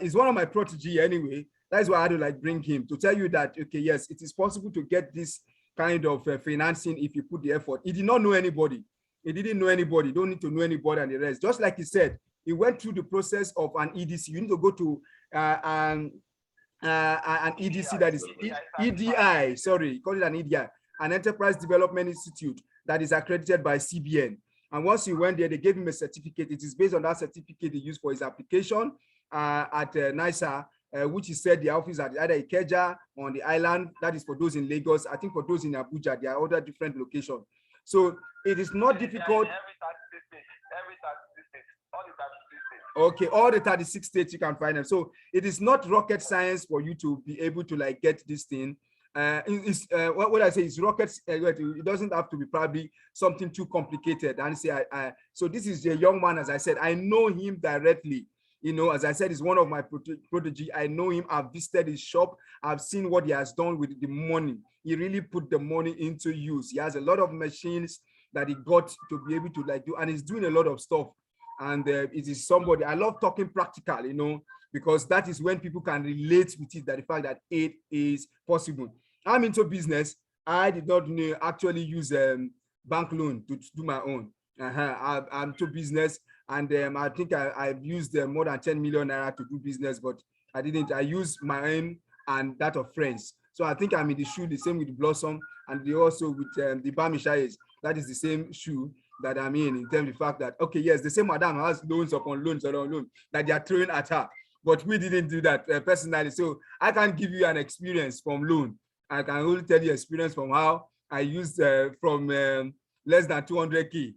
Is one of my protege anyway. That's why I had to like bring him to tell you that okay, yes, it is possible to get this kind of financing if you put the effort. He did not know anybody. He didn't know anybody. Don't need to know anybody and the rest. Just like he said, he went through the process of an EDC. You need to go to an EDC that is EDI. Sorry, call it an EDI, an Enterprise Development Institute that is accredited by CBN. And once he went there, they gave him a certificate. It is based on that certificate he used for his application at NISA, which he said the office at either Ikeja or on the island. That is for those in Lagos. I think for those in Abuja, there are other different locations. So it is not difficult. Okay, all the 36 states you can find them. So it is not rocket science for you to be able to like get this thing. What I say is rockets. It doesn't have to be probably something too complicated. And say, so this is a young man, as I said, I know him directly. You know, as I said, he's one of my protege. I know him. I've visited his shop. I've seen what he has done with the money. He really put the money into use. He has a lot of machines that he got to be able to like do, and he's doing a lot of stuff. And it is somebody, I love talking practical, you know, because that is when people can relate with it, that the fact that it is possible. I'm into business. I did not actually use bank loan to do my own. I'm to business, and I think I've used more than 10 million naira to do business, but I didn't. I used my own and that of friends. So I think I'm in the shoe, the same with Blossom, and the also with the Bamishayes. That is the same shoe that I'm in terms of the fact that, okay, yes, the same madam has loans upon loans that they are throwing at her, but we didn't do that personally. So I can't give you an experience from loan. I can only tell you experience from how I used from less than 200K.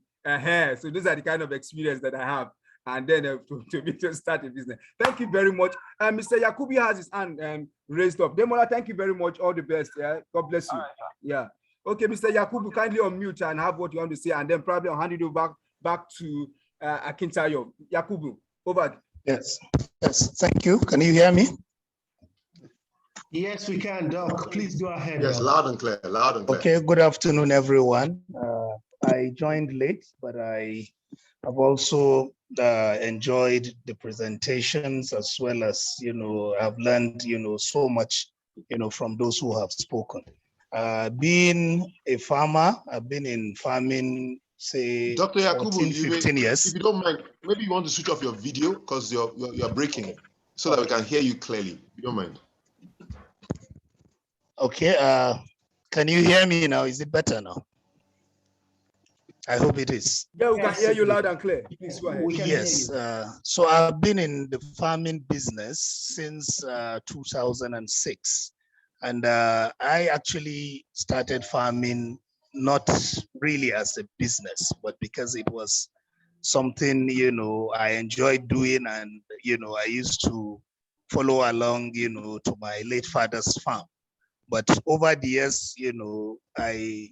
So those are the kind of experience that I have. And then to start a business. Thank you very much. Mr. Yakubi has his hand raised up. Demola, thank you very much. All the best. Yeah, God bless you. Right, yeah. Okay, Mr. Yakubu, kindly unmute and have what you want to say, and then probably I'll hand it over back to Akintayo. Yakubu, over.
Yes. Yes. Thank you. Can you hear me?
Yes, we can, Doc. Please go ahead.
Yes, loud and clear. Loud and clear.
Okay. Good afternoon, everyone. I joined late, but I have also enjoyed the presentations, as well as, you know, I've learned, you know, so much, you know, from those who have spoken. Being a farmer, I've been in farming, say,
Dr. Yakubu,
14, 15 years.
If you don't mind, maybe you want to switch off your video because you're breaking, so that we can hear you clearly. If you don't mind.
Okay. Can you hear me now? Is it better now? I hope it is.
Yeah, we can hear you loud and clear. Please go ahead.
Yes. So I've been in the farming business since 2006. And I actually started farming not really as a business, but because it was something, you know, I enjoyed doing. And, you know, I used to follow along, you know, to my late father's farm. But over the years, you know, I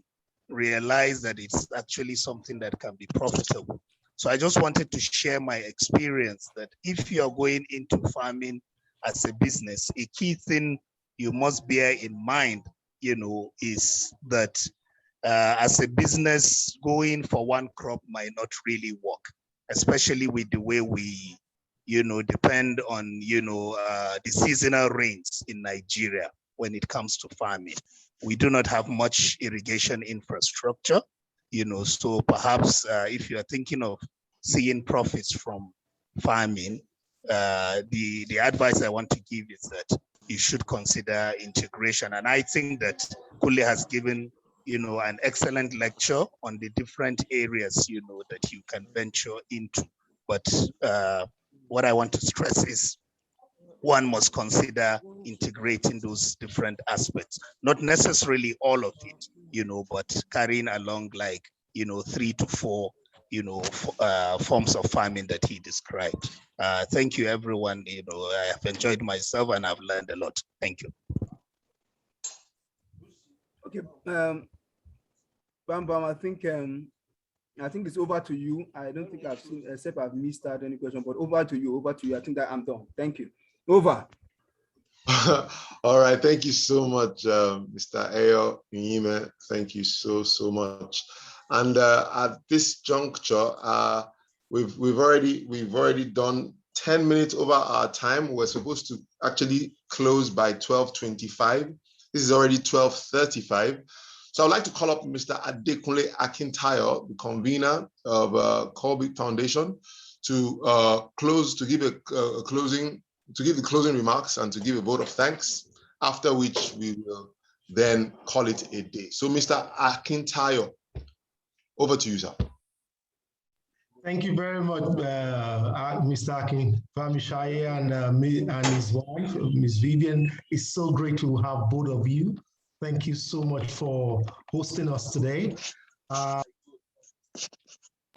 realized that it's actually something that can be profitable. So I just wanted to share my experience that if you're going into farming as a business, a key thing you must bear in mind, you know, is that as a business, going for one crop might not really work, especially with the way we, you know, depend on, you know, the seasonal rains in Nigeria when it comes to farming. We do not have much irrigation infrastructure, you know, so perhaps if you're thinking of seeing profits from farming, the advice I want to give is that you should consider integration. And I think that Kule has given, you know, an excellent lecture on the different areas, you know, that you can venture into. But what I want to stress is one must consider integrating those different aspects, not necessarily all of it, you know, but carrying along like, you know, 3 to 4, you know, forms of farming that he described. Thank you, everyone. You know, I have enjoyed myself and I've learned a lot. Thank you.
Okay, Bam Bam, I think it's over to you. I don't think I've seen, except I've missed out any question, but over to you. I think that I'm done. Thank you. Over.
All right. Thank you so much, Mr. Ayo Nyime. Thank you so much. And at this juncture, we've already done 10 minutes over our time. We're supposed to actually close by 12:25. This is already 12:35. So I'd like to call up Mr. Adekunle Akintayo, the convener of Colby Foundation, to give the closing remarks and to give a vote of thanks, after which we will then call it a day. So Mr. Akintayo, over to you, sir.
Thank you very much, Mr. Akin Vamishaye and his wife, Ms. Vivian. It's so great to have both of you. Thank you so much for hosting us today.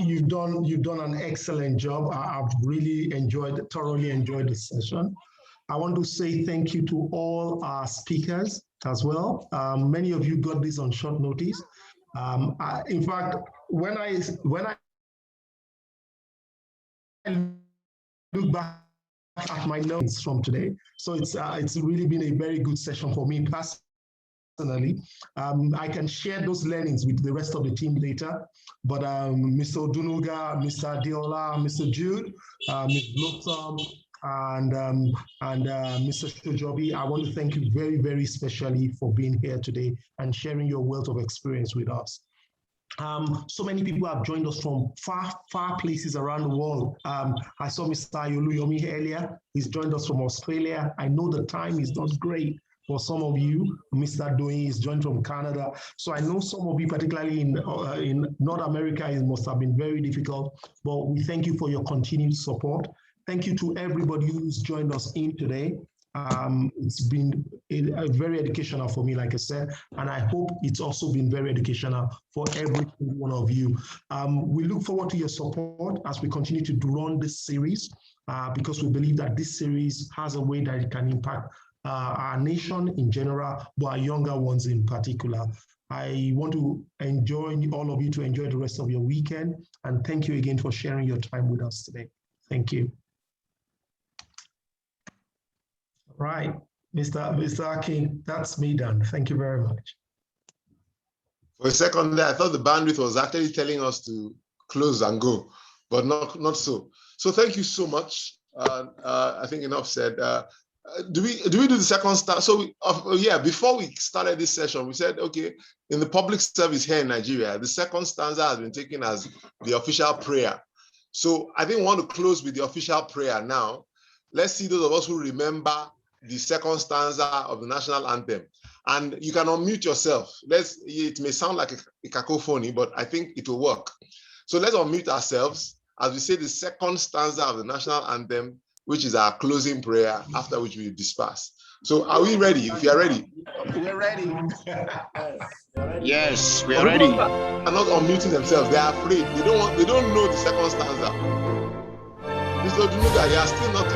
You've done an excellent job. I've really thoroughly enjoyed the session. I want to say thank you to all our speakers as well. Many of you got this on short notice. In fact, when I look back at my notes from today. So it's really been a very good session for me personally. I can share those learnings with the rest of the team later. But Mr. Odunuga, Mr. Adiola, Mr. Jude, Ms. Blossom, and Mr. Shojobi, I want to thank you very, very specially for being here today and sharing your wealth of experience with us. So many people have joined us from far places around the world. I saw Mr. Ayoluyomi earlier. He's joined us from Australia. I know the time is not great for some of you. Mr. Doing is joined from Canada. So I know some of you, particularly in North America, it must have been very difficult, but we thank you for your continued support. Thank you to everybody who's joined us in today. It's been very educational for me, like I said, and I hope it's also been very educational for every one of you. We look forward to your support as we continue to run this series, because we believe that this series has a way that it can impact our nation in general, but our younger ones in particular. I want to enjoy all of you to enjoy the rest of your weekend, and thank you again for sharing your time with us today. Thank you. Right, Mr. Akin, that's me done. Thank you very much.
For a second there, I thought the bandwidth was actually telling us to close and go, but not so. So thank you so much. I think enough said. Do we do the second start? So yeah, before we started this session, we said, okay, in the public service here in Nigeria, the second stanza has been taken as the official prayer. So I think we want to close with the official prayer now. Let's see those of us who remember the second stanza of the national anthem. And you can unmute yourself. It may sound like a cacophony, but I think it will work. So let's unmute ourselves as we say the second stanza of the national anthem, which is our closing prayer, after which we disperse. So are we ready? If you're ready.
We're ready.
Yes, we are ready.
People are not unmuting themselves. They are afraid. They don't know the second stanza. Mr. Odunuga, they are still not.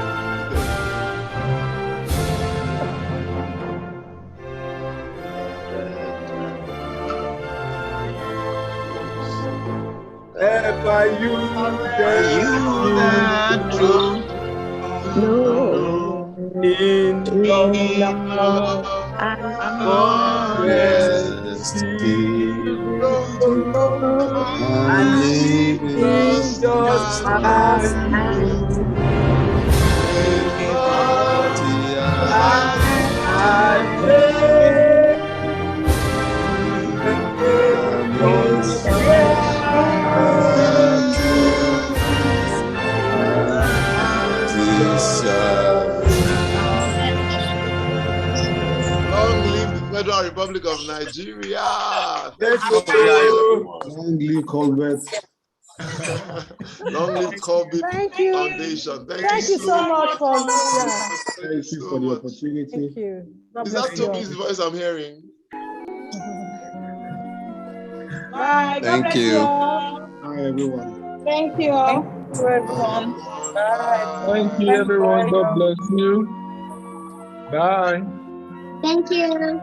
Ever you that truth, in love and honesty, and living just as you
Long live the Federal Republic of Nigeria.
Long live Colbert.
Long live Colbert Foundation.
Thank you so much for
Thank you for the opportunity.
Thank you.
Is that Toby's voice I'm hearing?
Bye.
Thank you.
Bye,
everyone.
Thank you all. Thank you, everyone. Bye.
Thank you, everyone. God bless you. Bye.
Thank you.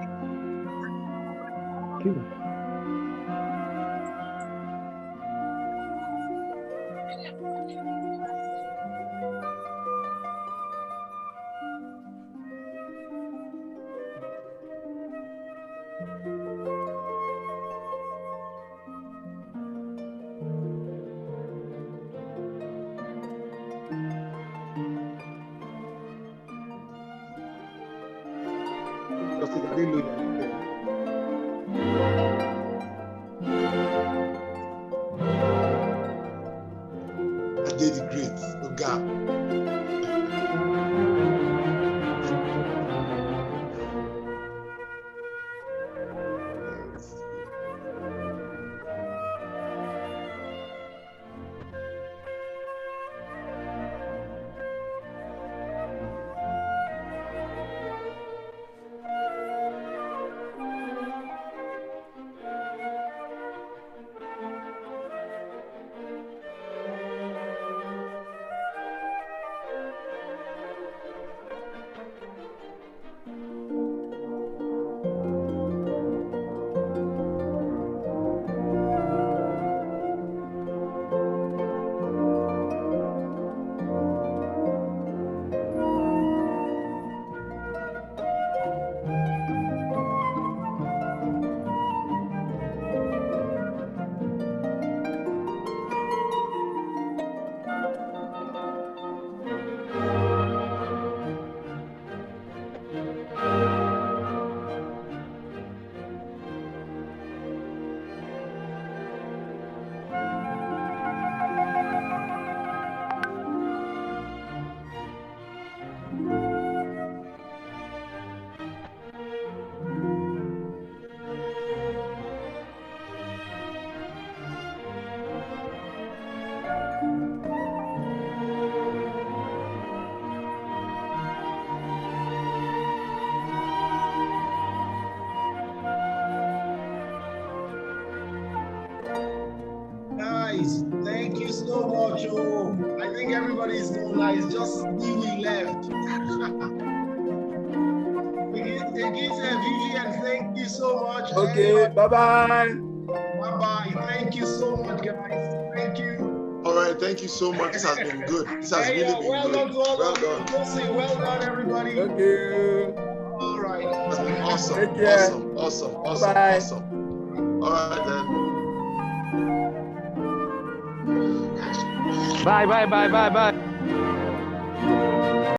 I did it great. Oga.
guys. Thank you so much. Oh, I think everybody is so nice. Just we left. Vivian, thank you so much.
Okay, bye-bye.
Bye-bye. Thank you so much, guys. Thank you.
All right, thank you so much. This has been good. This has really been
well
good.
Done to all
well
of you.
done.
Well done, everybody.
Thank you.
All right.
It's been awesome.
Take care.
Awesome.
Bye.
All right then.
Bye.